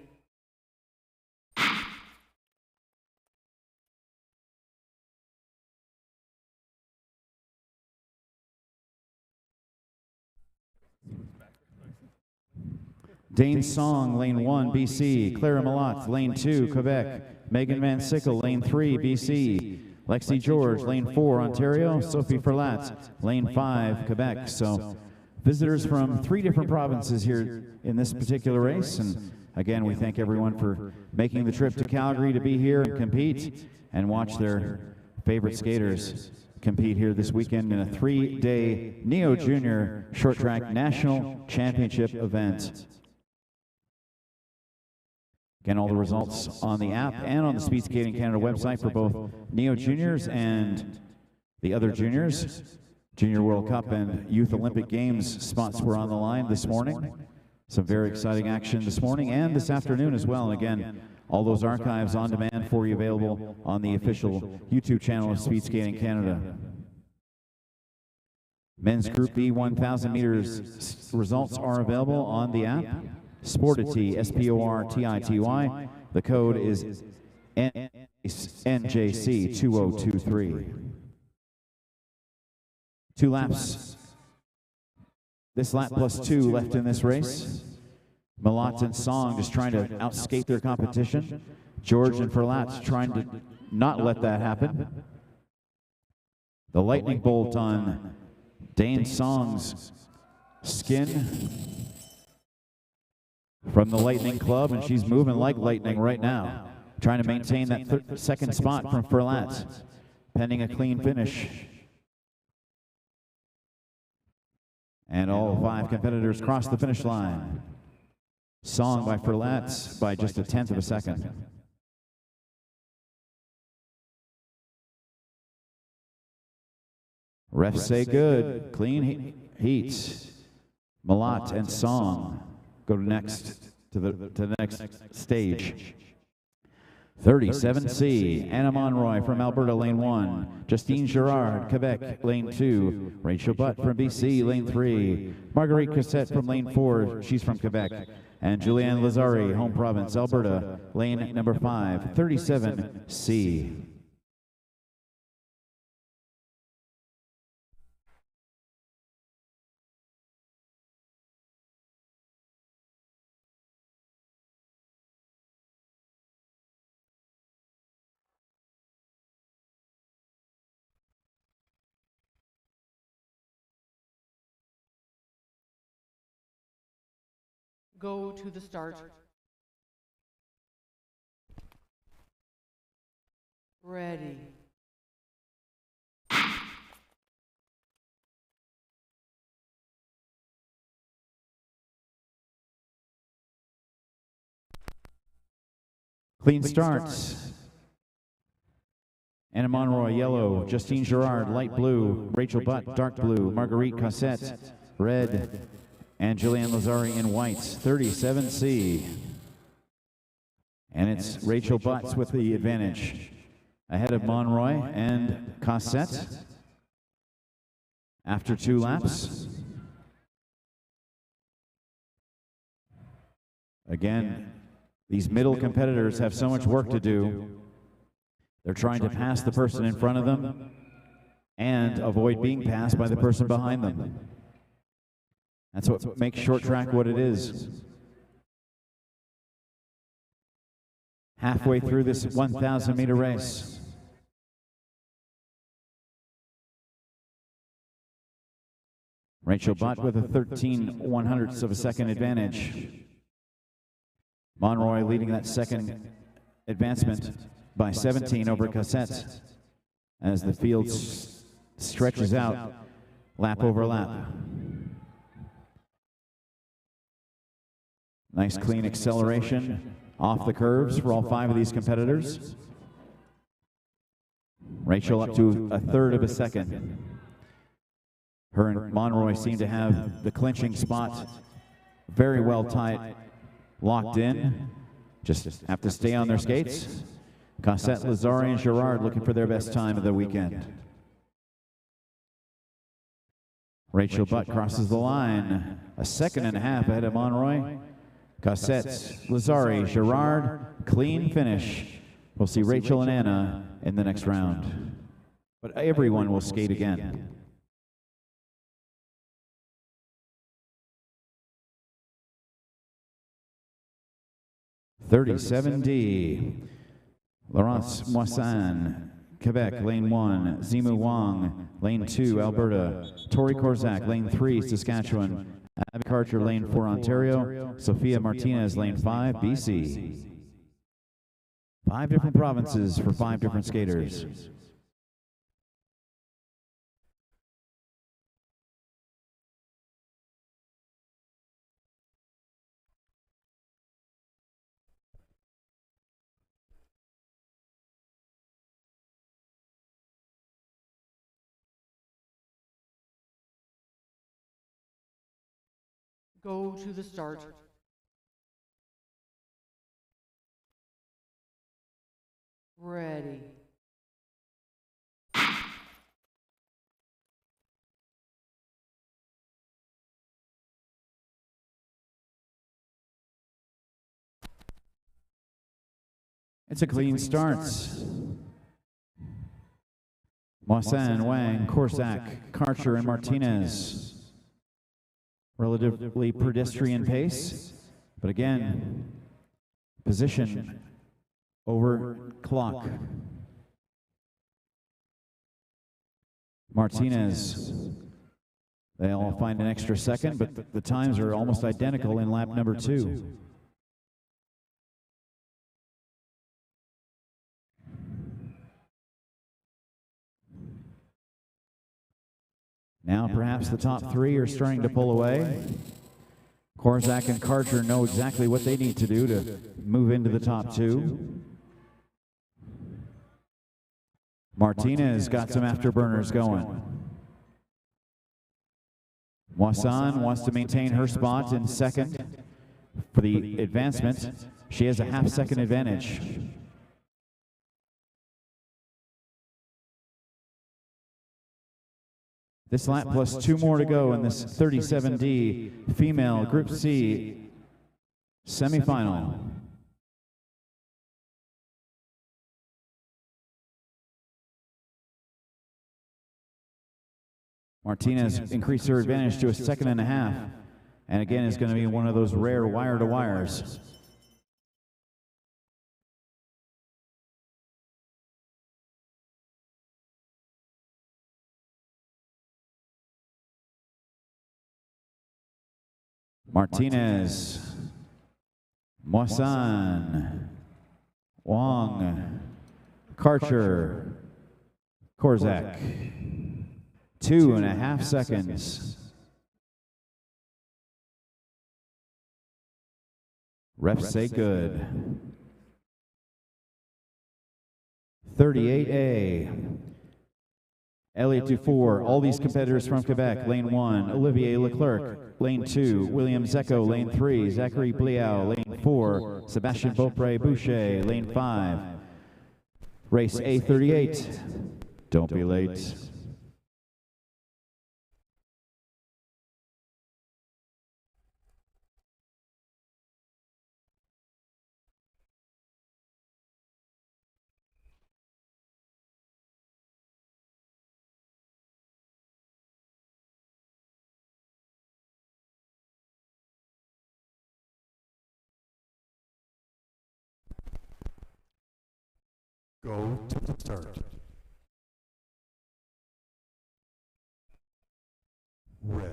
Dane Song, lane 1, BC. Clara Malott, lane 2, Quebec. Megan Van Sickle, lane 3, BC. Lexi George, lane 4, Ontario. Sophie Ferlat, lane 5, Quebec. So visitors from 3 different provinces here in this particular race. And again, we thank everyone for making the trip to Calgary to be here and compete and watch their favorite skaters compete here this weekend in a 3-day Neo Junior Short Track National Championship event. Again, all the results on the app and on the Speed Skating Canada website for both Neo Juniors and the other juniors. Junior World Cup and Youth Olympic Games spots were on the line this morning. Some very exciting action this morning and this afternoon as well. And again, all those archives on demand for you available on the official YouTube channel of Speed Skating Canada. Men's Group B 1,000 meters results are available on the app. Sportity, SPORTITY. The code is NJC 2023. 2 laps. This lap plus 2 left in this race. Malott and Song just trying to outskate their competition. George and Ferlat trying to not let that happen. The lightning bolt on Dane Song's skin from the Lightning Club, and she's moving like lightning right now, trying to maintain that second spot from Ferlat, pending a clean finish. And all 5 competitors cross the finish line. Song by Ferlat by just 1/10 of a second. Refs say good, clean heat. Malott and Song go to the next stage. 37C, Anna Monroy from Alberta, lane 1. Justine Girard, Quebec, lane 2. Rachel Butt from BC, lane 3. Marguerite Cossette from lane 4, she's from Quebec. And Julianne Lazari, home province, Alberta, lane number 5, 37C. Go to the start. Ready. Clean starts. Anna Monroy, yellow. Justine Girard, light blue. Rachel Butt, dark blue. Marguerite Cossette, red. And Julianne Lazari in white, 37C. And it's Rachel Butts with the advantage ahead of Monroy and Cossette after 2 laps. Again, these middle competitors have so much work to do. They're trying to pass the person in front of them and avoid being passed by the person behind them. That's what makes short track what it is. Halfway through this 1,000-meter race. Rachel Butt with a 13/100ths of a second advantage. Monroy leading that second advancement by 17 over Cassette as the field stretches out lap over lap. Nice clean acceleration off the curves for all 5 of these competitors. Rachel up to a 1/3 of a second. Her and Monroy seem to have the clinching spot very well tight, locked in. Just have to stay on their skates. Cassette, Lazari, and Girard looking for their best time of the weekend. Rachel Butt crosses the line, a 1.5 seconds ahead of Monroy. Cassette, Lazari, Girard, clean finish. We'll see Rachel and Anna in the next round. But everyone will skate again. (37D). Laurence Moissan, Quebec, lane 1. Zimu Wang, lane 2, Alberta. Tori Korzak, lane 3, Saskatchewan. Abby Karcher, lane 4, Ontario. Sophia Martinez, lane 5, BC. 5 different provinces for 5 different skaters. Go to the start. Ready. It's a clean start. Moissan, Wang, Korzak, Karcher, and Martinez. Relatively pedestrian pace, but again, position over clock. Martinez, they all find an extra second, but the times are almost identical in lap number 2. Now perhaps the top 3 are starting to pull away. Korzak and Karcher know exactly what they need to do to move into the top 2. Martinez got some afterburners going. Moissan wants to maintain her spot in second for the advancement. She has a 1/2 second advantage. This lap plus 2 more to go in this 37D female Group C semifinal. Martinez increased her advantage to a 1.5 seconds, and again is going to be one of those rare wire-to-wires. Martinez, Moissan, Wang, Karcher, Korzak. 2.5 seconds. Refs say good. 38A. Elliot Dufour, all these competitors from Quebec, lane 1, Olivier Leclerc, lane 2, William Zecco, lane 3, Zachary Bliau, lane 4, Sebastian Beaupré-Boucher, lane 5. Race A38. Don't be late. Go to the start. Ready.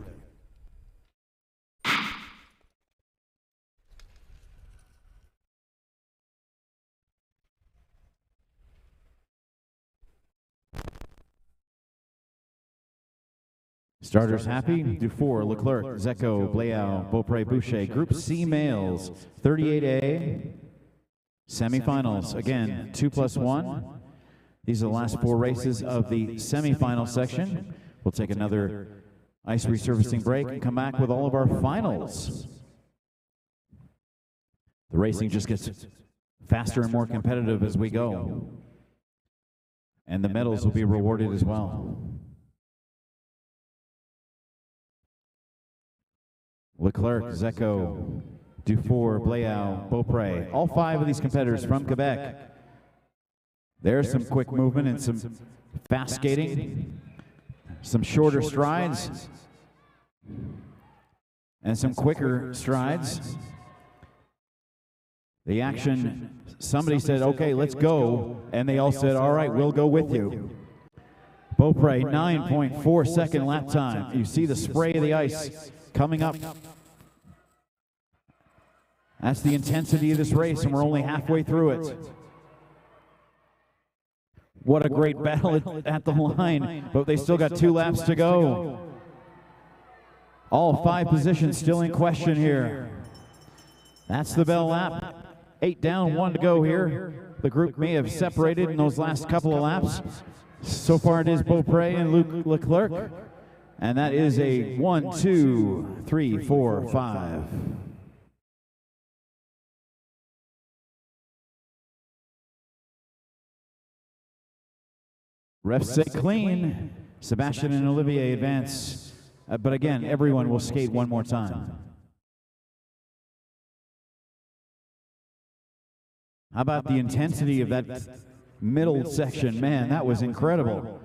Starters happy. Dufour, Leclerc, Zecco, Bleau, Beaupre, Boucher. Group C males, 38A. Semifinals, again, 2+1. These are the last 4 races of the semifinal section. We'll take another ice resurfacing break and come back with all of our finals. The racing just gets faster and more competitive as we go. And the medals will be rewarded as well. Leclerc, Zecco, Dufour, Bleau, Beaupre, all 5 of these competitors from Quebec. There's some quick movement and some fast skating, some shorter strides, and some quicker strides. The action, somebody said, okay, let's go, and they all said, all right, we'll go with you. Beaupre, 9.4 second lap time. You see the spray of the ice coming up. That's the intensity of this race, and we're only halfway through it. What a great battle at the line, but they still got 2 laps to go. All 5 positions still in question here. That's the bell lap. 8 down, 1 to go here. The group may have separated in those last couple of laps. So far it is Beaupre and Luc Leclerc. And that is a 1, 2, 3, 4, 5. Refs say clean. Sebastian and Olivier advance. But again, everyone will skate one more time. How about the intensity of that middle section? Man, that was incredible.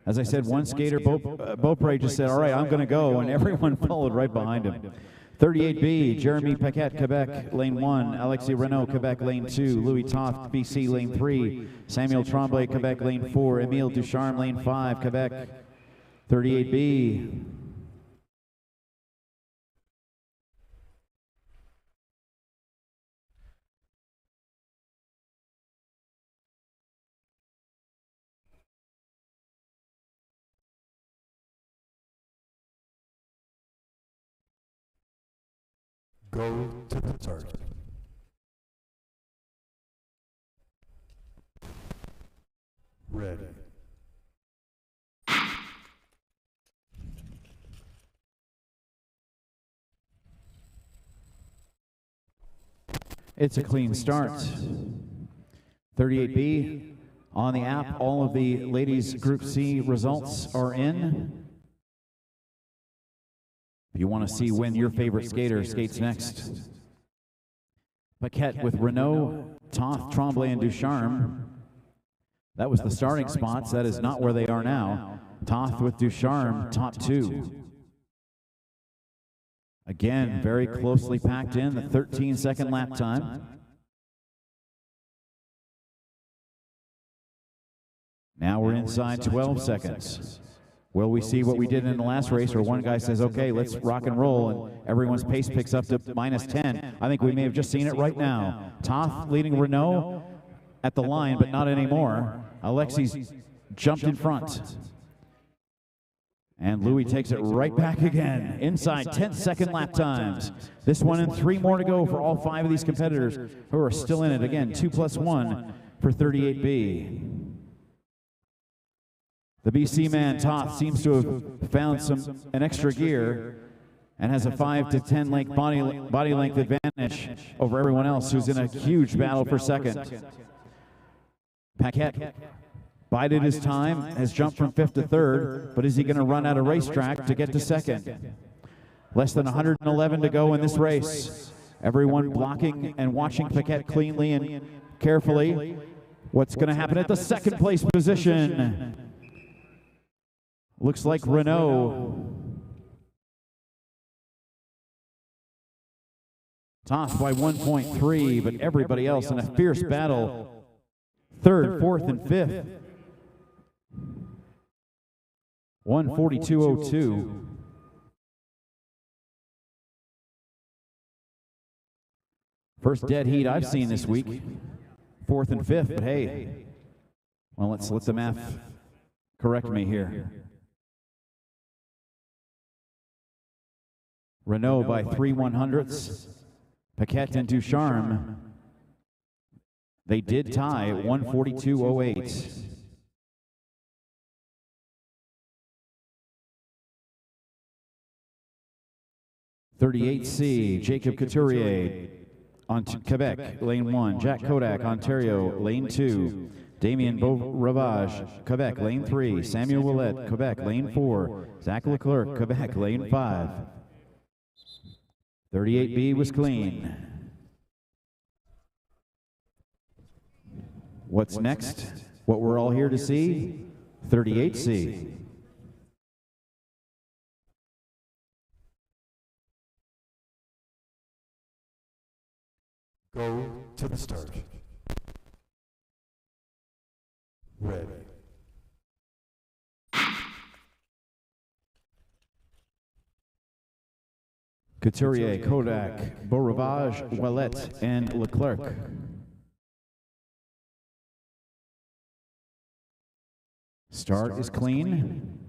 As I said, one skater, Beaupre, just said, all right, I'm going to go, and everyone followed right behind him. 38B, Jeremy Paquette, Quebec, lane 1. Alexis Renault, Quebec, lane 2. Louis Toft, BC, lane 3. Samuel Tremblay, Quebec, lane 4. Emile Ducharme, lane 5, Quebec. 38B. Go to the start. Ready. It's a clean start. 38B on the app. All of the ladies Group C results are in. If you want to see when your favorite skater skates next. Paquette with Renault, Toth, Tremblay, and Ducharme. That was the starting spots. That is not where they are now. Toth with Ducharme, top 2. Again, very closely packed in, the 13-second lap time. Now we're inside 12 seconds. Will we see what we did in the last race, where one guy says, okay, let's rock and roll, and everyone's pace picks up to -10? I think we may have just seen it right now. Toth leading Renault at the line, but not anymore. Alexis jumped in front. And Louis takes it right back again. Inside 10-second lap times. This one and 3 more to go for all 5 of these competitors who are still in it. Again, 2+1 for 38B. The BC man, Toth, seems to have found an extra gear and has a 5 to 10 length body length advantage over everyone else who's in a huge battle for second. Paquette bided his time, has jumped from 5th to 3rd, but is he going to run out of racetrack to get to second? Less than 111 to go in this race. Everyone blocking and watching Paquette cleanly and carefully. What's going to happen at the second place position? Looks like Renault. Tossed by 1.3, but everybody else in a fierce battle. third, fourth, and fifth. 1:42.02. First dead heat I've seen this week. Fourth and fifth, but hey, well, let's let the math correct me here. Renault by 3/100ths. Paquette and Ducharme, they did tie at 1:42.08. .38C, Jacob Couturier on Quebec, lane 1. Jack Kodak, Ontario, lane 2. Damien Beauravage, Quebec, lane 3. Samuel Ouellette, Quebec, lane 4. Zach Leclerc, Quebec, lane 5. 38B was clean. What's next? What we're all here to see? 38C. Go to the start. Ready. Couturier, Kodak, Beauravage, Ouellette, and Leclerc. Start is clean.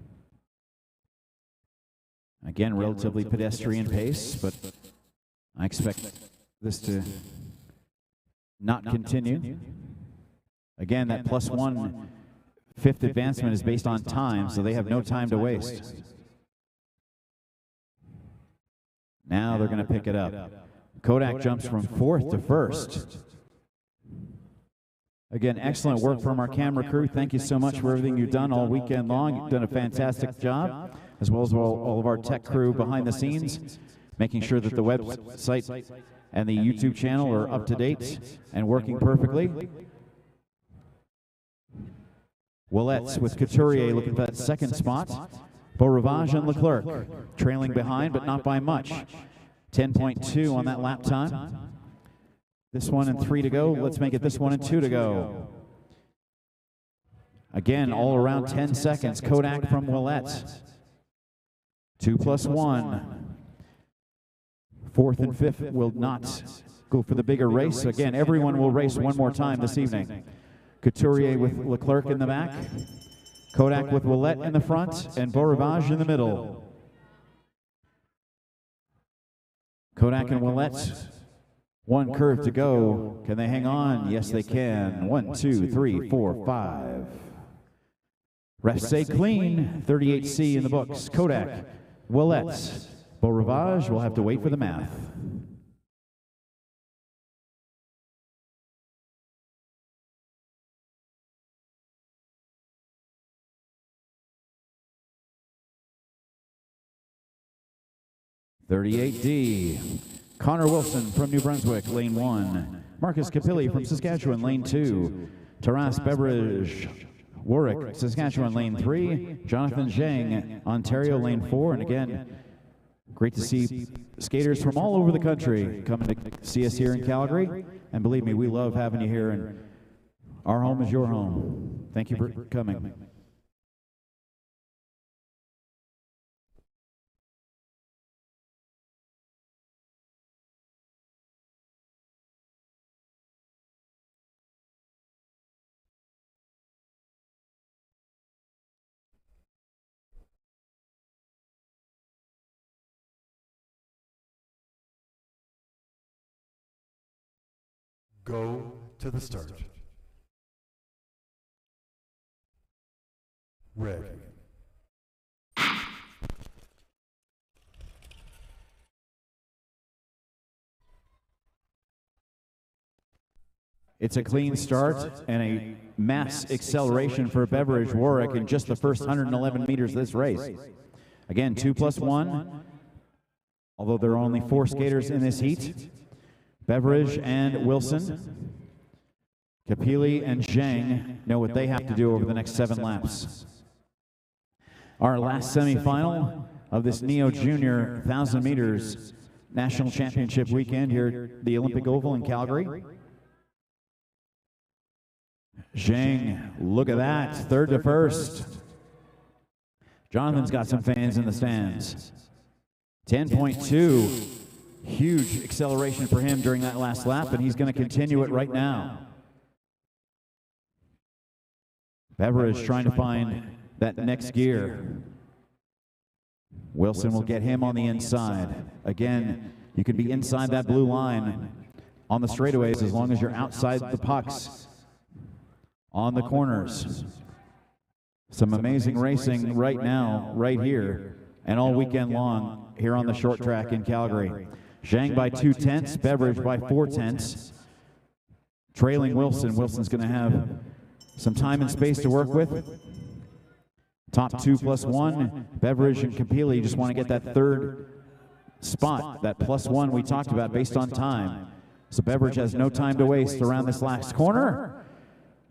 Again, relatively pedestrian pace, but I expect this to not continue. Again, that +1 fifth advancement is based on time, so they have no time to waste. Now they're going to pick it up. Kodak jumps from fourth to first. Again, excellent work from our camera crew. Thank you so much for everything you've done all weekend long. You've done a fantastic job, as well as all of our tech crew behind the scenes, making sure that the website and the YouTube channel are up to date and working perfectly. Ouellette with Couturier looking for that second spot. Beauravage and Leclerc trailing behind, but not by much. 10.2 on that lap time. This one and 3 to go. Let's make it this one and 2 to go. Again, all around 10 seconds. Kodak from Ouellette. 2 + 1. Fourth and fifth will not go for the bigger race. Again, everyone will race one more time this evening. Couturier with Leclerc in the back. Kodak with Ouellette in the front, and Beauravage in the middle. Kodak and Ouellette, one curve to go. Can they hang on? Yes, they can. 1, 2, 3, 4, 5. Refs say clean. 38C in the books. Kodak, Ouellette, Beauravage will have to wait for the math. .38D, Connor Wilson from New Brunswick, lane 1. Marcus Capilli from Saskatchewan, lane 2. Taras Beveridge, Warwick, Saskatchewan, lane 3. Jonathan Zhang, Ontario, lane 4. And again, great to see skaters from all over the country coming to see us here in Calgary. And believe me, we love having you here, and our home is your home. Thank you for coming. Go to the start. Ready. It's a clean start and a mass acceleration for Beveridge Warwick in just the first 111 meters of this race. Again, 2 + 1, although there are only 4 skaters in this heat. Beveridge and Wilson, Capilli and Zhang know what they have to do over the next 7 laps. Our last semifinal of this Neo Junior 1,000 meters National Championship weekend here at the Olympic Oval in Calgary. Zhang, look at that, third to first. Jonathan's got some fans in the stands. 10.2, huge acceleration for him during that last lap, and he's going to continue it right now. Beveridge trying to find that next gear. Wilson will get him on the inside. Again, you can be inside that blue line on the straightaways as long as you're outside the pucks on the corners. Some amazing racing right now, right here, and all weekend long here on the short track in Calgary. Zhang by 2/10, Beveridge by 4/10. Trailing Wilson. Wilson's going to have some time and space to work with. Top 2 plus 1. Beveridge and Capili just want to get that third spot, that +1 we talked about based on time. So Beveridge has no time to waste around this last corner.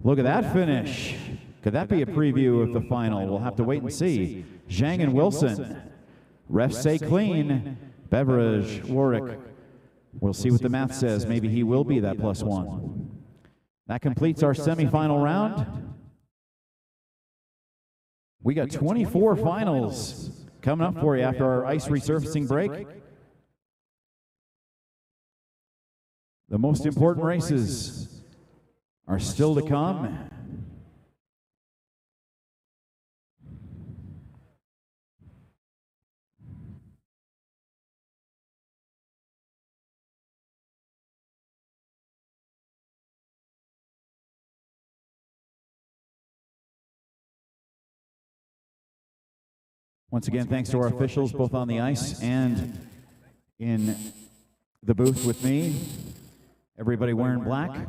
Look at that finish. Could that be a preview of the final? We'll have to wait and see. Zhang and Wilson. Refs say clean. Beveridge, Warwick. We'll see what the math says. Maybe he will be that +1. That completes our semifinal round. We got 24 finals coming up for you after our ice resurfacing break. The most important races are still to come. Once again, thanks to our officials, both on the ice and in the booth with me. Everybody wearing black.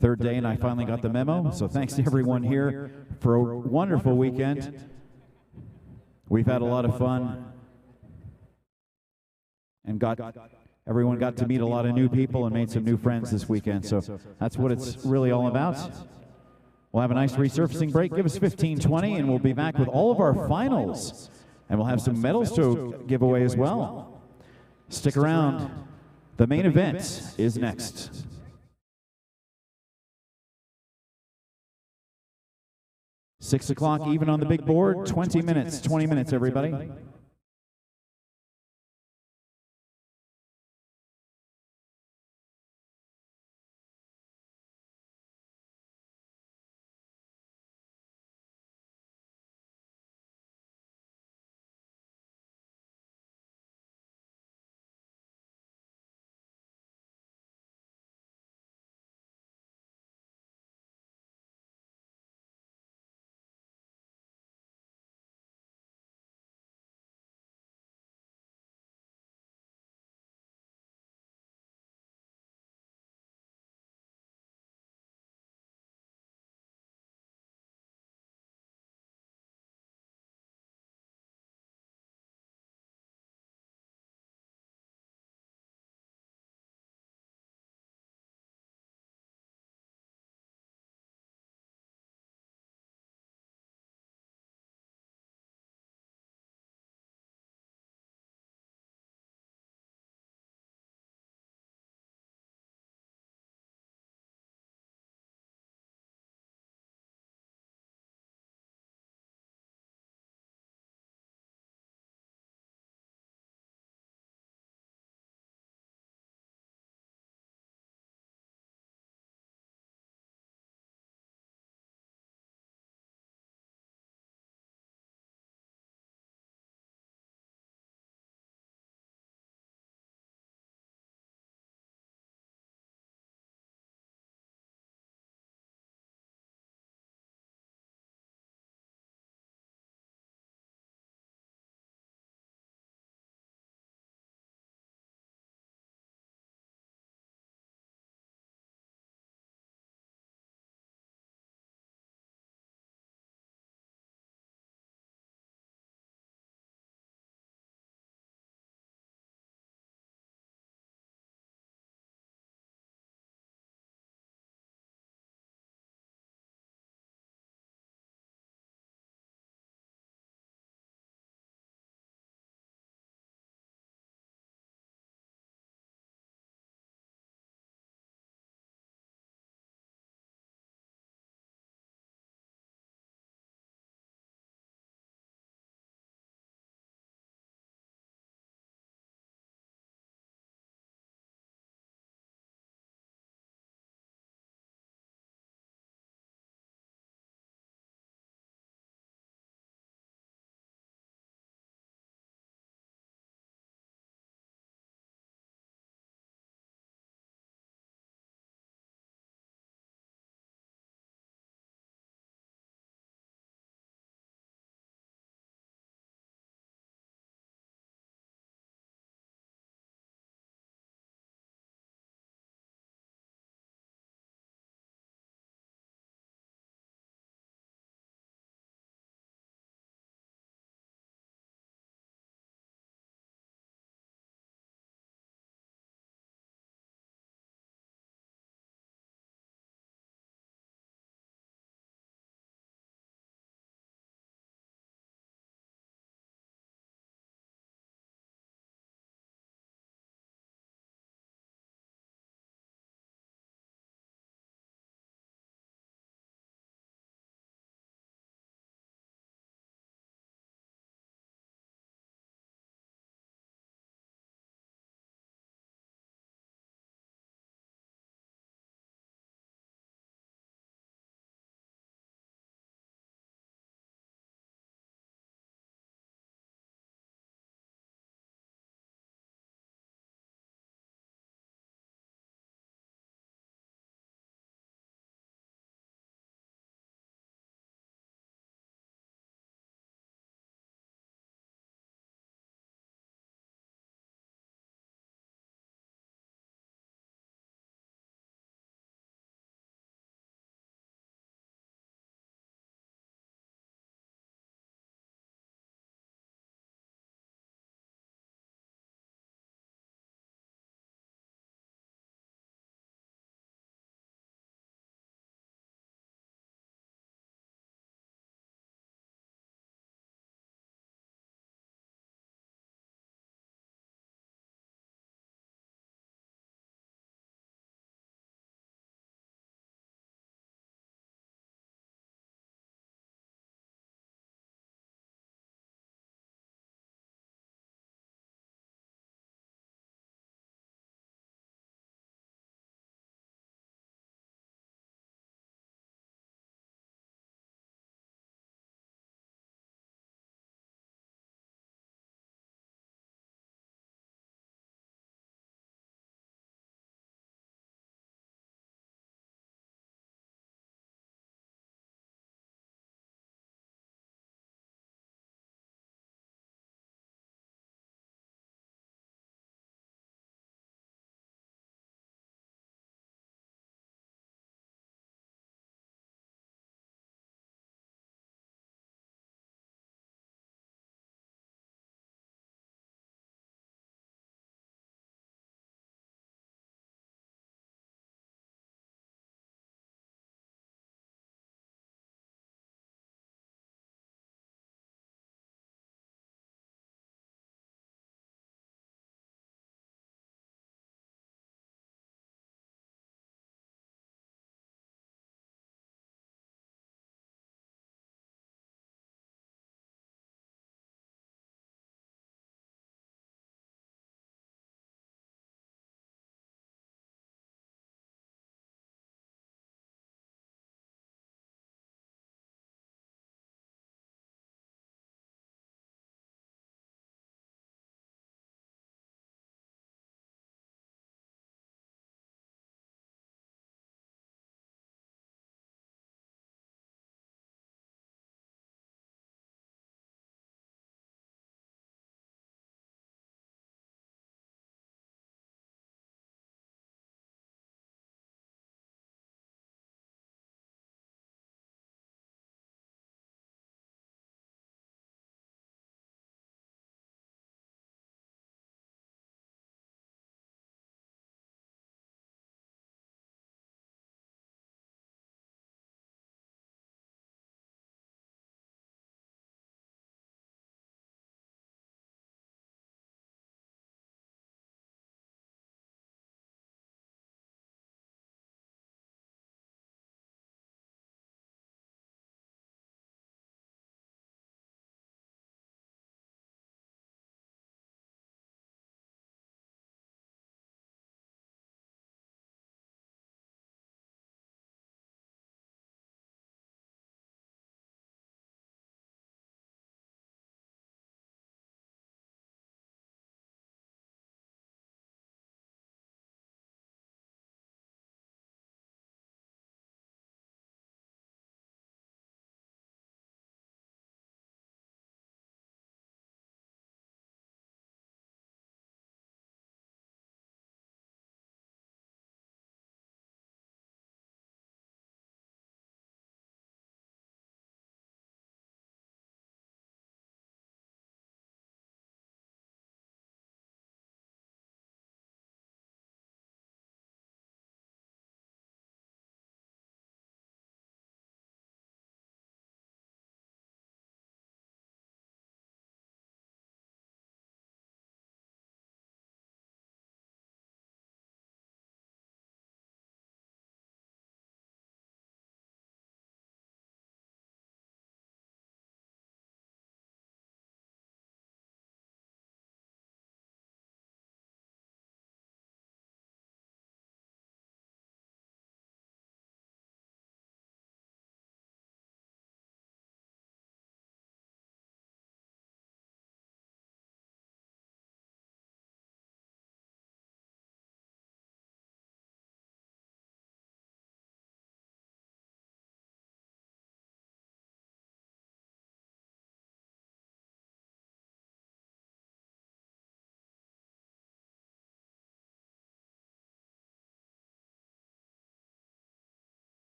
Third day, and I finally got the memo. So thanks to everyone here for a wonderful weekend. We've had a lot of fun. And everyone got to meet a lot of new people and made some new friends this weekend. So that's what it's really all about. We'll have a nice resurfacing break. Give us 15-20, and we'll be back with all of our finals. And we'll have some medals to give away as well. Stick around. The main event is next. Six o'clock, even on the big board. 20 minutes, everybody.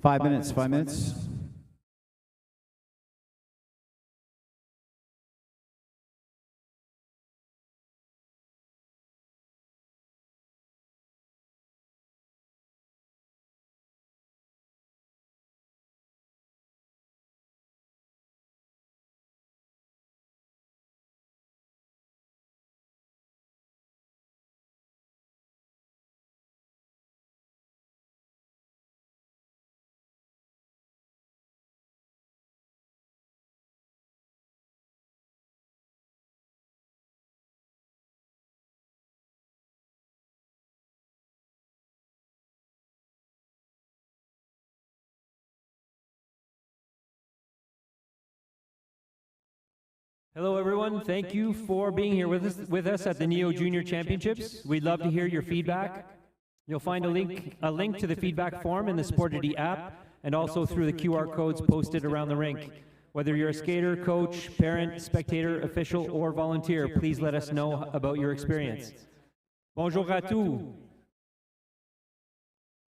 5 minutes, 5 minutes. Hello, everyone. Thank you for being here with us at the Neo Junior Championships. We'd love to hear your feedback. You'll find a link to the feedback form in the Sportity app and also through the QR codes posted around the rink. Whether you're a skater, coach, parent, spectator, official, or volunteer, please let us know about your experience. Bonjour à tous.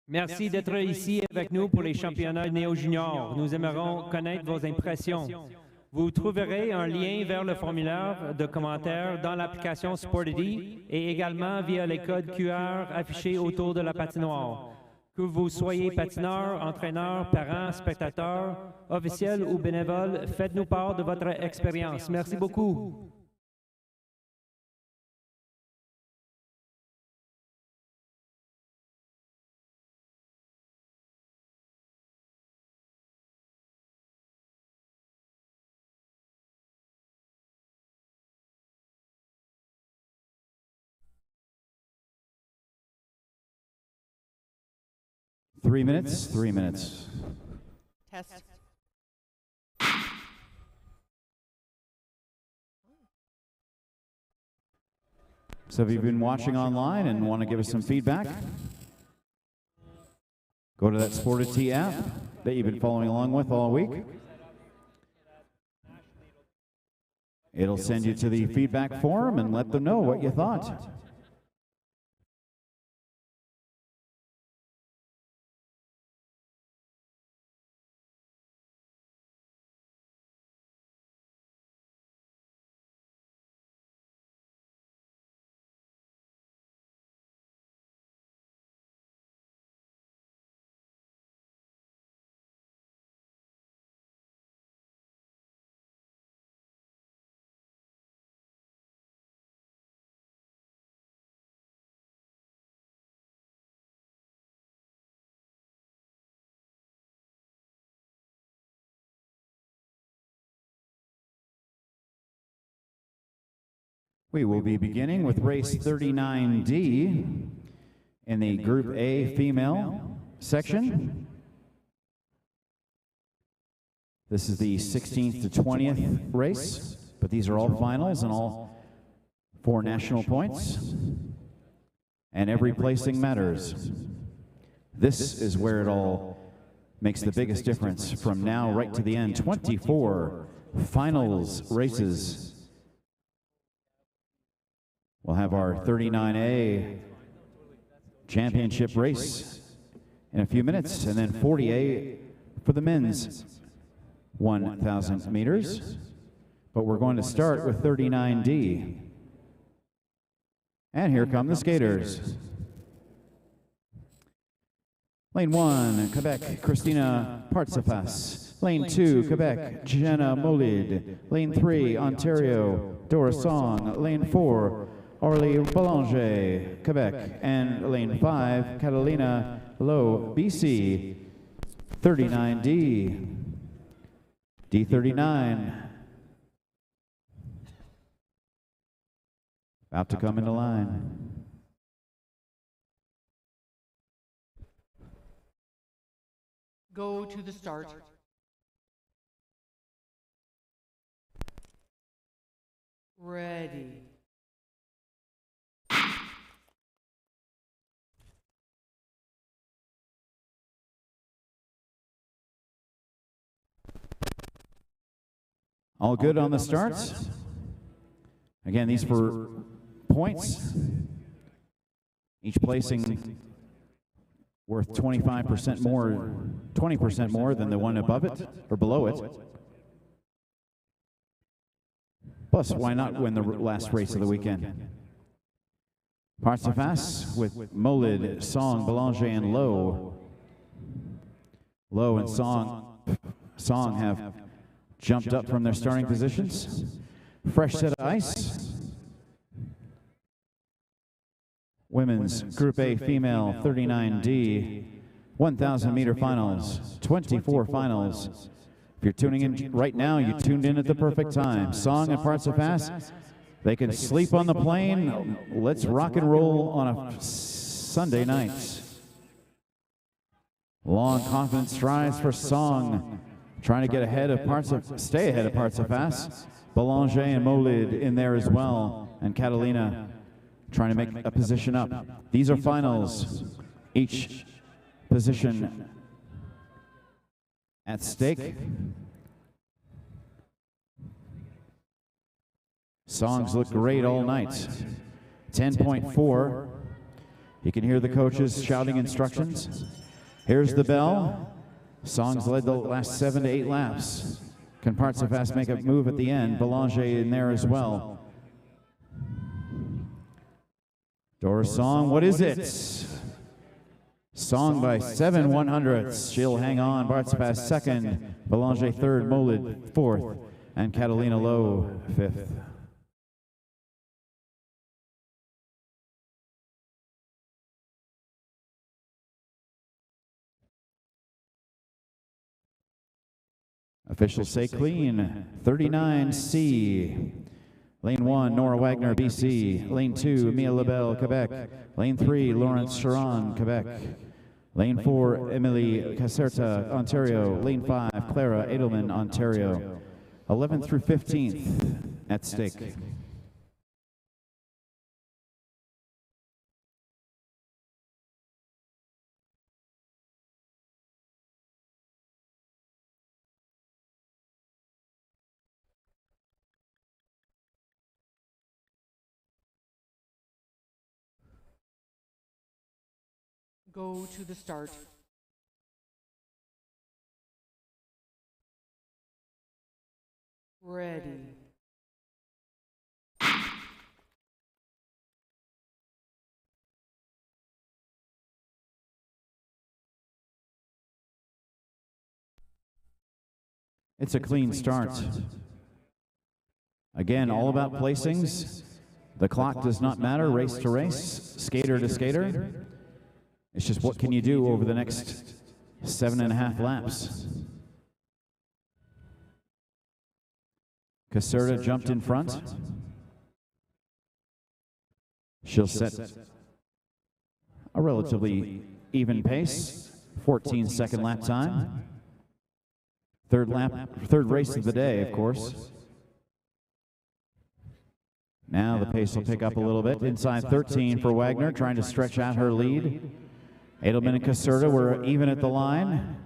Merci d'être ici avec nous pour les championnats Neo Junior. Nous aimerons connaître vos impressions. Vous trouverez un lien vers le formulaire de commentaires dans l'application Sportity et également via les codes QR affichés autour de la patinoire. Que vous soyez patineur, entraîneur, parent, spectateur, officiel ou bénévole, faites-nous part de votre expérience. Merci beaucoup. Three minutes, 3 minutes. Test. So if you've been watching online and want to give us some feedback, go to that Sportity app that you've been following along with all week. It'll send you to the feedback forum and let them know what you thought. We will be beginning with race 39D in the Group A female section. This is the 16th to 20th race, but these are all finals and all for national points. And every placing matters. This is where it all makes the biggest difference from now right to the end. 24 finals races. We'll have our 39A championship race in a few minutes, and then 40A for the men's 1,000 meters. But we're going to start with 39D. And here come the skaters. Lane 1, Quebec, Christina Partsefas. Lane 2, Quebec, Jenna Molid. Lane 3, Ontario, Dora Song. Lane 4, Orly Boulanger, Quebec. And lane 5, Catalina Lowe, BC. 39D. D39. About to come into line. Go to the start. Ready. All good on the starts. Again, these for points. Each placing worth 25% more, 20% more than the one above it or below it. Plus, why not win the last race of the weekend? Parts of Fast with Molid, Song, Belanger, and Lowe. Lowe and Song have jumped up from their starting positions. Fresh set of ice. Women's Group A Female 39D, 1,000 meter finals, 24 finals. If you're tuning in right now, you tuned in at the perfect time. Song and Parts of Fast, they can sleep on the plane. Let's rock and roll on a Sunday night. Long, confident strides for Song, trying to get ahead of stay ahead of Parts of Fast. Belanger and Molid in there as well, and Catalina trying to make a position up. These are finals. Each position at stake. Songs look great all night. 10.4. You can hear the coaches shouting instructions. Here's the bell. Songs led the last 7 to 8 laps. Can Parts of Fast make a move at the end? Belanger in there as well. Jour Song, what is it? Song by 7/100ths. She'll hang on. Parts of Fast second. Belanger third. Molid fourth. And Catalina Lowe fifth. Officials say clean. 39C. Lane 1, Nora Wagner, BC. Lane 2, Mia Labelle, Quebec. Lane 3, Lawrence Charon, Quebec. Lane 4, Emily Caserta, Ontario. Lane 5, Clara Edelman, Ontario. 11th through 15th at stake. Go to the start. Ready. It's a clean start. Again, all about placings. The clock does not matter, race to race, skater to skater. It's just what can you do over the next 7.5 laps. Caserta jumped in front. She'll set a relatively even pace, 14-second lap time. Third race of the day, of course. Now the pace will pick up a little bit. Inside 13 for Wagner, trying to stretch out her lead. Edelman and Caserta were even at the line.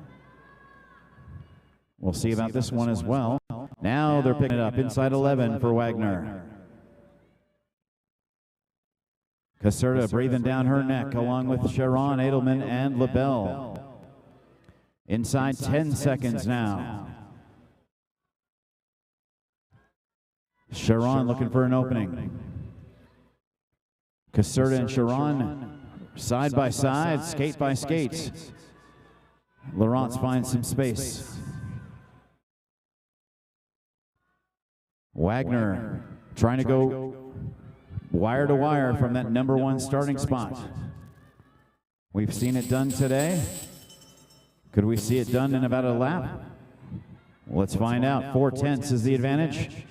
We'll see about this one as well. Now they're picking it up. Inside 11 for Wagner. Caserta breathing down her neck along with Charon, Edelman, and Labelle. Inside 10 seconds now. Charon looking for an opening. Caserta and Charon side by side, skate by skate. Laurence finds some space. Wagner trying to go wire to wire from that #1 starting spot. We've seen it done today. Could we see it done in about a lap? Let's find out. 4/10 is the advantage.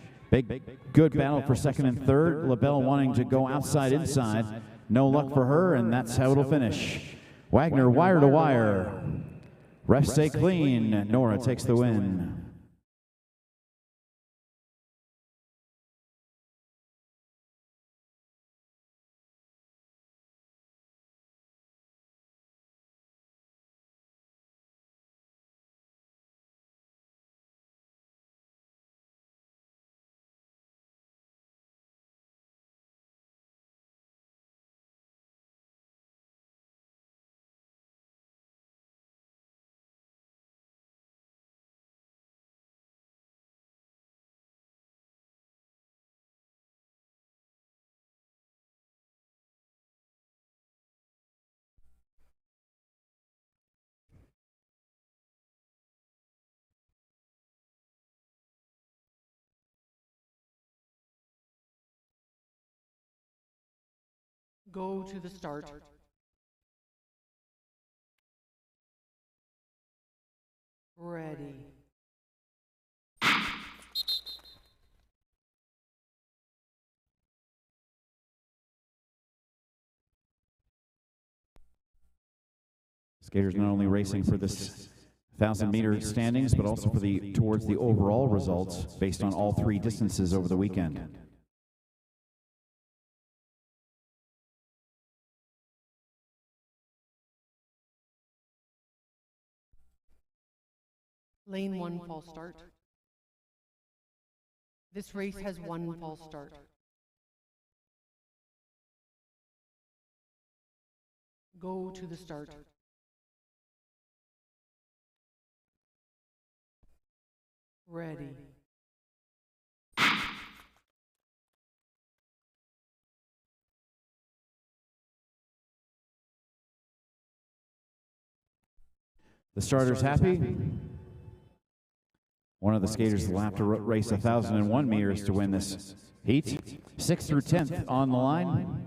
Good battle for second and third. Labelle wanting to go outside, inside. No luck for her, and that's how it'll finish. Wagner wire to wire. Refs say clean. Nora takes the win. Go to the start. Ready. Skaters not only racing for this 1,000-meter standings, but also for towards the overall results based on all three distances over the weekend. Lane 1 false start. This race has one false start. Go to the start. Ready. The starter's happy. One of the skaters will have to race 1,001 meters to win this heat. 6th through 10th on the line.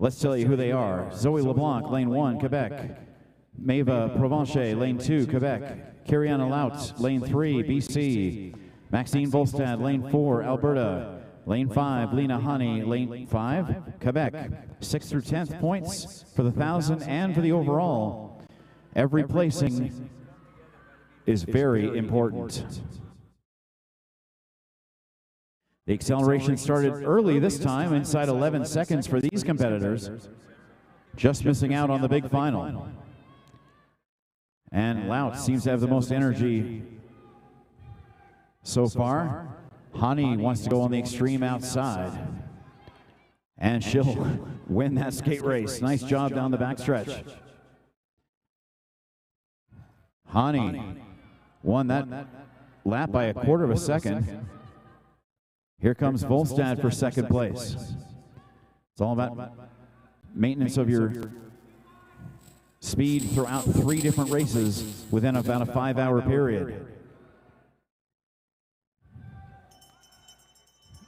Let's tell you who they are. Zoe LeBlanc, lane 1, Quebec. Maeva Provencher, lane 2, Quebec. Kariana Laut, lane 3, BC. Maxine Volstad, lane 4, Alberta. Lane 5, Lena Honey, lane 5, Quebec. 6th through 10th points for the 1,000 and for the overall. Every placing is very important. The acceleration started early this time, inside 11 seconds for these competitors, just missing out on the big final. And Laut seems to have the most energy so far. Hani wants to go on the extreme outside, and she'll win that skate race. Nice job down the backstretch. Hani won that lap by a quarter of a second. Here comes Volstad for second place. It's all about maintenance of your speed throughout 3 different races within about a 5-hour period,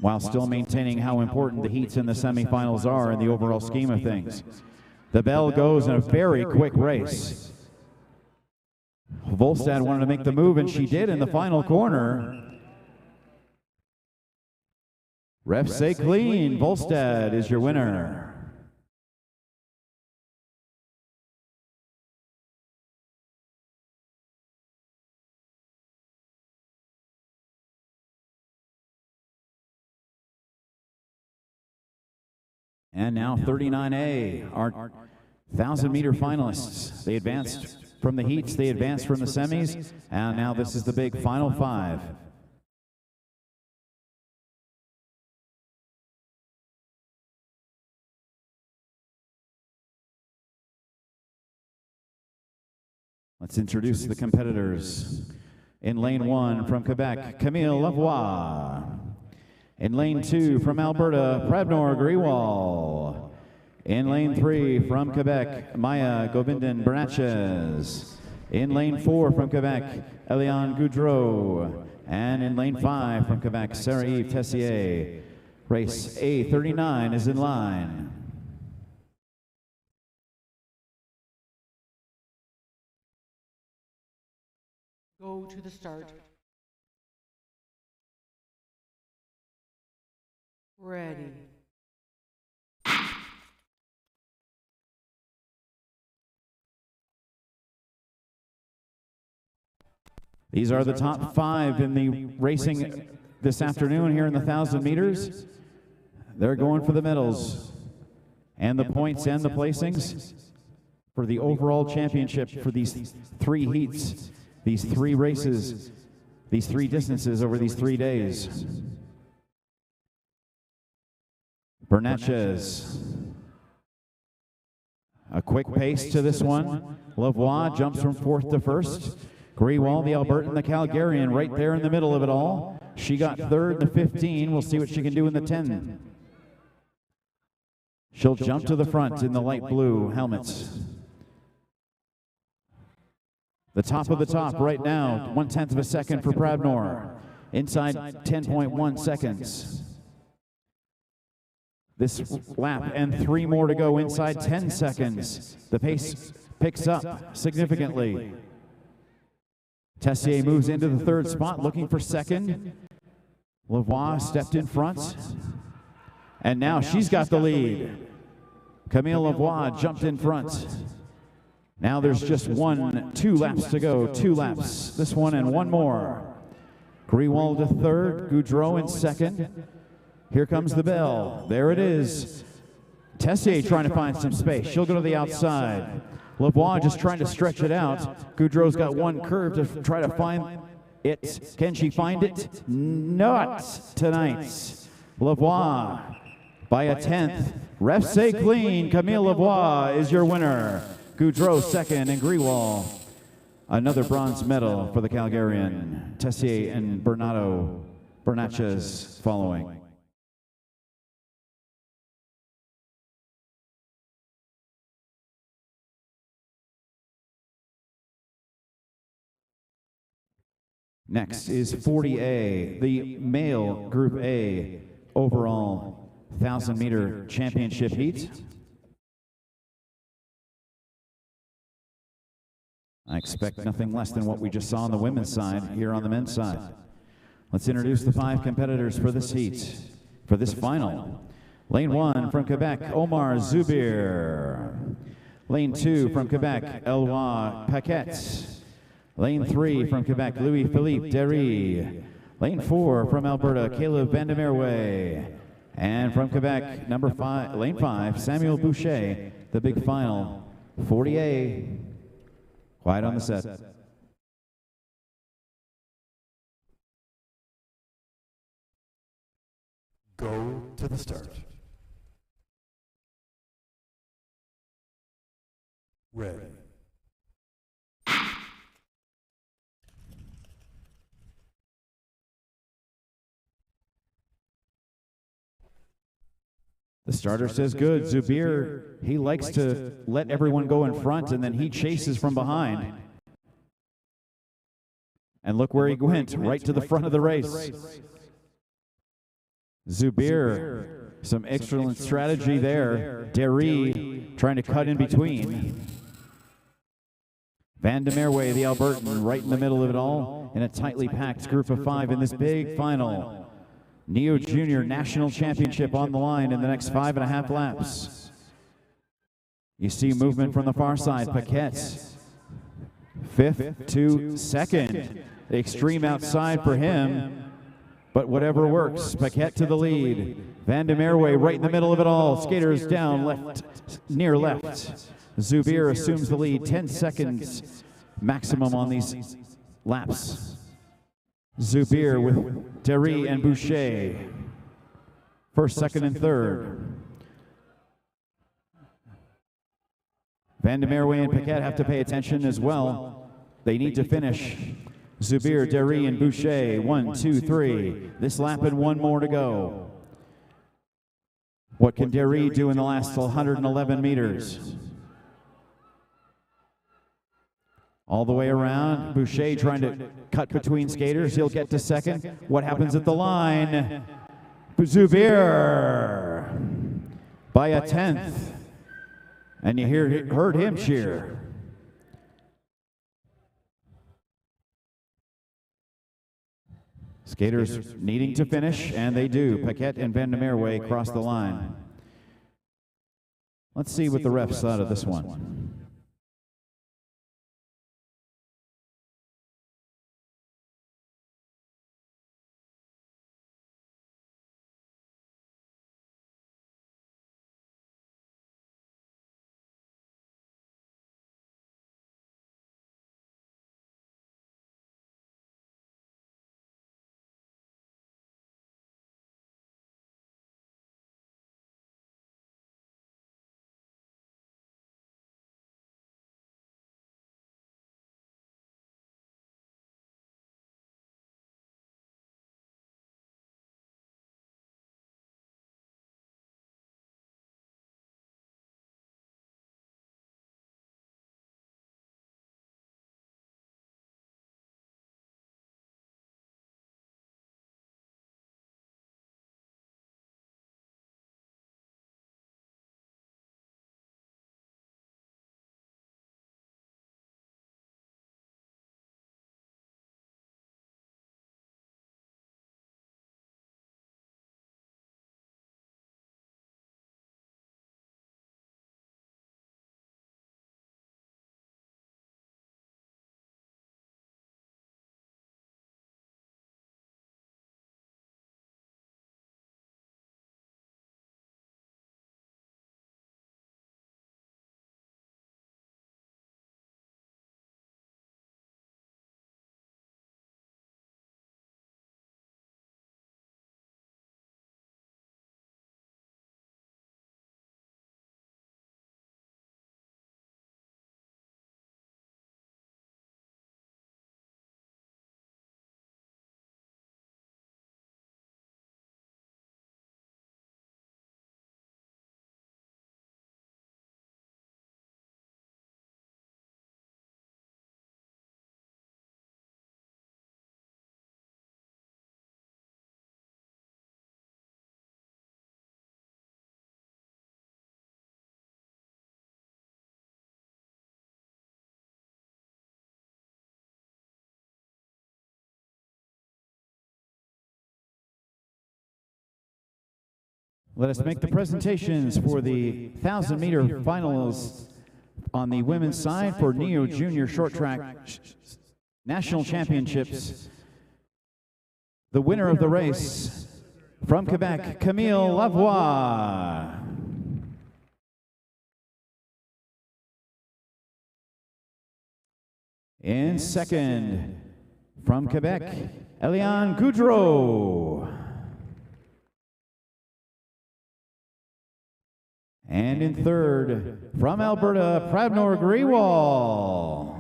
while still maintaining how important the heats and the semifinals are in the overall scheme of things. The bell goes in a very quick race. Volstad wanted to make the move, and she did in the final corner. Refs say clean. Volstad is your winner. And now 39A, our 1,000-meter finalists. They advanced from the heats, they advanced from the semis, and now this is the big final 5. Let's introduce the competitors. In lane 1 from Quebec, Camille Lavoie. In lane 2 from Alberta, Prabnor Grewal. In lane 3 from Quebec, Maya Govindan Bernatchez. In lane 4 from Quebec, Eliane Goudreau. And in lane 5 from Quebec, Sarah-Eve Tessier. Race A39 is in line. Go to the start. Ready. These are the top 5 in the racing this afternoon here in the 1,000 meters. They're going for the medals and the points and the placings for the overall championship for these 3 heats, these 3 races, these 3 distances over these 3 days. Bernatchez, a quick pace to this one. Lavoie jumps from 4th to 1st. Grewal, the Albertan, the Calgarian, right there in the middle of it all. She got 3rd in the 15. We'll see what she can do in the 10. She'll jump to the front in the light blue helmets. The top of the top right now, 1/10 of a second for Prabnor. Inside 10.1 seconds. this lap and 3 more to go inside 10 seconds. The pace picks up significantly. Tessier moves into the 3rd spot, looking for 2nd. Lavoie stepped in front, and now she's got the lead. Camille Lavoie jumped in front. Now there's just 2 laps to go, 2 laps. This one and 1 more. Grewald to 3rd, Goudreau in 2nd. Here comes the bell. There it is. Tessier trying to find some space. She'll go to the outside. Lavoie just trying to stretch it out. Goudreau's got 1 curve to try to find it. Can she find it? Not tonight. Lavoie by a 10th. Refs say clean. Camille Lavoie is your winner. Goudreau 2nd, and Grewald another bronze medal for the Calgarian. Tessier and Bernatchez following. Next is 40A, the male Group A overall 1,000-meter championship heat. I expect nothing less than what we just saw on the women's side here on the men's side. Let's introduce the 5 competitors for this heat, for this final. Lane 1 from Quebec, Omar Zubir. Lane 2 from Quebec, Eloi Paquette. Lane 3 from Quebec, Louis-Philippe Derry. Lane 4 from Alberta, Caleb Vandermeerway. And from Quebec, lane 5, Samuel Boucher, the big final, 40A. Quiet on the set. Go to the start. Ready. The starter says good. Zubir, he likes to let everyone go in front, and then he chases from behind. And look where he went, right to the front of the race. Zubir, some excellent strategy there. Derry trying to cut in between. Vandermeerway, the Albertan, right in the middle of it all, in a tightly packed group of 5 in this big final. Neo Junior National Championship on the line in the next 5.5 laps. You see movement from the far side. Paquette, 5th to 2nd. The extreme outside for him, but whatever works. Paquette to the lead. Vandermeerway right in the middle of it all. Skaters down left, near left. Zubir assumes the lead. 10 seconds maximum on these laps. Zubir with Derry and Boucher. 1st, 2nd, and 3rd. Vandermeerway and Paquette have to pay attention as well. They need to finish. Zubir, Derry, and Boucher. 1, 2, 3. This lap and 1 more to go. What can Derry do in the last 111 meters? All the way around, Boucher trying to cut between skaters. He'll get to 2nd. What happens at the line? Zubir by a 10th. And you heard him cheer. Skaters needing to finish, and they do. Paquette and Vandermeerway cross the line. Let's see what the refs thought of this one. Let us make the presentations for the 1,000-meter finals on the women's side for Neo Junior Short Track National Championships. The winner of the race from Quebec, Camille Lavoie. In second, from Quebec, Eliane Goudreau. And in third, from Alberta, Pradnor Grewal.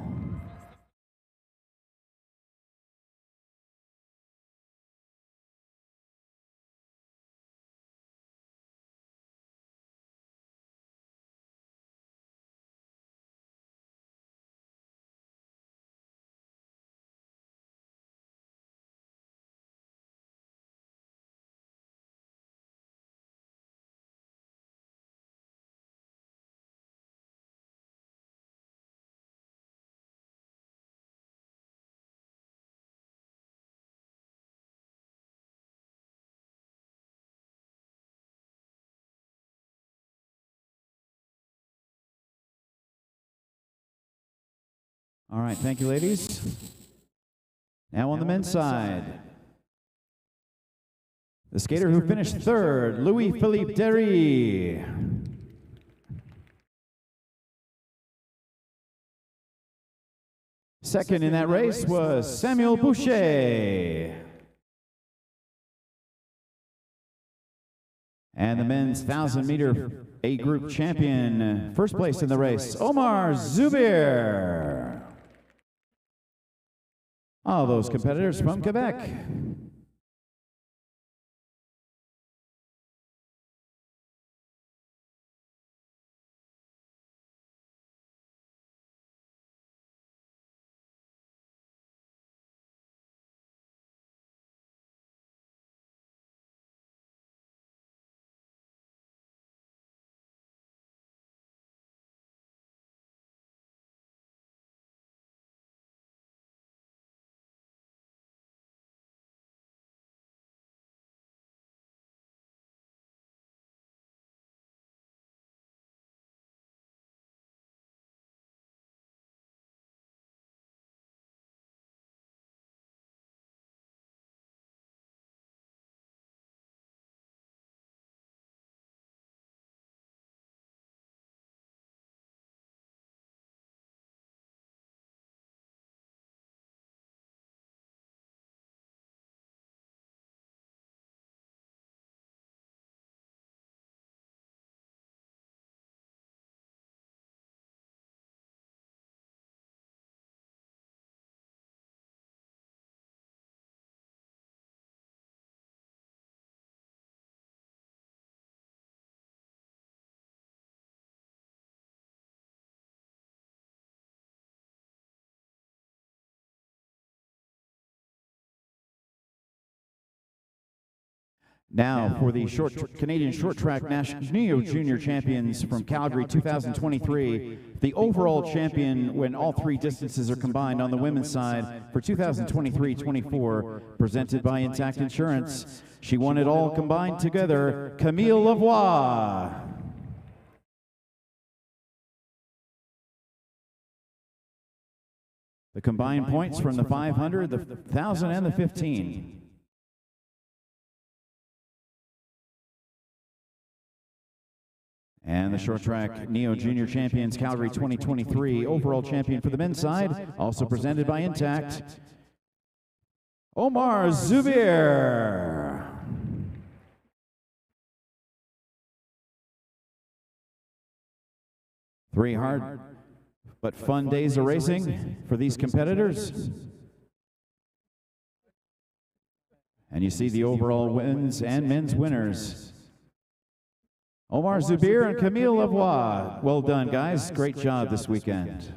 All right, thank you, ladies. Now on the men's side, the skater who finished third, Louis-Philippe Derry. Second in that race was Samuel Boucher. And the men's 1,000-meter A-group champion, first place in the race, Omar Zubir. All those competitors from Quebec. Now for the Canadian Short Track Neo Junior Champions from Calgary 2023, the overall champion when all three distances are combined on the women's side for 2023-24, presented by Intact Insurance. She won it all combined together, Camille Lavoie. The combined points from the 500, the 1,000, and the 15. And the Short Track Neo Junior Champions Calgary 2023 overall champion for the men's side, also presented by Intact, Omar Zubir. Three hard but fun days of racing for these competitors. And you see the overall wins and men's winners. Omar Zubir and Camille Lavoie. Well done, guys. Great job this weekend.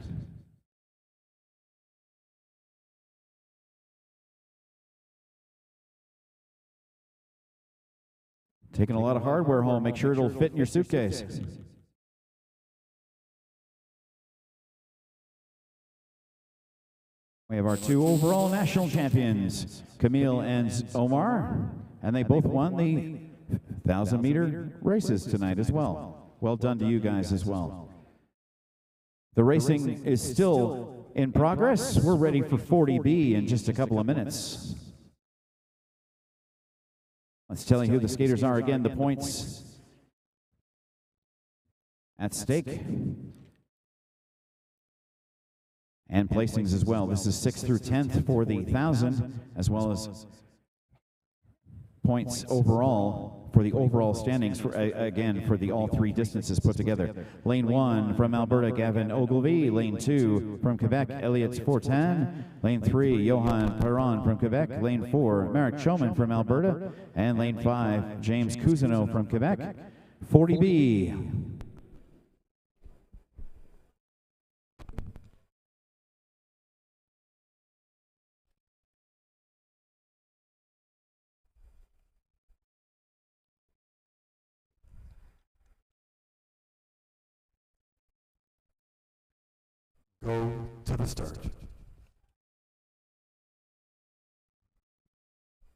Taking a lot of hardware home. Make sure it'll fit in your suitcase. We have our two overall national champions, Camille and Omar, and they both won the 1,000-meter races tonight as well. Well done to you guys as well. The racing is still in progress. We're ready for 40B in just a couple of minutes. Let's tell you who the skaters are again. The points at stake. And placings as well. This is 6th through 10th for the 1,000, as well as points overall for the overall standings, for, again, for the all three distances put together. Lane 1 from Alberta, Gavin Ogilvie. Lane 2 from Quebec, Elliot Fortin. Lane 3, Johan Perron from Quebec. Lane 4, Marek Choman from Alberta. And Lane 5, James Cousineau from Quebec. 40B. Go to the start.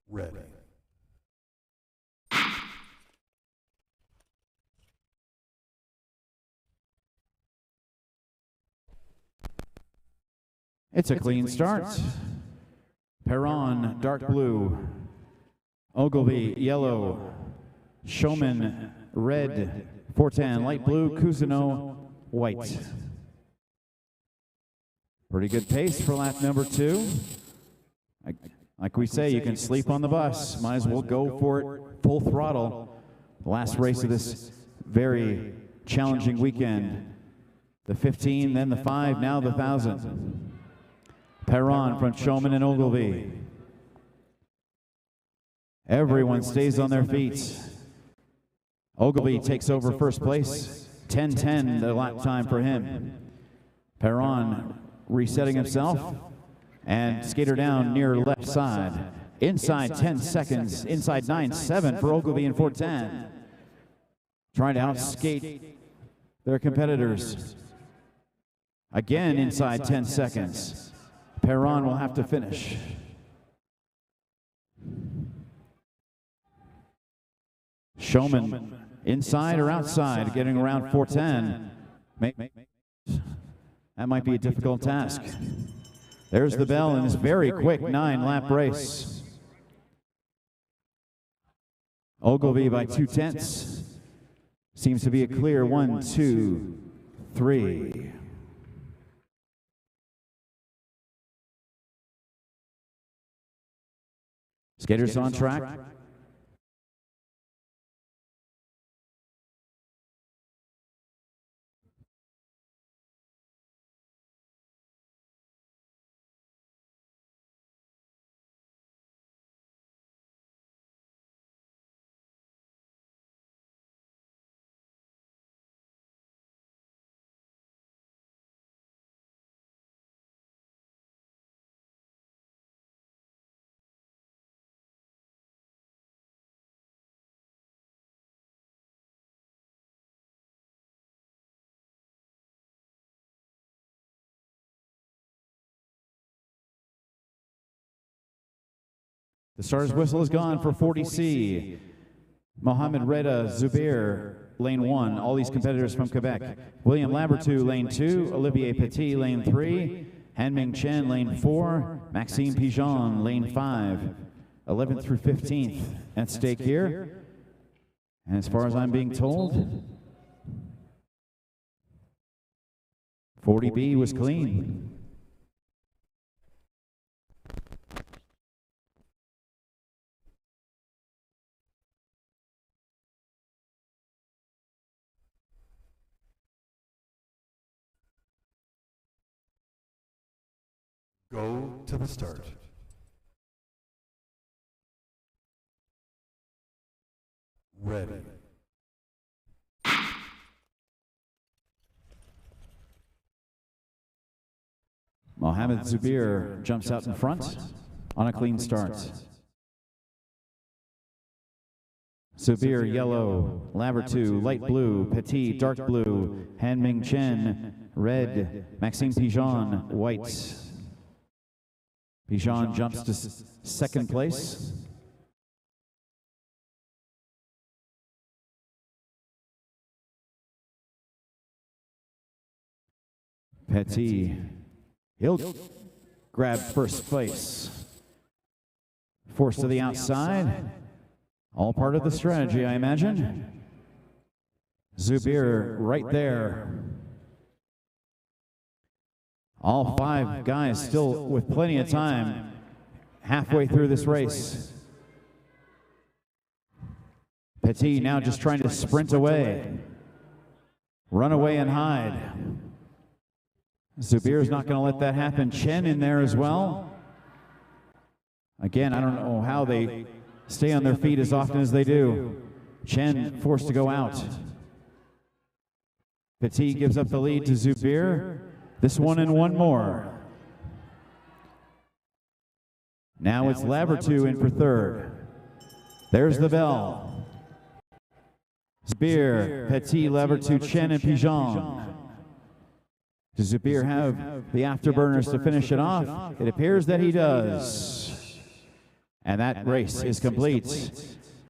Ready. It's a clean start. Perron, dark blue. Ogilvie, yellow. Choman, red. Fortin, light blue. Cousineau, white. Pretty good pace for lap number 2. Like we say, you can sleep on the bus. Might as well go for it full throttle. The last race of this very challenging weekend. The 15, then the 5, now the 1,000. Perron from Choman and Ogilvie. Everyone stays on their feet. Ogilvie takes over first place. 10:10 the lap time for him. Perron resetting himself, and skater down near left side. Inside 10 seconds, inside 9.7 for Ogilvie and Fortin. Trying to outskate their competitors. Again inside 10 seconds. Perron will have to finish. Choman inside or outside, getting around Fortin. That might be a difficult task. There's the bell in this very quick 9-lap race. Ogilvie by 2/10. Seems to be a clear 1, 2, 3. Skaters on track. The starter's whistle is gone for 40C. Mohamed Reda Zubair, lane 1. All these competitors from Quebec. William Labertu, lane 2. Olivier Petit, lane 3. Hanming Chen, lane 4. Maxime Pigeon, lane 5. 11th through 15th at stake here. And as far as I'm being told, 40B was clean. Go to the start. Ready. Mohamed Zubair jumps out in front on a clean start. Zubair, yellow. Labertu, light blue. Petit, dark blue. Hanming Chen, red. Maxime Pigeon, white. Pigeon jumps to second place. Petit, he'll grab first place. Forced to the outside. All part of the strategy, I imagine. Zubir right there. All 5 guys still with plenty of time halfway through this race. Petit now just trying to sprint away. Run away and hide. Zubir's not going to let that happen. Chen in there as well. Again, I don't know how they stay on their feet as often as they do. Chen forced to go out. Petit gives up the lead to Zubir. This one and one more. Now it's Lavertu in for third. There's the bell. Zubir, Petit, Lavertu, Chen, and Pigeon. Does Zubir have the afterburners to finish it off? It appears that he does. And that race is complete.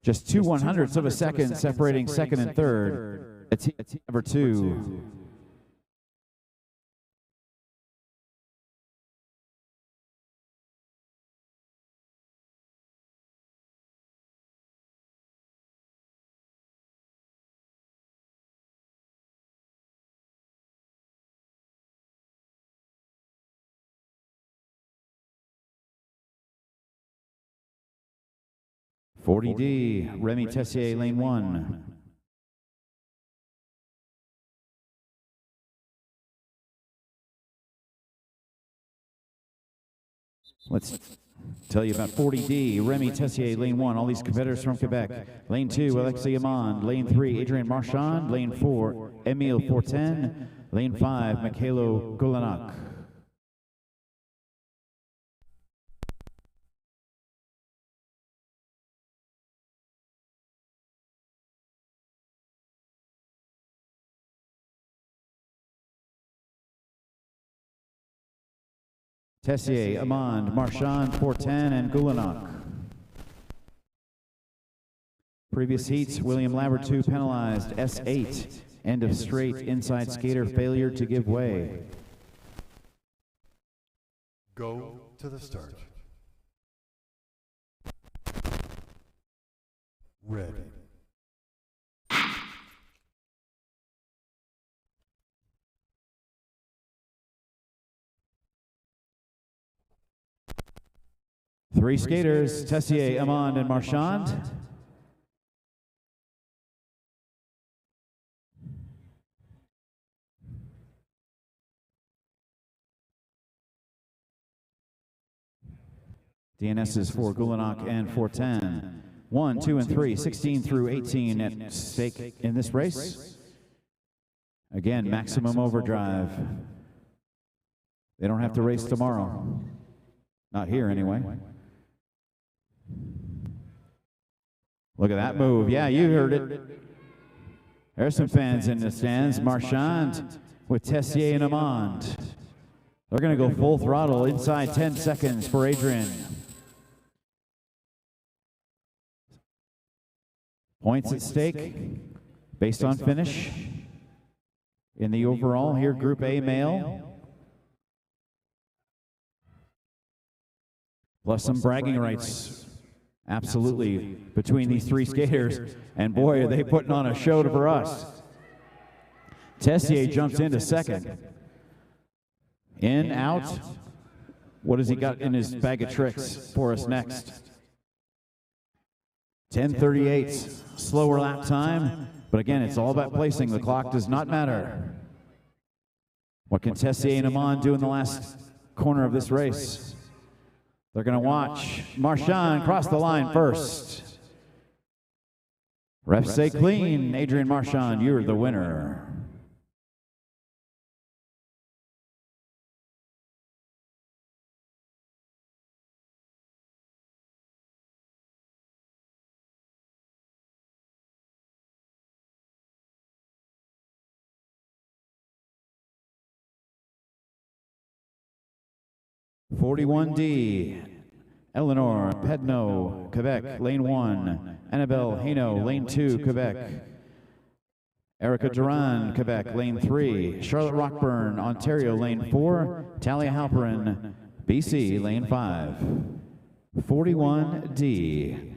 Just 2/100ths of a second separating second and third. Petit, Lavertu. .40D, Remy Tessier, lane 1. Let's tell you about 40D, Remy Tessier, lane 1. All these competitors from Quebec. Lane 2, Alexis Amand. Lane 3, Adrien Marchand. Lane 4, Emile Fortin. Lane 5, Mikhailo Golanak. Tessier, Amand, Marchand, Fortin, and Gulanak. Previous heats, William Lavertu penalized S8. End of straight, inside skater failure to give way. Go to the start. Ready. Three skaters, Tessier, Amand, and Marchand. DNS is for Gulanak and Fortin. 1, 2, and 3, 16 through 18 at stake in this race. Again, maximum overdrive. They don't have to race tomorrow. Not here, anyway. Look at that move. Yeah, you heard it. There's some fans in the stands. Marchand with Tessier and Amand. They're going to go full throttle inside 10 seconds for Adrien. Points at stake based on finish. In the overall, here, Group A male. Plus some bragging rights, absolutely, between these three skaters. And boy, are they putting on a show for us. Tessier jumps into second. In, out. What has he got in his bag of tricks for us next? 10:38, slower lap time. But again, it's all about placing. The clock does not matter. What can Tessier and Amand do in the last corner of this race? They're going to watch Marchand cross the line first. Refs say clean. Adrien Marchand, you're the winner. .41D, Eleanor Pedno, Quebec, lane 1. Annabelle Haino, lane 2, Quebec. Erica Duran, Quebec, lane 3. Charlotte Rockburn, Ontario, lane 4. Talia Halperin, BC, lane 5. 41D.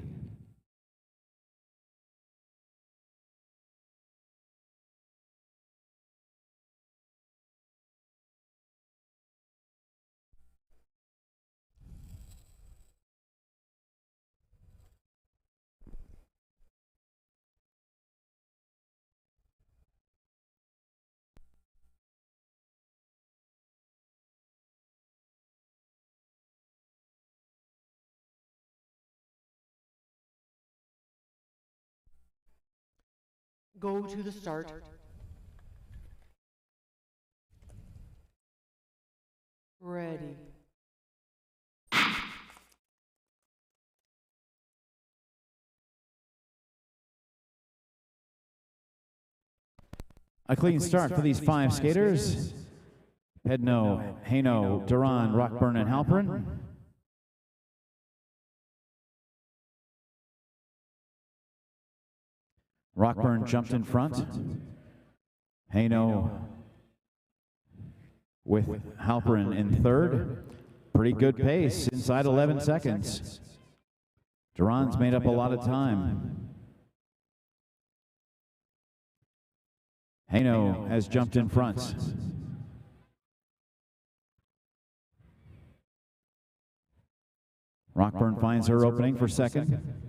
Go to the start. Ready. A clean start for these 5 skaters. Pedno, Haino, Duran, Rockburn, and Halperin. Rockburn jumped in front. Haino with Halperin in third. Pretty good pace, inside 11 seconds. Duran's made up a lot of time. Haino has jumped in front. Rockburn finds her opening for second.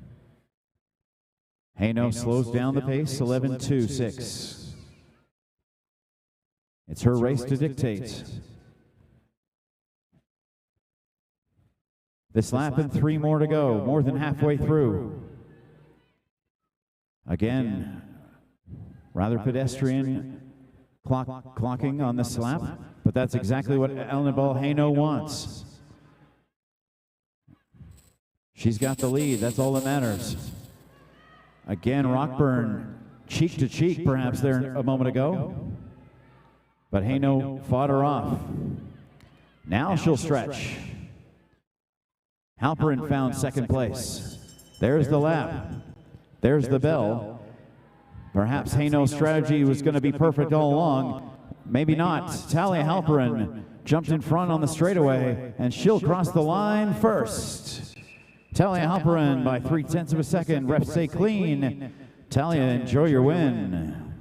Haino slows down the pace, 11.26. It's her race to dictate. This lap and 3 more to go, more than halfway through. Again, rather pedestrian clocking on this lap, but that's exactly what Annabelle Haino wants. She's got the lead, that's all that matters. Again, Rockburn, cheek to cheek perhaps there a moment ago, but Haino fought her off. Now she'll stretch. Halperin found second place. There's the lap. There's the bell. Perhaps Haino's strategy was going to be perfect all along. Maybe not. Talia Halperin jumped in front on the straightaway, and she'll cross the line first. Talia Halperin by 0.3 of a second. Refs say clean. Talia, enjoy your win.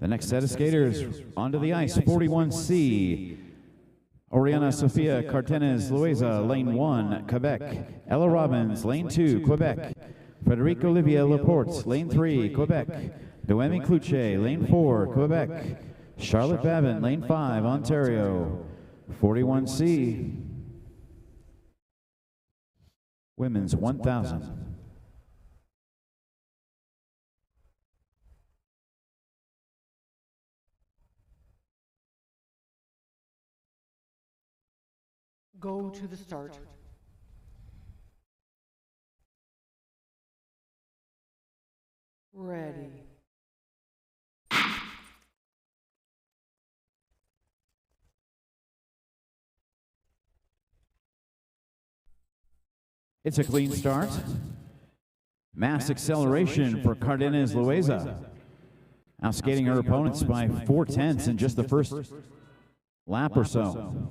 The next set of skaters onto the ice, 41C. Oriana Sofia Cartenes Loaiza, lane 1, Quebec. Ella Robbins, lane 2, Quebec. Frederic Olivier Laporte, lane 3, Quebec. Noemi Cloutier, lane 4, Quebec. Charlotte Babin, lane 5, Ontario. 41C. Women's 1,000. Go to the start. Ready. It's a clean start. Mass acceleration for Cardenas Loaiza. Outskating her opponents by 0.4 in just the first lap or so.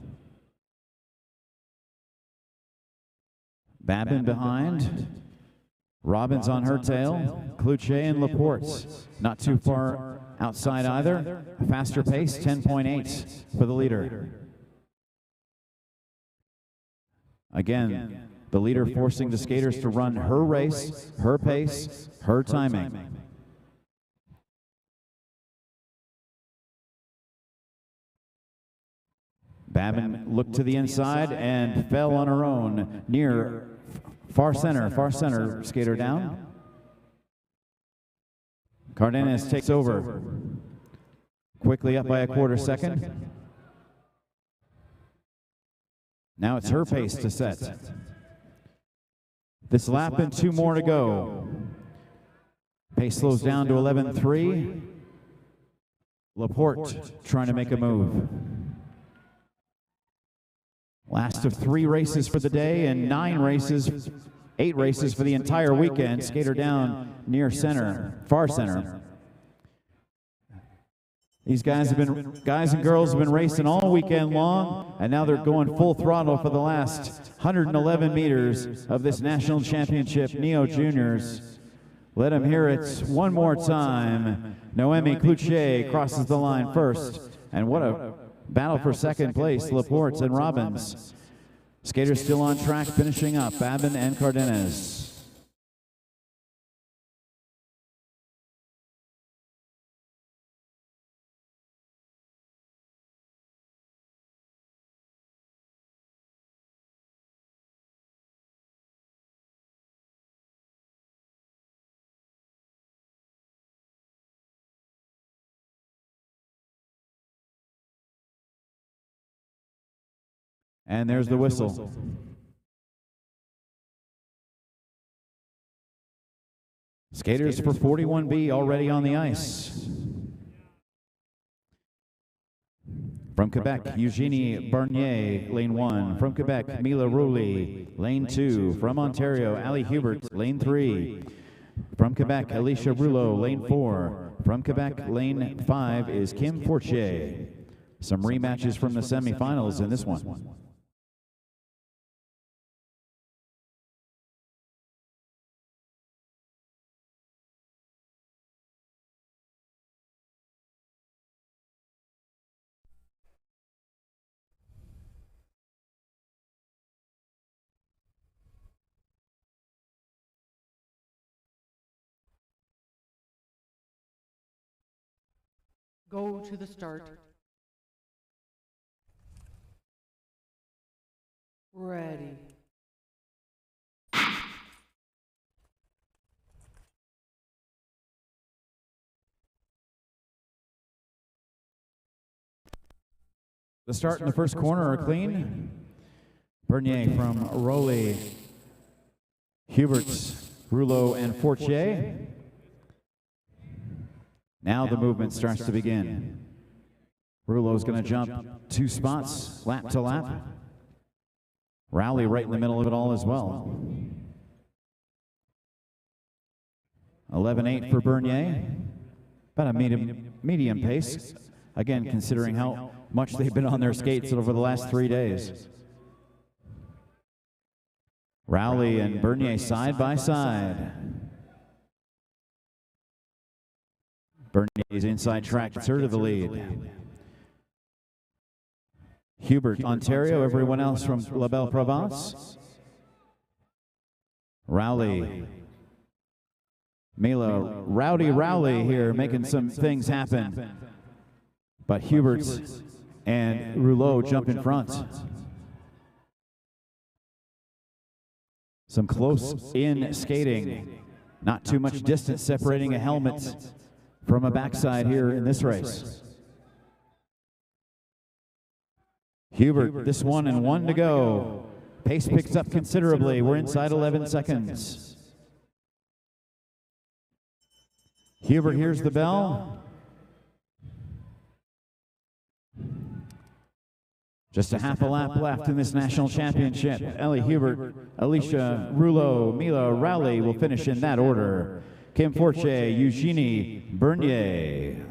Babin behind. Robbins on her tail. Cloutier and Laporte not too far outside either. A faster pace, 10.8 for the leader. Again, the leader forcing the skaters to run her race, her pace, her timing. Babin looked to the inside and fell on her own near far center skater down. Cardenas takes over, quickly up by a 1/4 second. Now it's her pace to set. This lap and 2 more to go. Pace slows down to 11.3. Laporte trying to make a move. Last of 3 races for the day and 8 races for the entire weekend. Skater down near center, far center. These guys and girls have been racing all weekend long, and now they're going full throttle for the last 111 meters of this national championship, Neo Juniors. Let them hear it one more time. Noemi Cloutier crosses the line first, and what a battle for second place, Laporte and Robbins. Skaters still on track, finishing up, Babin and Cardenas. And there's the whistle. Skaters for 41B already on the ice. From Quebec, Eugenie Bernier, lane 1. From Quebec, Mila Rouley, lane 2. From Ontario, Ali Hubert, lane 3. From Quebec, Alicia Rouleau, lane 4. From Quebec, lane 5 is Kim Fortier. Some rematches from the semifinals in this one. Go to the start. Ready. The start in the first corner are clean. Bernier from Rowley, Hubert, Rouleau, and Fortier. Now the movement starts to begin. Rouleau's going to jump 2 spots, lap to lap. Rowley right in the middle of it all as well. 11.8 for Bernier. About a medium pace. Again, considering how much they've been on their skates over the last 3 days. Rowley and Bernier side by side. Bernier's inside track, third of the lead. Hubert, Ontario, everyone else from La Belle Provence. Rowley. Mila, Rowley here making some things happen. But Hubert and Rouleau jump in front. Some close-in skating. Not too much distance separating a helmet from a backside here in this race. Hubert, this one and 1 to go. Pace picks up considerably. We're inside 11 seconds. Hubert hears the bell. Just a half a lap left in this national championship. Ellie Hubert, Alicia Rouleau, Mila Rowley will finish in that order. Kim Fortier, Eugenie Bernier.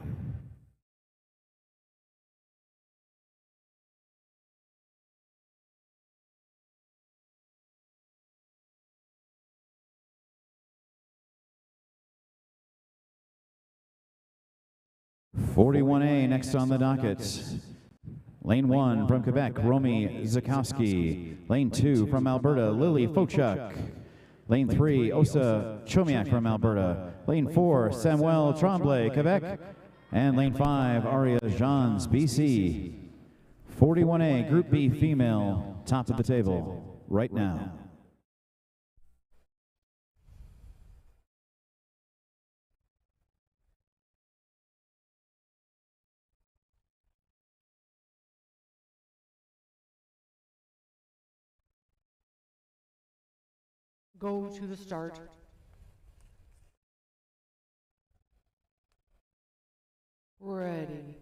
(41A) next on the docket. Lane 1 from Quebec, Romy Zakowski. Lane 2 from Alberta, Lily Fochuk. Lane 3, Osa Chomiak from Alberta. Lane 4, Samuel Tremblay, Quebec. And lane 5, Aria Jans, BC. 41A, Group B female, top of the table right now. Go to the start. Ready.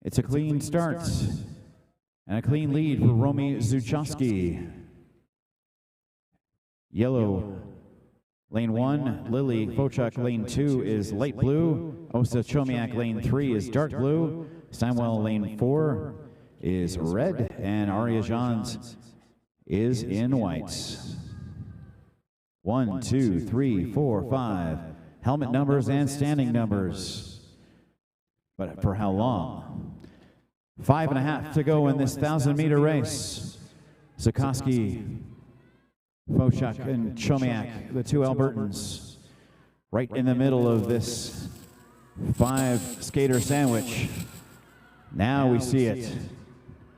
It's a clean start and a clean lead for Romy Zuchowski. Yellow, lane 1, Lily Fochuk, lane 2 is light blue. Osa Chomiak, lane 3 is dark blue. Steinwell, lane 4 is red. And Aria Jans is in whites. 1, 2, 3, 4, 5. Helmet numbers and standing numbers. But for how long? 5.5 to go in this 1,000-meter race. Zuchowski, Fochuk, and Chomiak, the two Albertans, right in the middle of this 5-skater sandwich. Now we see it.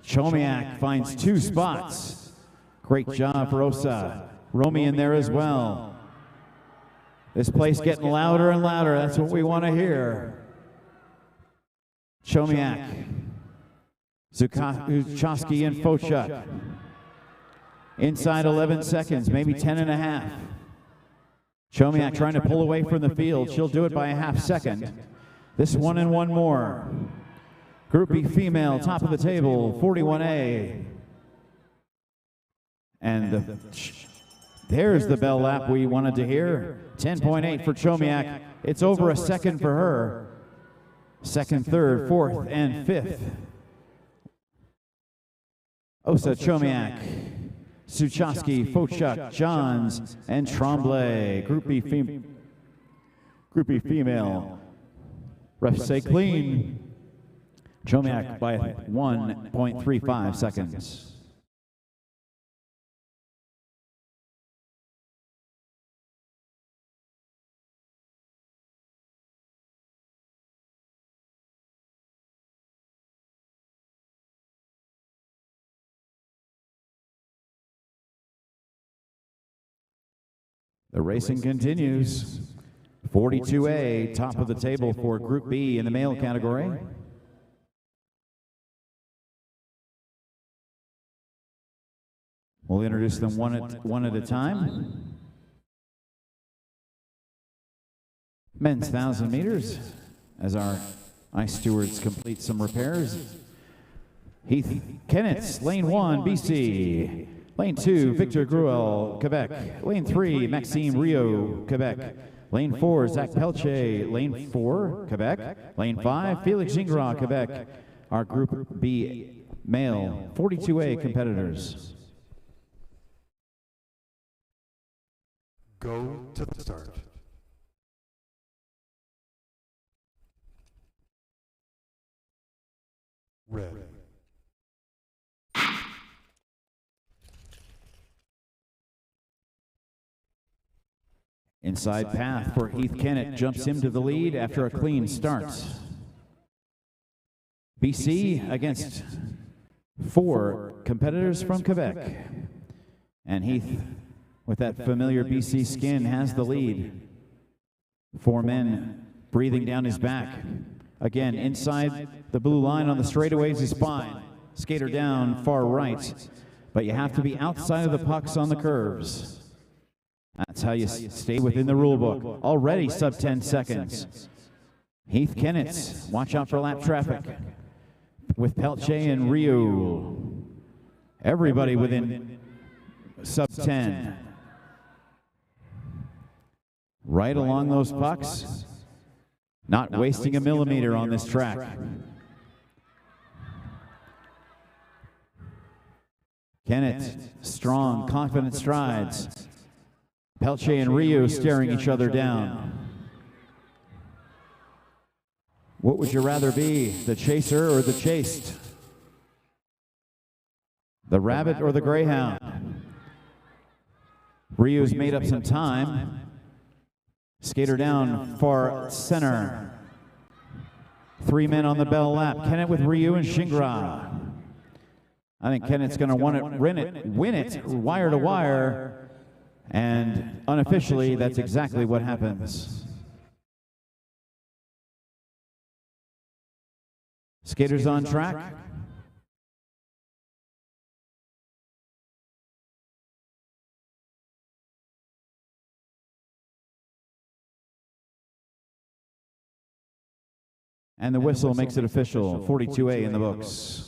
Chomiak finds 2 spots. Great job for Osa. Romy in there as well. This place getting louder and louder. That's what we want to hear. Chomiak, Zuchowski, and Fochuk. Inside 11 seconds, maybe 10.5. Chomiak trying to pull away from the field. She'll do it by a half second. This one and one more. Group B female, top of the table, 41A. And there's the bell lap we wanted to hear. 10.8 for Chomiak. It's over a second for her. Second, third, fourth, and fifth. Osa Chomiak, Zuchowski, Fochuk, Johns, and Tremblay. Group B female. Refs say clean. Chomiak by 1.35 seconds. The racing continues. 42A, top of the table for Group B in the male category. We'll introduce them one at a time. Men's 1,000 meters, as our ice stewards complete some repairs. Heath Kennett, lane 1, BC. Lane 2, Victor Gruel, Quebec. Lane 3, Maxime Rio, Quebec. Lane 4, Zach Pelche. Lane 4, Quebec. Lane 5, Felix Gingras, Quebec. Our Group B male 42A competitors. Go to the start. Ready. Inside path for Heath Kennett jumps him to the lead after a clean start. BC against 4 competitors from Quebec. And Heath, with that familiar BC skin, has the lead. 4 men breathing down his back. Again, inside the blue line on the straightaways is fine. Skater down far right. But you have to be outside of the pucks on the curves. That's how you stay within the rule book. Already sub 10 seconds. Heath Kennett, watch out for lap traffic. With Pelche and Rio. Everybody within sub 10. Right along those pucks. Not wasting a millimeter on this track. Kennett, strong, confident strides. Pelche and Rio staring each other down. What would you rather be, the chaser or the chased? The rabbit or the greyhound? Rio's made up some time. Skater down far center. 3 men on the bell lap. Kennett with Rio and Gingras. I think Kennett's going to want to win it wire to wire. And unofficially, that's exactly what happens. Skaters on track. And the whistle makes it official, 42A in the books.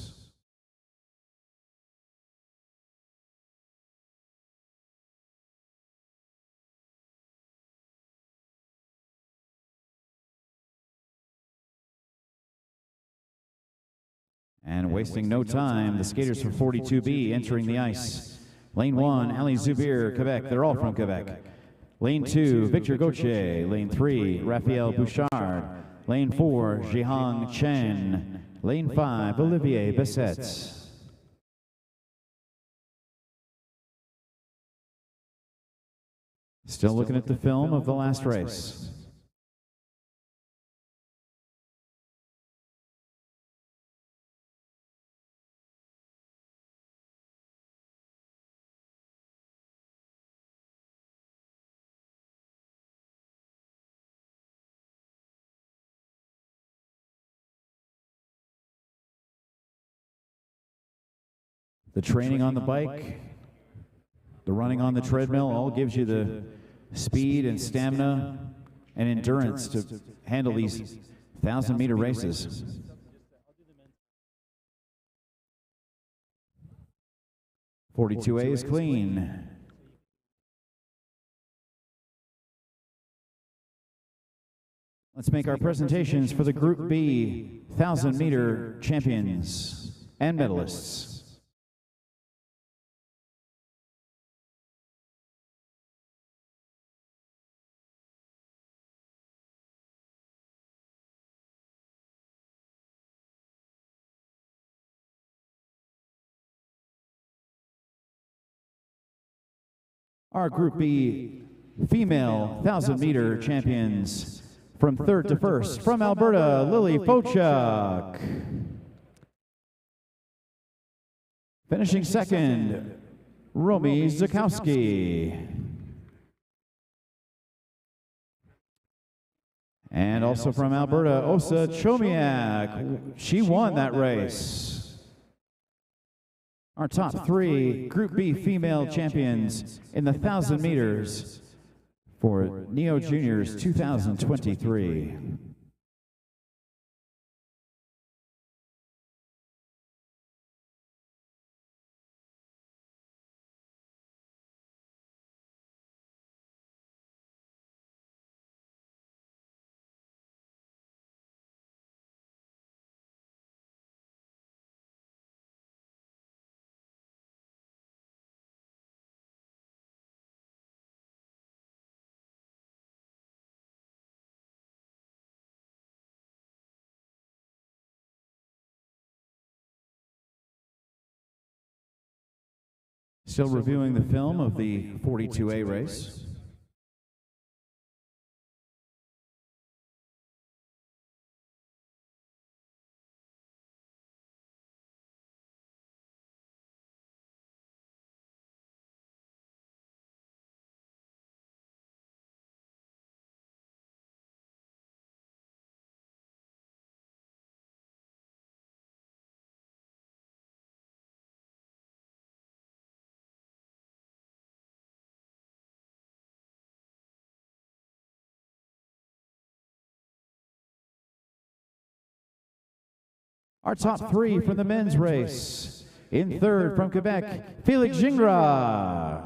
And wasting no time, the skaters for 42B entering the ice. Lane 1, Ali Zubir, Quebec. They're all from Quebec. Lane 2, Victor Gauthier. Lane 3, Raphael Bouchard. Lane 4, Jihang Chen. Lane 5, Olivier Bessette. Still looking at the film of the last race. The training on the bike, the running on the treadmill, all gives you the speed and stamina and endurance to handle these 1,000-meter races. "42A is clean. Let's make our presentations for the Group B 1,000-meter champions and medalists. Our Group B female 1,000-meter champions from third to first, from Alberta, Lily Fochuk. Finishing second, Romy Zukowski. And also from Alberta, Osa Chomiak. She won that race. Our top three Group B female champions in the 1,000 meters for Neo Juniors 2023. Still reviewing the film of the 42A race. Our top three from the men's race. In third from Quebec, Felix Gingras.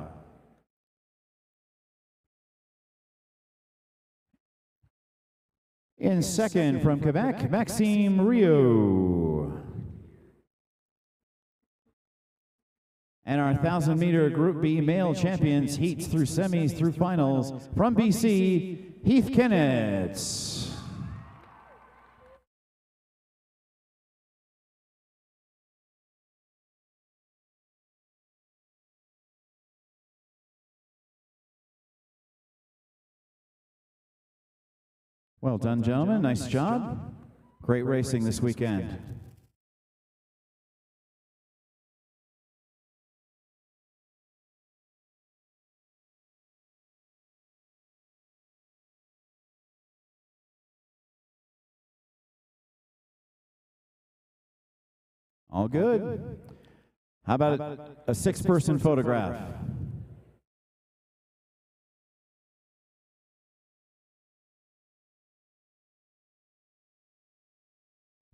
In second from Quebec, Maxime Rio. And our 1,000-meter Group B male champions, heats through semis through finals, from BC, Heath Kennett. Well done, gentlemen. Nice job. Great racing this weekend. All good. How about a six-person photograph?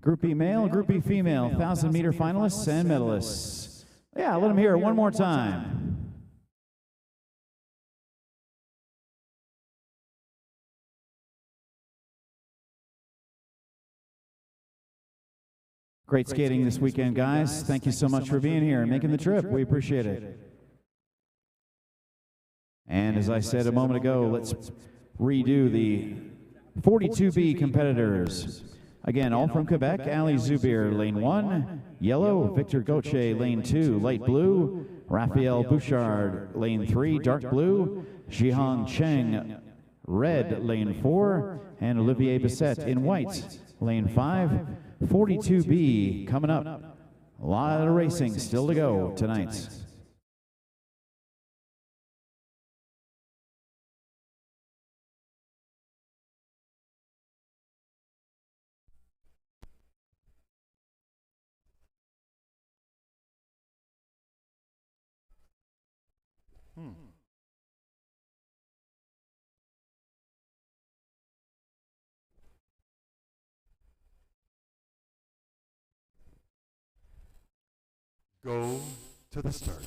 Group B male, Group B female, 1,000-meter finalists and medalists. Yeah, let them hear it one more time. Great skating this weekend, guys. Thank you so much for being here and making the trip. We appreciate it. And as I said a moment ago, let's redo the 42B competitors. Again, all from Quebec. Ali Zubir, lane 1, yellow. Victor Gauthier, lane 2, light blue. Raphael Bouchard, lane 3, dark blue. Jihong Cheng, red, lane 4. And Olivier Bissette in white, lane 5. 42B coming up. A lot of racing still to go tonight. Go to the start.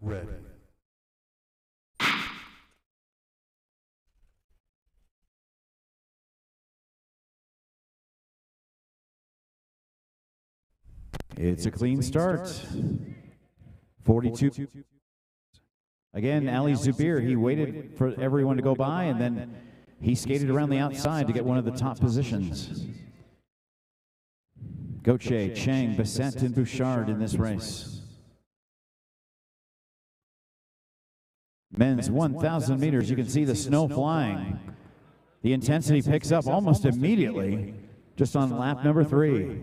Ready. It's a clean start. 42. Again, Ali Zubir, he waited for everyone to go by, and then he skated around the outside to get one of the top positions. Gauthier, Cheng, Bissette, and Bouchard in this race. Men's 1,000 meters, you can see the snow flying. The intensity picks up almost immediately, just on lap number 3.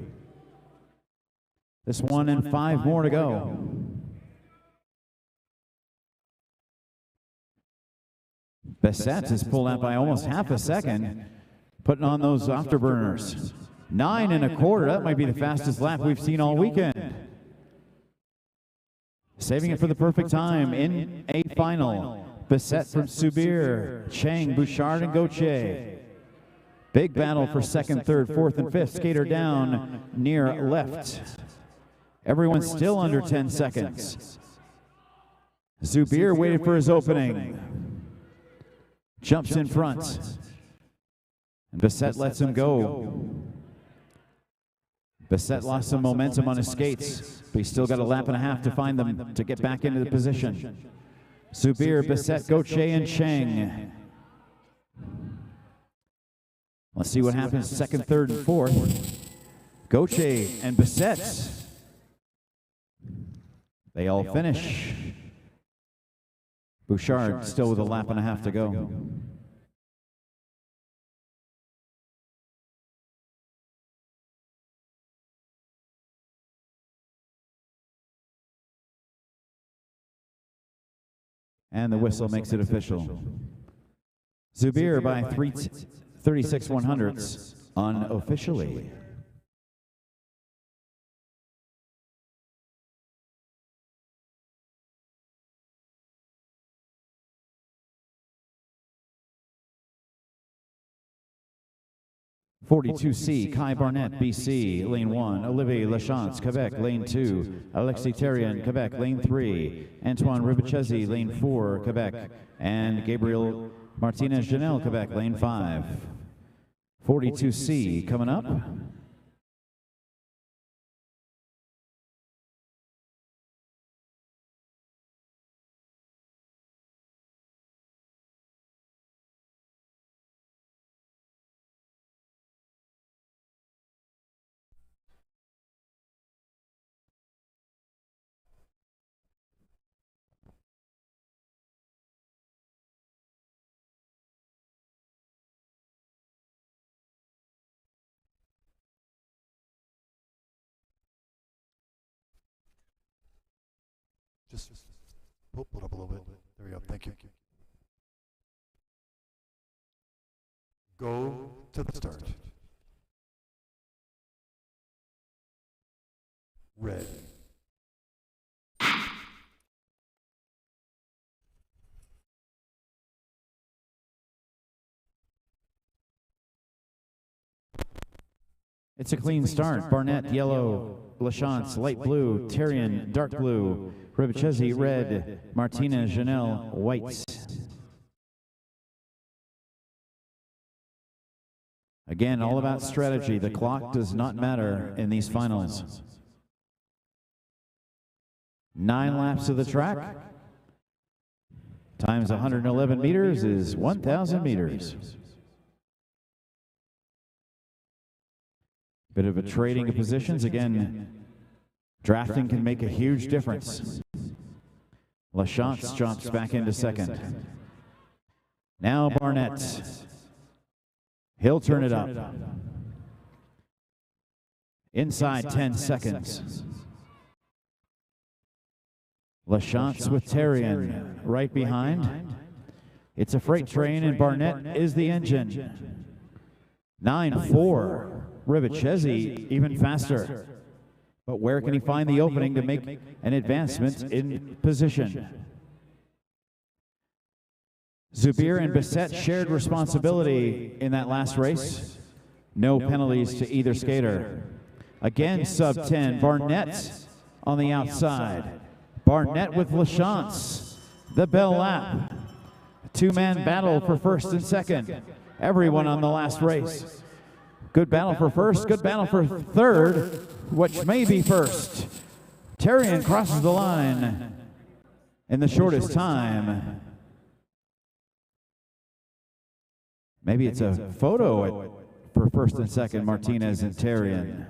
This one and 5 more to go. Bissette is pulled out by almost half a second, putting on those afterburners. 9 1/4, that might be the fastest lap we've seen all weekend. Saving it for the perfect time in a final. Bissette from Zubir, Cheng, Bouchard, and Gauthier. Big battle for second, third, fourth, and fifth. Skater down near left. Everyone's still under 10 seconds. Zubir waited for his opening. Jumps in front. And Bissette lets him go. Bissette lost some momentum on his skates, but he's still got a lap and a half to find them to get back into the position. Zubir, Bissette, Gauthier, and Cheng. Let's see what happens second, third, and fourth. Gauthier and Bissette. They all finish. Bouchard still with a lap and a half to go. And the whistle makes it official. Zubir by 36 100ths unofficially. (42C) Kai Barnett, BC, lane 1. Olivier Lachance, Quebec, lane 2. Alexis Therian, Quebec, lane 3. Antoine Ribachesi, lane 4, Quebec. And Gabriel Martinez-Janel, Quebec, lane 5. 42C coming up. Just pull it up a little bit. There we go. Thank you. Go to the start. Ready. It's a clean start. Barnett, yellow. Lachance, light blue. Terrien, dark blue. Ribachesi, red. Martinez, Janelle, white. Again, all about strategy. The clock does not matter in these finals. 9 laps of the track. Times 111 meters is 1,000 meters. Bit of a trading of positions. Again, drafting can make a huge difference. Lachance jumps back into second. Now Barnett. He'll turn it up. Inside 10 seconds. Lachance with Terrien right behind. It's a freight train and Barnett is the engine. 9-4. Ribachesi even faster. But where can he find the opening to make an advancement in position? Zubir and Bissett shared responsibility in that last race. No penalties to either skater. Again, sub 10. Barnett on the outside. Barnett with Lachance. The bell lap. Two-man battle for first and second. Everyone on the last race. Good battle for first, good battle for third, which may be first. Terrien crosses the line in the shortest time. Maybe it's a photo for first and second, Martinez and Terrien.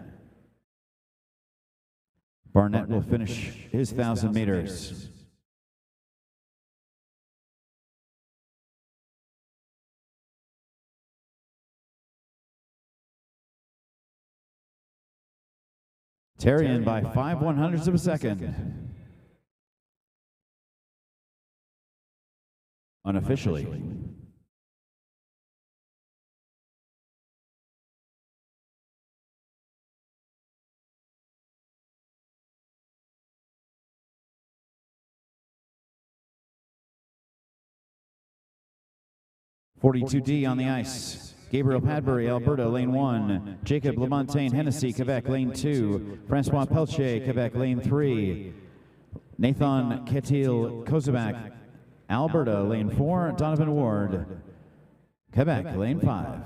Barnett will finish his 1,000 meters. Terrien by 5/100ths of a second. Unofficially. .42D on the ice. Gabriel Padbury, Alberta, lane 1. Jacob Lamontagne, Hennessy, Quebec, lane 2. Francois Pelche, Quebec, lane 3. Nathan Ketil, Kozubak, Alberta, lane 4. Donovan Ward, Quebec, lane 5.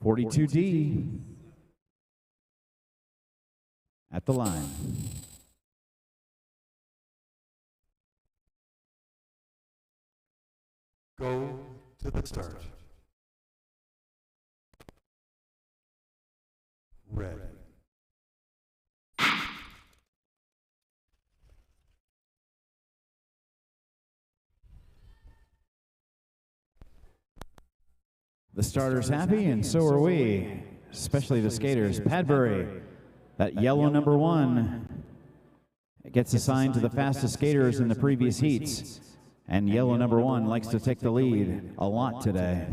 42D at the line. Go to the start. Ready. The starter's happy, and so are we, especially the skaters. Padbury, that yellow number 1, gets assigned to the fastest skaters in the previous heats, and yellow number 1 likes to take the lead a lot today.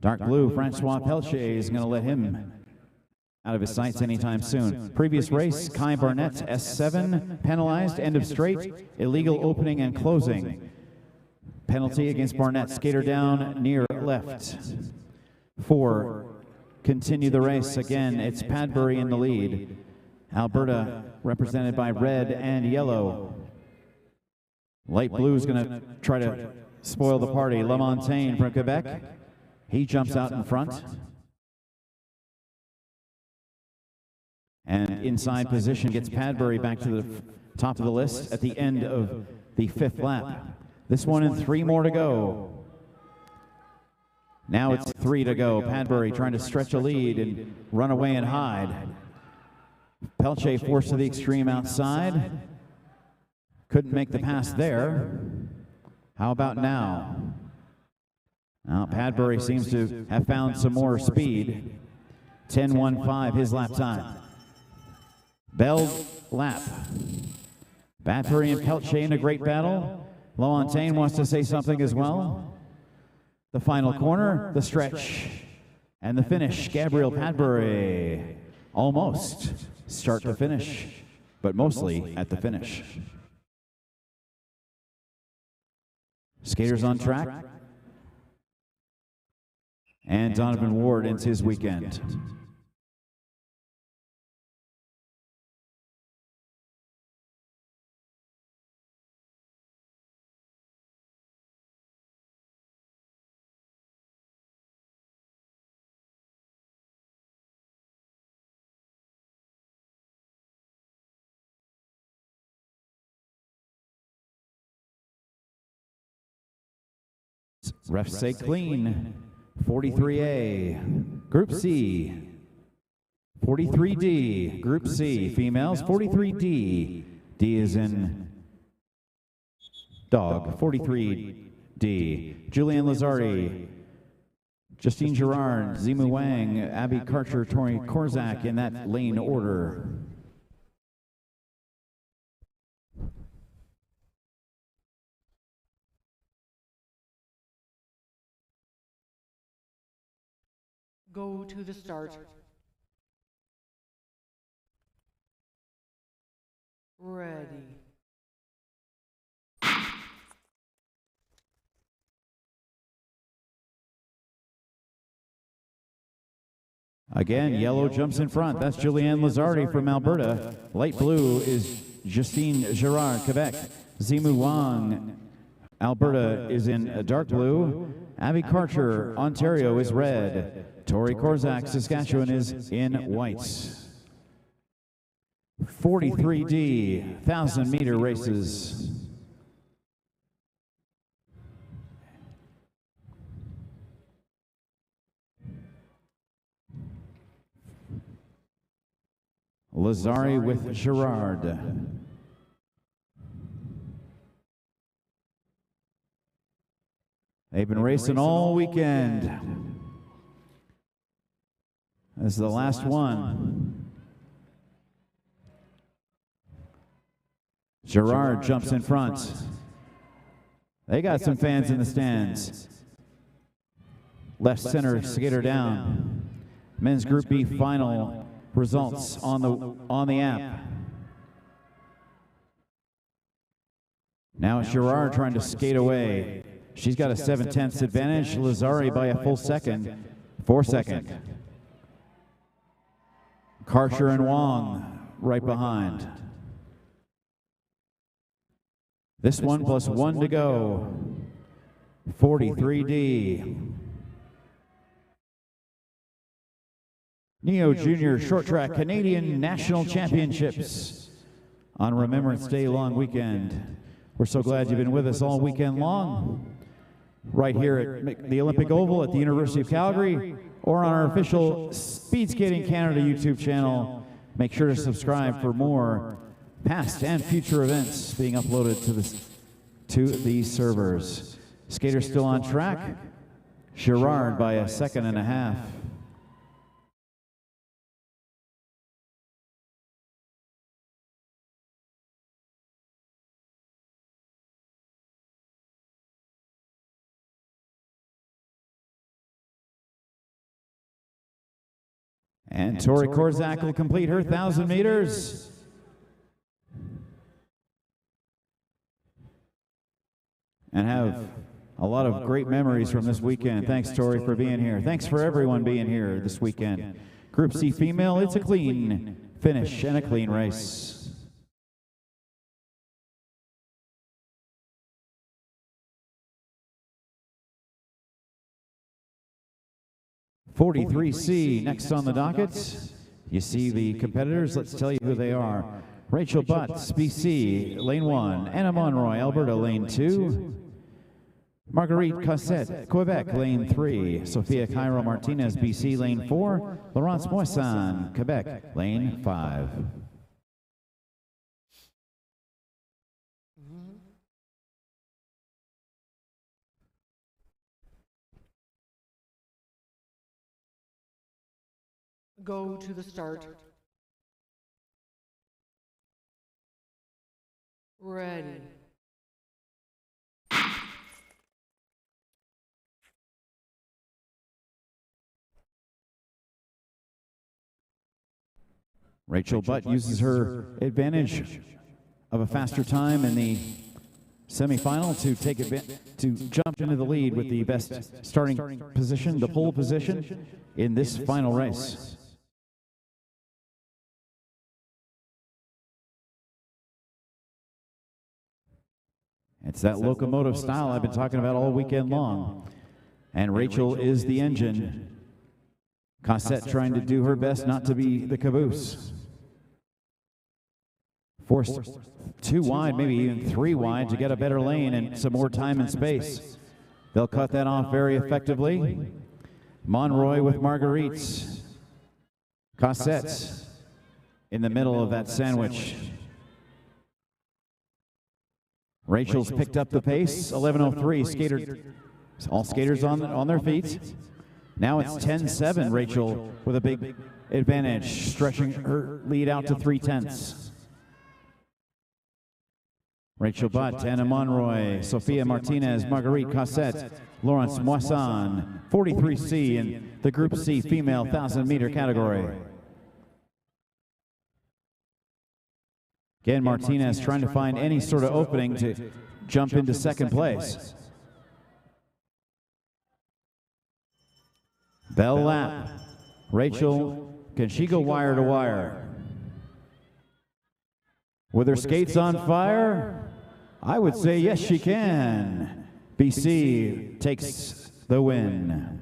Dark blue, Francois Peltier, is going to let him out of his sights anytime soon. Previous race, Kai Barnett, S7, penalized, end of straight, illegal opening and closing. Penalty against Barnett, skater down near left. 4, continue the race. Again, it's Padbury in the lead. Alberta represented by red and yellow. Light blue is going to try to spoil the party. Lamontagne from Quebec. He jumps out in front. And inside position gets Padbury back to the top of the list at the end of the 5th lap. This one and 3 more to go. Now it's 3 to go. Padbury trying to stretch a lead and run away and hide. Peltier forced to the extreme outside. Couldn't make the pass there. How about now? Now Padbury seems to have found some more speed. 10:15 his lap time. Bell lap. Padbury and Peltier in a great battle. Lamontagne wants to say something as well. The final corner, the stretch, and the finish. Gabriel Padbury, almost start to finish, but mostly at the finish. Skaters on track. And Donovan Ward ends his weekend. Refs say clean. 43A, Group C. 43D, Group C, females. 43D, D is in dog. 43D, Julianne Lazardi, Justine Girard, Zimu Wang, Abby Karcher, Tori Korzak in that lane order. Go to the start. Ready. Again, yellow jumps in front. That's Julianne Lazardi from Alberta. Light blue is Justine Girard, Quebec. Zimu Wang, Alberta, is in dark blue. Abby Karcher, Ontario, is red. Tori Korzak, Saskatchewan, is in white. 43D, 1,000-meter races. Lazari with Girard. They've been racing all weekend. This is the last one. Girard jumps in front. They got some fans in the stands. Left center skater down. Men's Group B final results on the app. Now it's Girard trying to skate away. She's got a 7/10 advantage. Lazari by a full second. 4 second. Karcher and Wong right behind. This one plus 1 to go. 43D. Neo Junior Short Track Canadian National Championships on Remembrance Day long weekend. We're so glad you've been with us all weekend long, right here at the Olympic Oval at the University of Calgary, or on our official Speed Skating Canada YouTube channel. Make sure to subscribe for more past and future events being uploaded to these servers. Skaters still on track. Girard by a second and a half. And Tori Korzak will complete her 1,000 meters. And have a lot of great memories from this weekend. Thanks, Tori, for being here. Thanks for everyone being here this weekend. Group C female, it's a clean finish and a clean race. 43C next on the docket. You see the competitors. Let's tell you who they are. Rachel Butts, BC, lane 1. Anna Monroy, Alberta, lane 2. Marguerite Cossette, Quebec, lane 3. Sophia Cairo Martinez, BC, lane 4. Laurence Moissan, Quebec, lane 5. Go to the start. Ready. Rachel Butt uses her advantage of a faster time in the semifinal to jump into the lead with the best starting position, the pole position in this final race. It's that locomotive style I've been talking about all weekend long. And Rachel is the engine. Cossette trying to do her best not to be the caboose. Forced 2 wide, maybe even 3 wide to get a better lane and some more time and space. They'll cut that off very effectively. Monroy with Marguerite. Cossette in the middle of that sandwich. Rachel's picked up the pace, 11:03. All skaters on their feet. Now it's 10-7. Rachel with a big advantage, stretching her lead out to 3/10. Rachel Butt, Anna Monroy, Sophia Martinez, Marguerite Cossette, Laurence Moissan, 43C in the Group C female 1,000-meter category. Again, Martinez trying to find any sort of opening to jump into second place. Bell lap. Rachel, can she go wire to wire? With her skates on fire? I would say yes, she can. BC takes the win.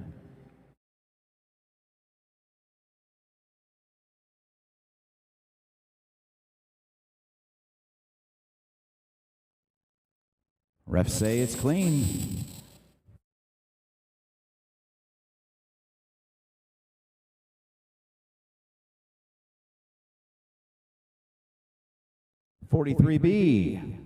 Refs say it's clean. (43B).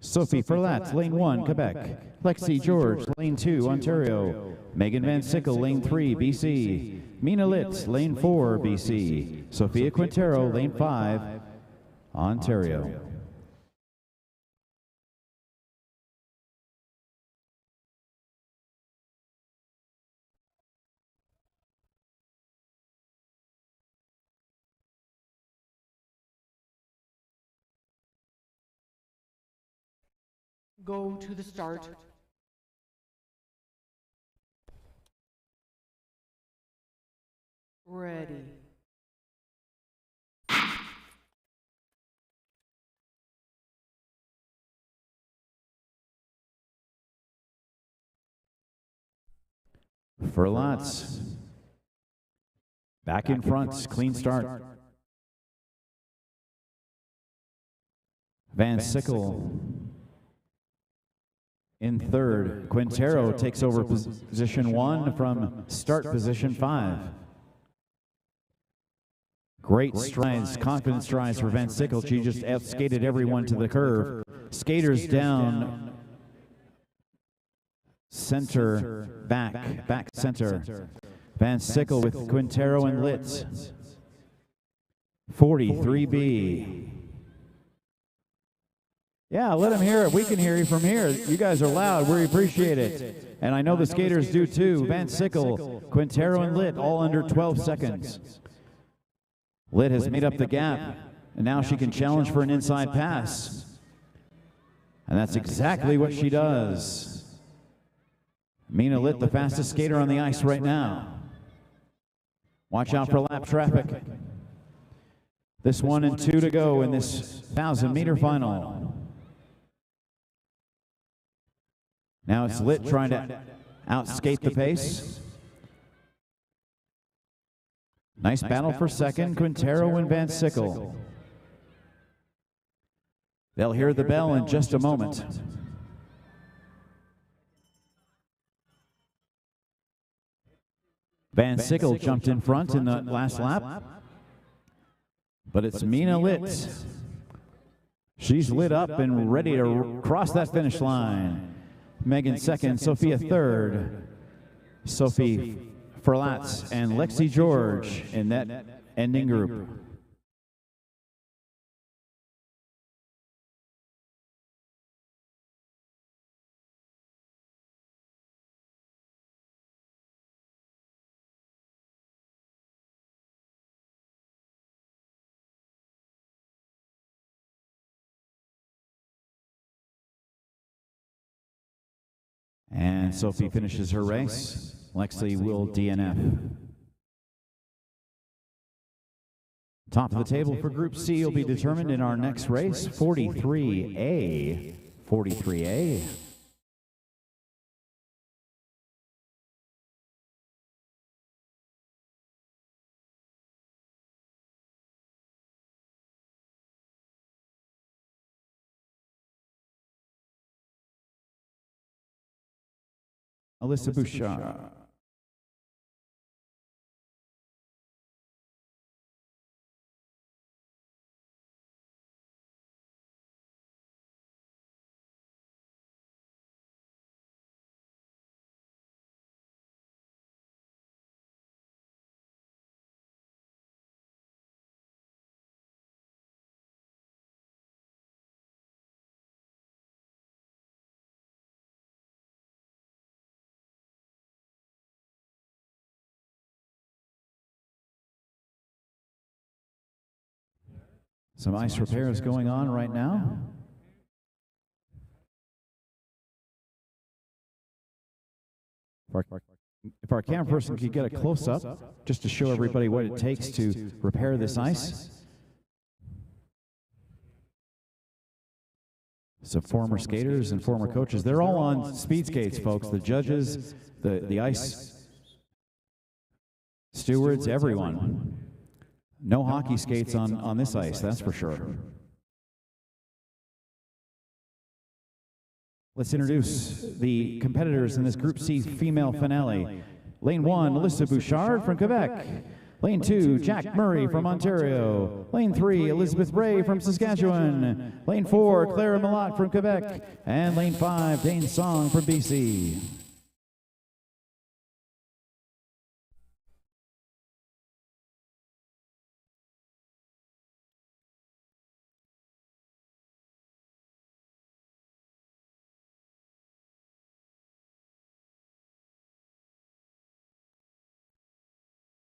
Sophie Ferlat, lane 1, Quebec. Lexi George, lane 2, Ontario. Megan Van Sickle, lane 3, BC. Mina Litz, lane 4, BC. Sophia Quintero, lane 5, Ontario. Go to the start. Ready. For lots. Back in front, clean start. Van Sickle in third. Quintero takes over position 1 from start position 5. Great strides, confident strides for Van Sickle. She just outskated everyone to the curve. Skaters down, center, back center. Van Sickle with Quintero and Litz. 43B. Yeah, let him hear it. We can hear you from here. You guys are loud. We appreciate it. And I know the skaters do too. Van Sickle, Quintero, and Lit all under 12 seconds. Lit has made up the gap, and now she can challenge for an inside pass. And that's exactly what she does. Mina Lit, the fastest skater on the ice right now. Watch out for lap traffic. This 1 and 2 to go in this 1,000-meter final. Now it's Lit trying to outskate the pace. Nice battle for second, Quintero and Van Sickle. They'll hear the bell in just a moment. Van Sickle jumped in front in the last lap, but it's Mina Lit. She's lit up and ready to cross that finish line. Megan second, Sophia third, Sophie Ferlatz and Lexi George in that ending group. And Sophie finishes her race. Lexi will DNF. Top of the table for Group C will be determined in our next race, 43A. 43A. Alyssa Bouchard. Some ice repairs going on right now. If our camera person could get a close-up, just to show everybody what it takes to repair this ice. So former skaters and former coaches, they're all on speed skates, folks. The judges, the ice stewards, everyone. No hockey skates on this ice, that's for sure. Let's introduce the competitors in this Group C female finale. Lane 1, Alyssa Bouchard from Quebec. Lane 2, Jack Murray from Ontario. Lane 3, Elizabeth Ray from Saskatchewan. Lane 4, Clara Malott from Quebec. And Lane 5, Dane Song from BC.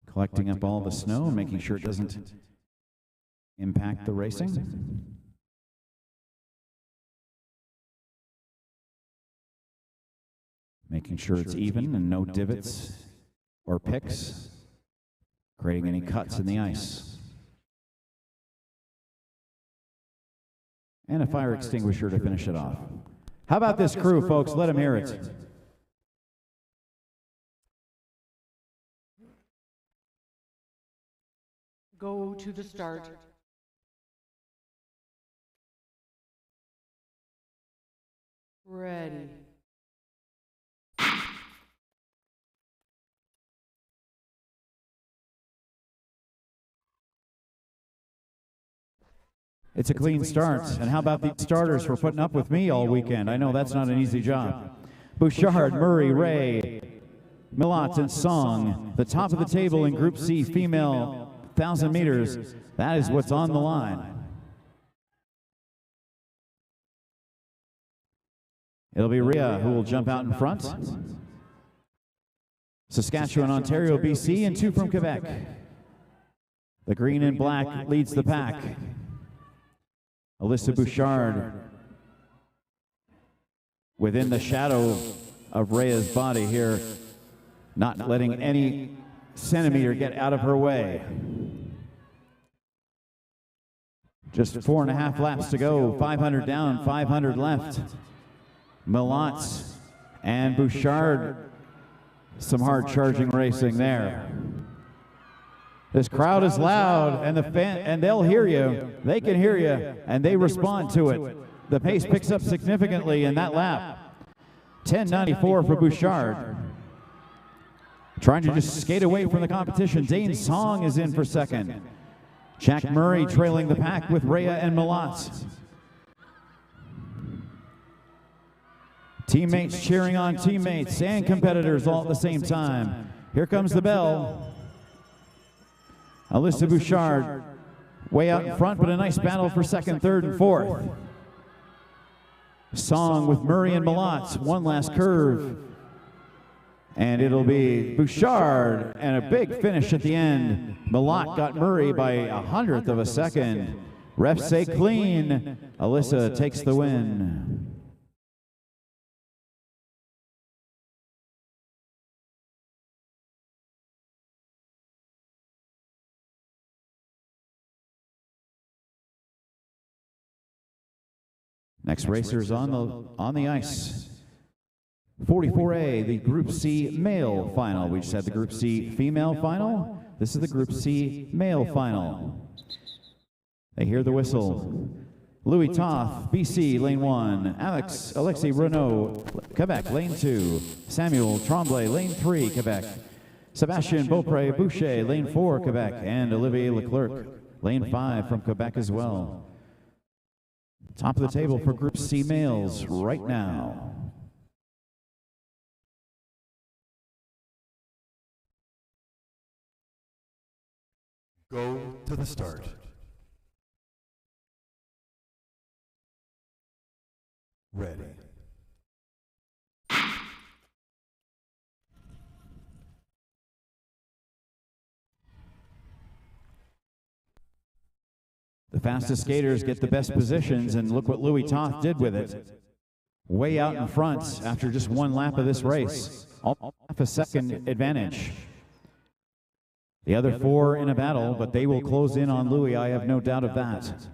Collecting up all the snow, making sure it doesn't impact the racing. Making sure it's even and no divots or picks, creating any cuts in the ice. And a fire extinguisher to finish it off. How about this crew, folks? Let them hear it. Go to the start. Ready. It's a clean start. And how about the starters for putting up with me all weekend? I know that's not an easy job. Bouchard, Murray, Ray, Milot, and Song. The top of the table in Group C, female 1,000 meters. That is what's on the line. It'll be Rhea who will jump out in front. Saskatchewan, Ontario, BC, and 2 from Quebec. The green and black leads the pack. Alyssa Bouchard within the shadow of Rhea's body here, not letting any centimeter get out of her way. Just 4.5 laps to go, 500 down, 500 left. Milot and Bouchard, some hard charging racing there. This crowd is loud, and they'll hear you. They can hear you, and they respond to it. The pace picks up significantly in that lap. 10:94 for Bouchard. Trying to just skate away from the competition. Dane Song is in for second. Jack Murray trailing the pack with Rhea and Milot. Teammates cheering on teammates and competitors all at the same time. Here comes the bell. Alyssa Bouchard way out in front, but a nice battle for second, third, and fourth. Song with Murray and Milot, one last curve. And it'll be Bouchard and a big finish at the end. Milot got Murray by 1/100th of a second. Refs say clean. Alyssa takes the win. Next racers on the ice. 44A, the Group C male final. We just had the Group C female final. This is the Group C male final. They hear the whistle. Louis Toth, BC, lane 1. Alexis Renault, Quebec, lane 2. Samuel Tremblay, lane 3, Quebec. Sebastien Beaupré-Boucher, lane 4, Quebec. And Olivier Leclerc, lane 5 from Quebec as well. Top of the table for Group C males right now. Go to the start. Ready. The fastest skaters get the best positions, and look what Louis Toth did with it. Way out in front after just one lap of this race. Almost half a second advantage. The other 4 in a battle, but they will close in on Louis, I have no doubt of that.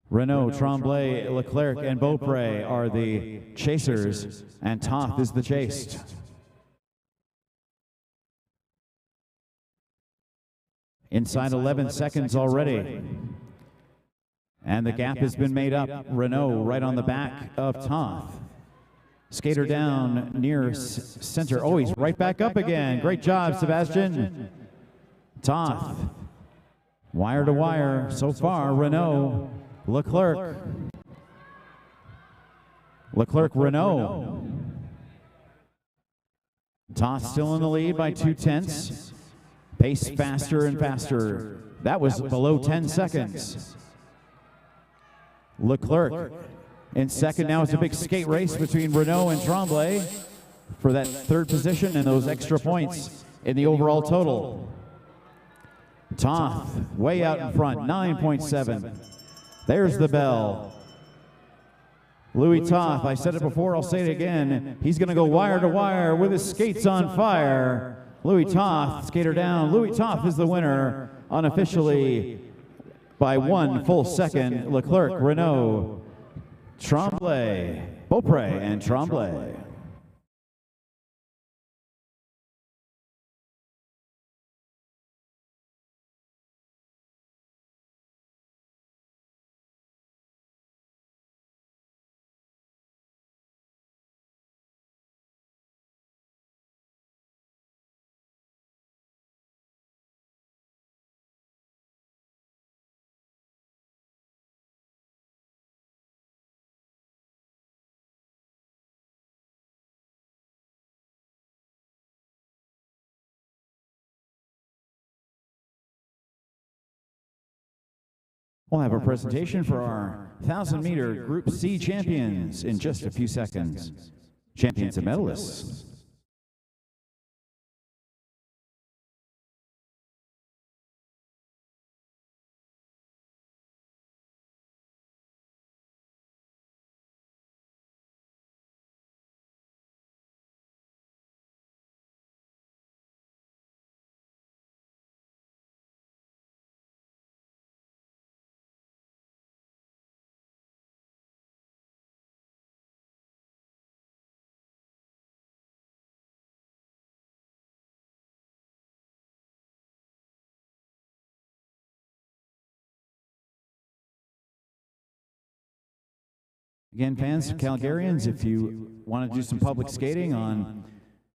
Renault, Tremblay, Leclerc, and Beaupré are the chasers, and Toth is the chased. Inside 11 seconds already. And the gap has been made up. Renault right on the back of Toth. Skater down near center. Oh, he's right back up again. Great job, Sebastian. Toth. Wire to wire so far. Renault. Leclerc. Leclerc, Renault. Toth still in the lead by 2/10. Pace faster and faster. That was below 10 seconds. Leclerc in second. Now it's a big skate race between Renault and Tremblay for that third position and those extra points in the overall total. Toth way out in front, 9.7. There's the bell. Louis Toth, I said it before, I'll say it again. He's going to go wire to wire with his skates on fire. Louis Toth, skater down. Louis Toth is the winner unofficially by 1 full second. Leclerc, Renault, Tremblay, Beaupré, and Tremblay. We'll have a presentation for our 1,000-meter Group C champions in just a few seconds. Champions and medalists. Again, fans, Calgarians, if you want to do some public skating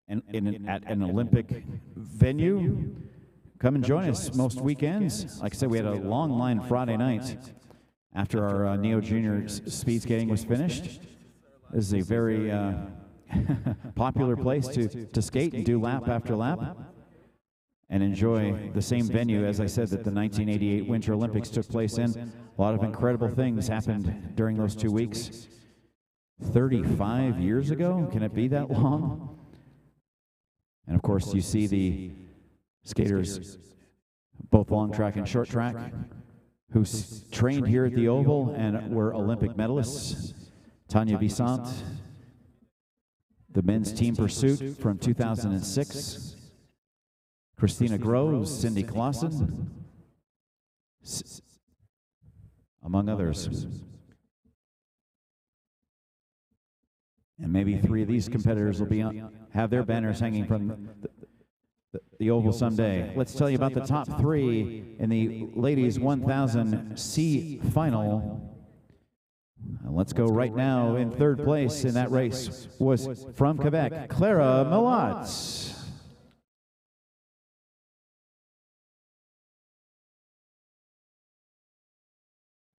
at an Olympic venue, come and join us most weekends. Like I said, we had a long line Friday night after our Neo Junior speed skating was finished. This is a very popular place to skate and do lap after lap and enjoy the same venue, as I said, that the 1988 Winter Olympics took place in. A lot of incredible things happened during those 2 weeks. 35 years ago? Can it be that long? And of course, you see the skaters, both long track and short track, who trained here at the Oval and were Olympic medalists. Tanya Vicente, the men's team pursuit from 2006. Christina Groves, Cindy Clausen, among others. And maybe 3 of these competitors will have their banners hanging from the Oval someday. Let's tell you about the top 3 in the ladies 1,000 C final. Let's go right now. In 3rd place in that race was from Quebec, Clara Millat.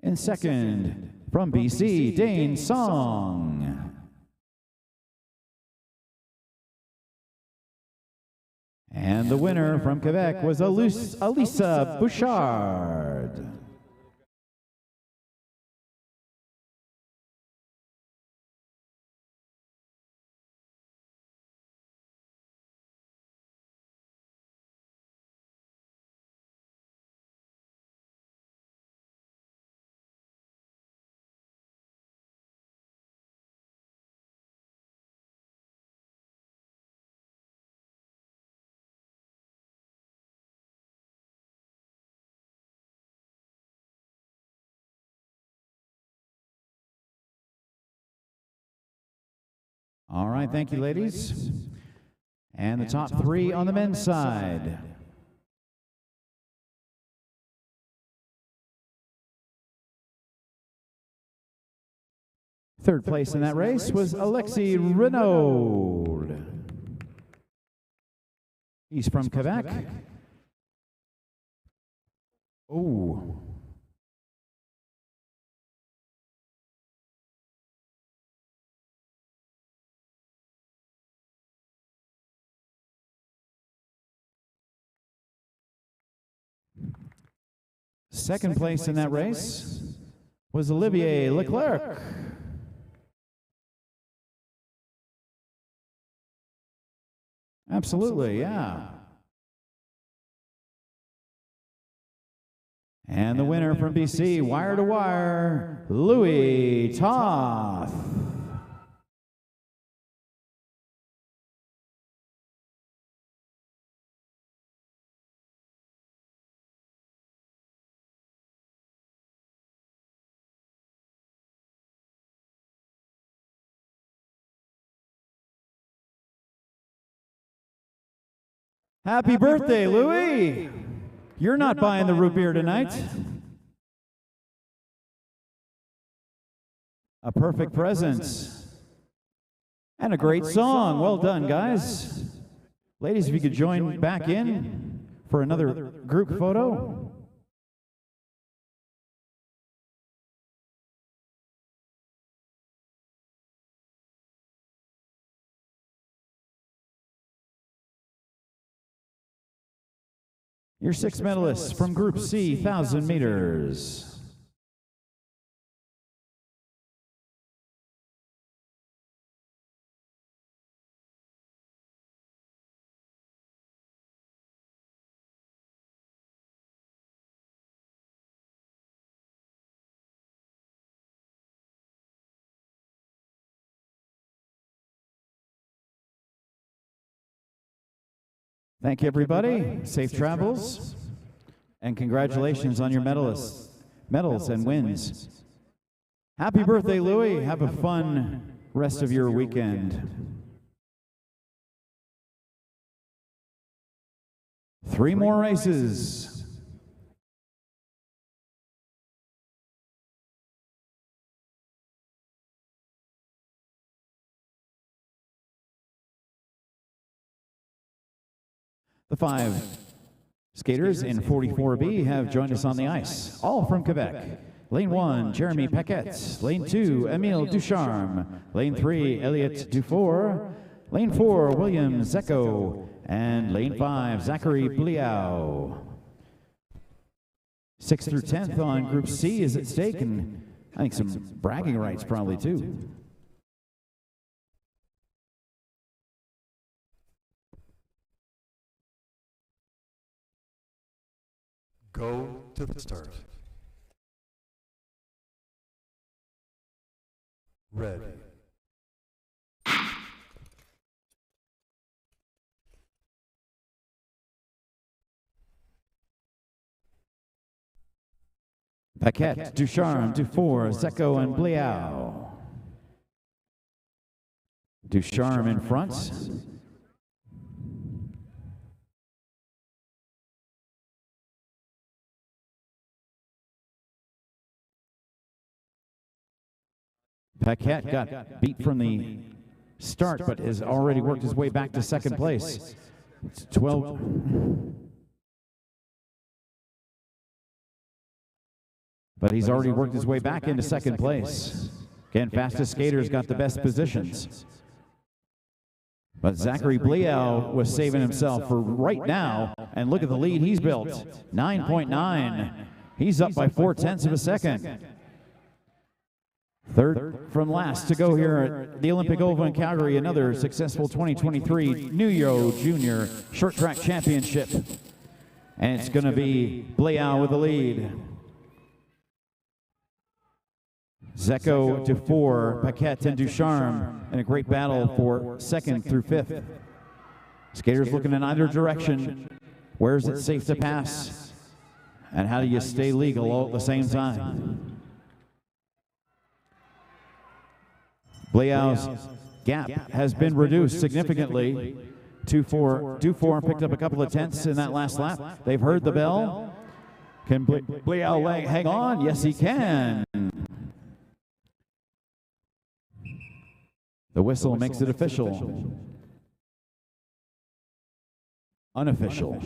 In 2nd, from BC, Dane Song. And the winner from Quebec was Alisa Bouchard. All right, thank you, ladies. And the top 3 on the men's side. Third place in that race was Alexis Renaud. He's from Quebec. Oh. Second place in that race was Olivier Leclerc. Absolutely, yeah. And the winner from BC, wire to wire, Louis Toth. Happy birthday, Louis! You're not buying the root beer tonight. A perfect present. And a great song. Well done, guys. Ladies, if you could join back in for another group photo. Your 6 medalists from Group C, 1,000 meters. Thank you, everybody. Safe travels. And congratulations on your medals and wins. Happy birthday, Louis. Have a fun rest of your weekend. 3 more races. The 5 skaters in 44B have joined us on the ice, all from Quebec. Lane 1, Jeremy Paquette. Lane 2, Émile Ducharme. Lane 3, Elliot Dufour. Lane 4, William Zecco. And Lane 5, Zachary Bliau. 6th through 10th on Group C is at stake, and I think some bragging rights probably too. Go to the start. Ready. Paquette, Ducharme, Dufour, Zecco, and Bliau. Ducharme in front. Paquette got beat from the start, but has already worked his way back to second place. It's 12. But he's already worked his way back into second place. Again, fastest skaters got the best positions. But Zachary Bliau was saving himself for right now, and look at the lead he's built. 9.9. He's up by 4/10 of a second. Third from last to go here at the Olympic Oval in Calgary, another successful 2023 New Euro Junior Short Track Championship. And it's going to be Bliau with the lead. Zecco, Dufour, Paquette, and Ducharme in a great battle for 2nd through 5th. Skaters looking in either direction. Where is it safe to pass? And how do you stay legal all at the same time? Bliau's gap has been reduced significantly. Dufour picked up a couple of tenths in that last lap. They've heard the bell. Can Bliau hang on? Yes, he can. The whistle makes it official. Unofficial.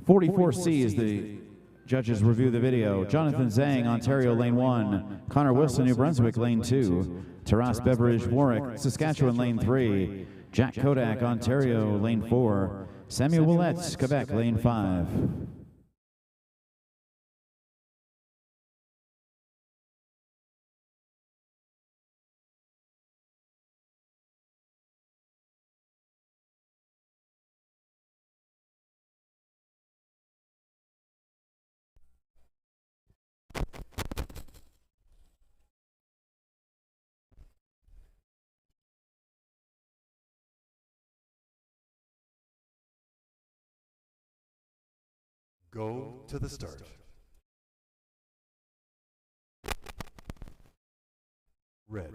.44C is the judges review the video. Jonathan Zhang, Ontario, lane 1. Connor Wilson, New Brunswick, lane 2. Taras Beveridge, Warwick, Saskatchewan, lane 3. Jack Kodak, Ontario, lane 4. Samuel Willette, Quebec, lane 5. Go to the start. Ready.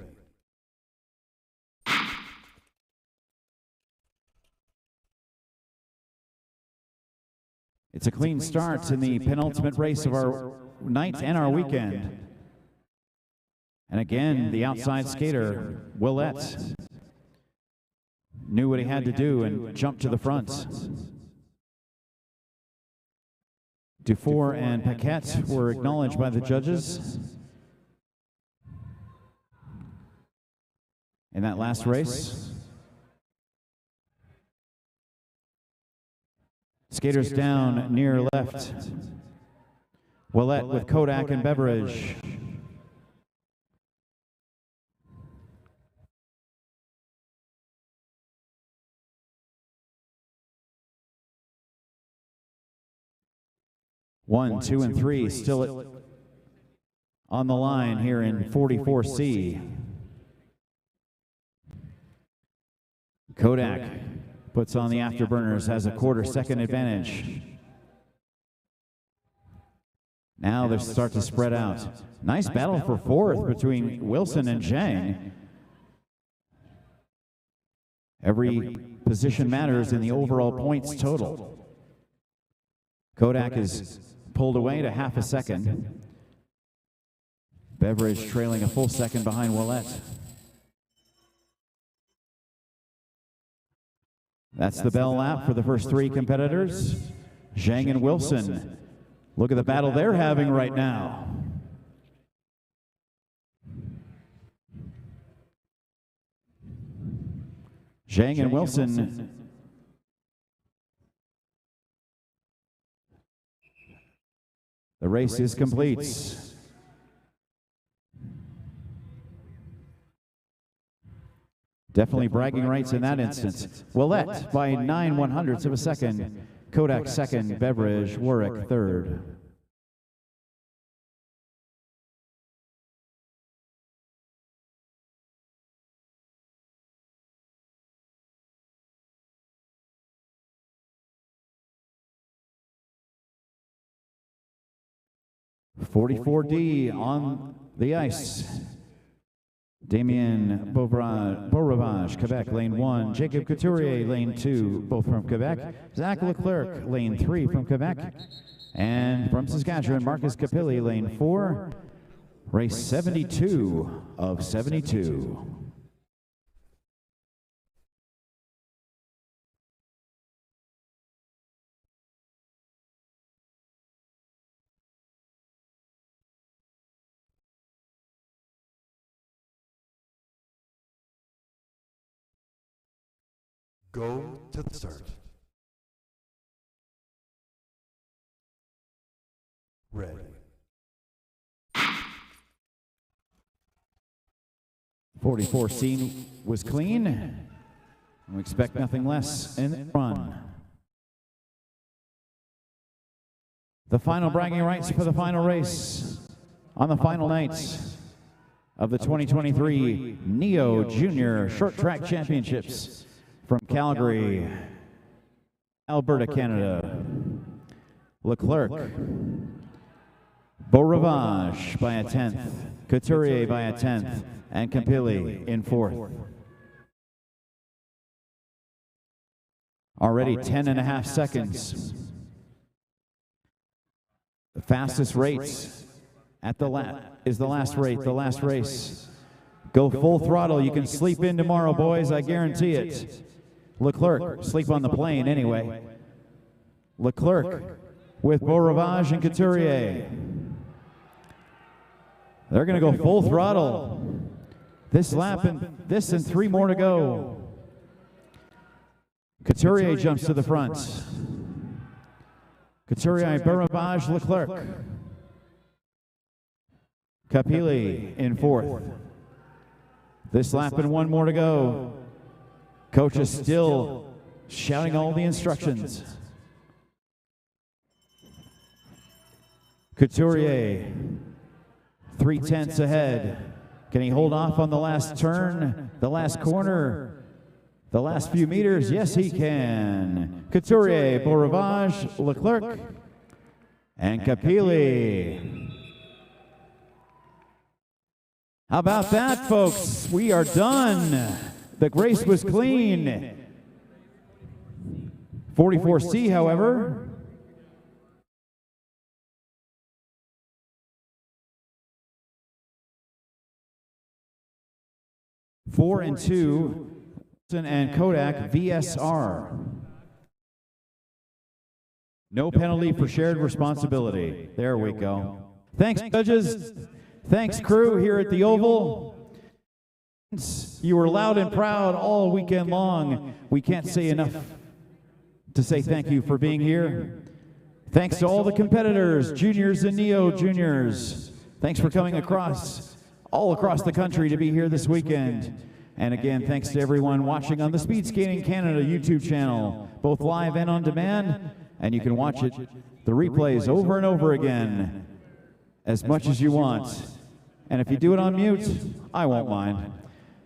It's a clean start in the penultimate race of our night and our weekend. And again, the outside skater, Willette, knew what he had to do and jumped to the front. Dufour and Paquette were acknowledged by the judges in that last race. Skaters down near left. Willette with Kodak and Beveridge. 1, 2, and 3 still on the line here in 44C. Kodak puts on the afterburners, has a quarter-second advantage. Now they start to spread out. Nice battle for fourth between Wilson and Zhang. Every position matters in the overall points total. Kodak is pulled away to half a second. Beveridge trailing a full second behind Ouellette. That's the bell lap for the first three competitors. Zhang and Wilson. Look at the battle they're having right now. Zhang and Wilson. The race is complete. Definitely bragging rights in that instance. Ouellette by 9/100ths of a second. Kodak second, Beveridge, Warwick third. .44D on the ice. Damien Beauravage, Quebec, lane 1. Jacob Couturier, lane 2, both from Quebec. Zach Leclerc, lane 3 from Quebec. And from Saskatchewan, Marcus Capilli, lane 4. Race 72 of 72. Go to the start. Ready. 44C was clean. We expect nothing less in the run. The final bragging rights for the final race on the final night of the 2023 Neo Junior Short Track Championships. From Calgary, Alberta, Canada, Leclerc, Beauravage by a 10th, Couturier by a 10th, and Capilli in 4th. Already 10.5 seconds. The fastest rate at the is the last race. Go full throttle. You can sleep in tomorrow, boys. I guarantee it. Leclerc, sleep on the plane anyway. Leclerc with Beauravage and Couturier. They're going to go full throttle. This lap and 3 more to go. Couturier jumps to the front. Couturier, Beauravage, Leclerc. Capilli in 4th. This lap and 1 more to go. Coach is still shouting all the instructions. Couturier, 3/10 ahead. Can he hold off on the last turn, the last corner, the last few meters? Yes, he can. Couturier, Beauravage, Leclerc, and Capilli. How about that, folks? We are done. The race was clean. 44C, however. Four and 2, and Kodak VSR. No penalty for shared responsibility. There we go. Thanks, judges. Thanks, crew here at the Oval. You were loud and proud all weekend long. We can't say enough to say thank you for being here. Thanks to all the competitors, juniors and neo juniors. Thanks for coming all across the country to be here this weekend. And again, thanks to everyone watching on the Speed Skating Canada YouTube channel, both live and on demand. and you can watch it, the replays over and over again, as much as you want. And if you do it on mute, I won't mind.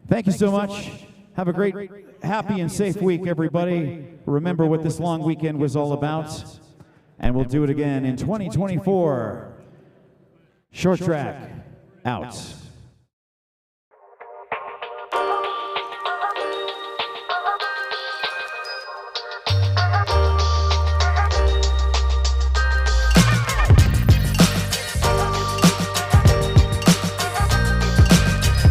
Thank you so much. Have a great, happy, and safe week, everybody. Remember what this long weekend was all about, and we'll do it again in 2024. Short track, out.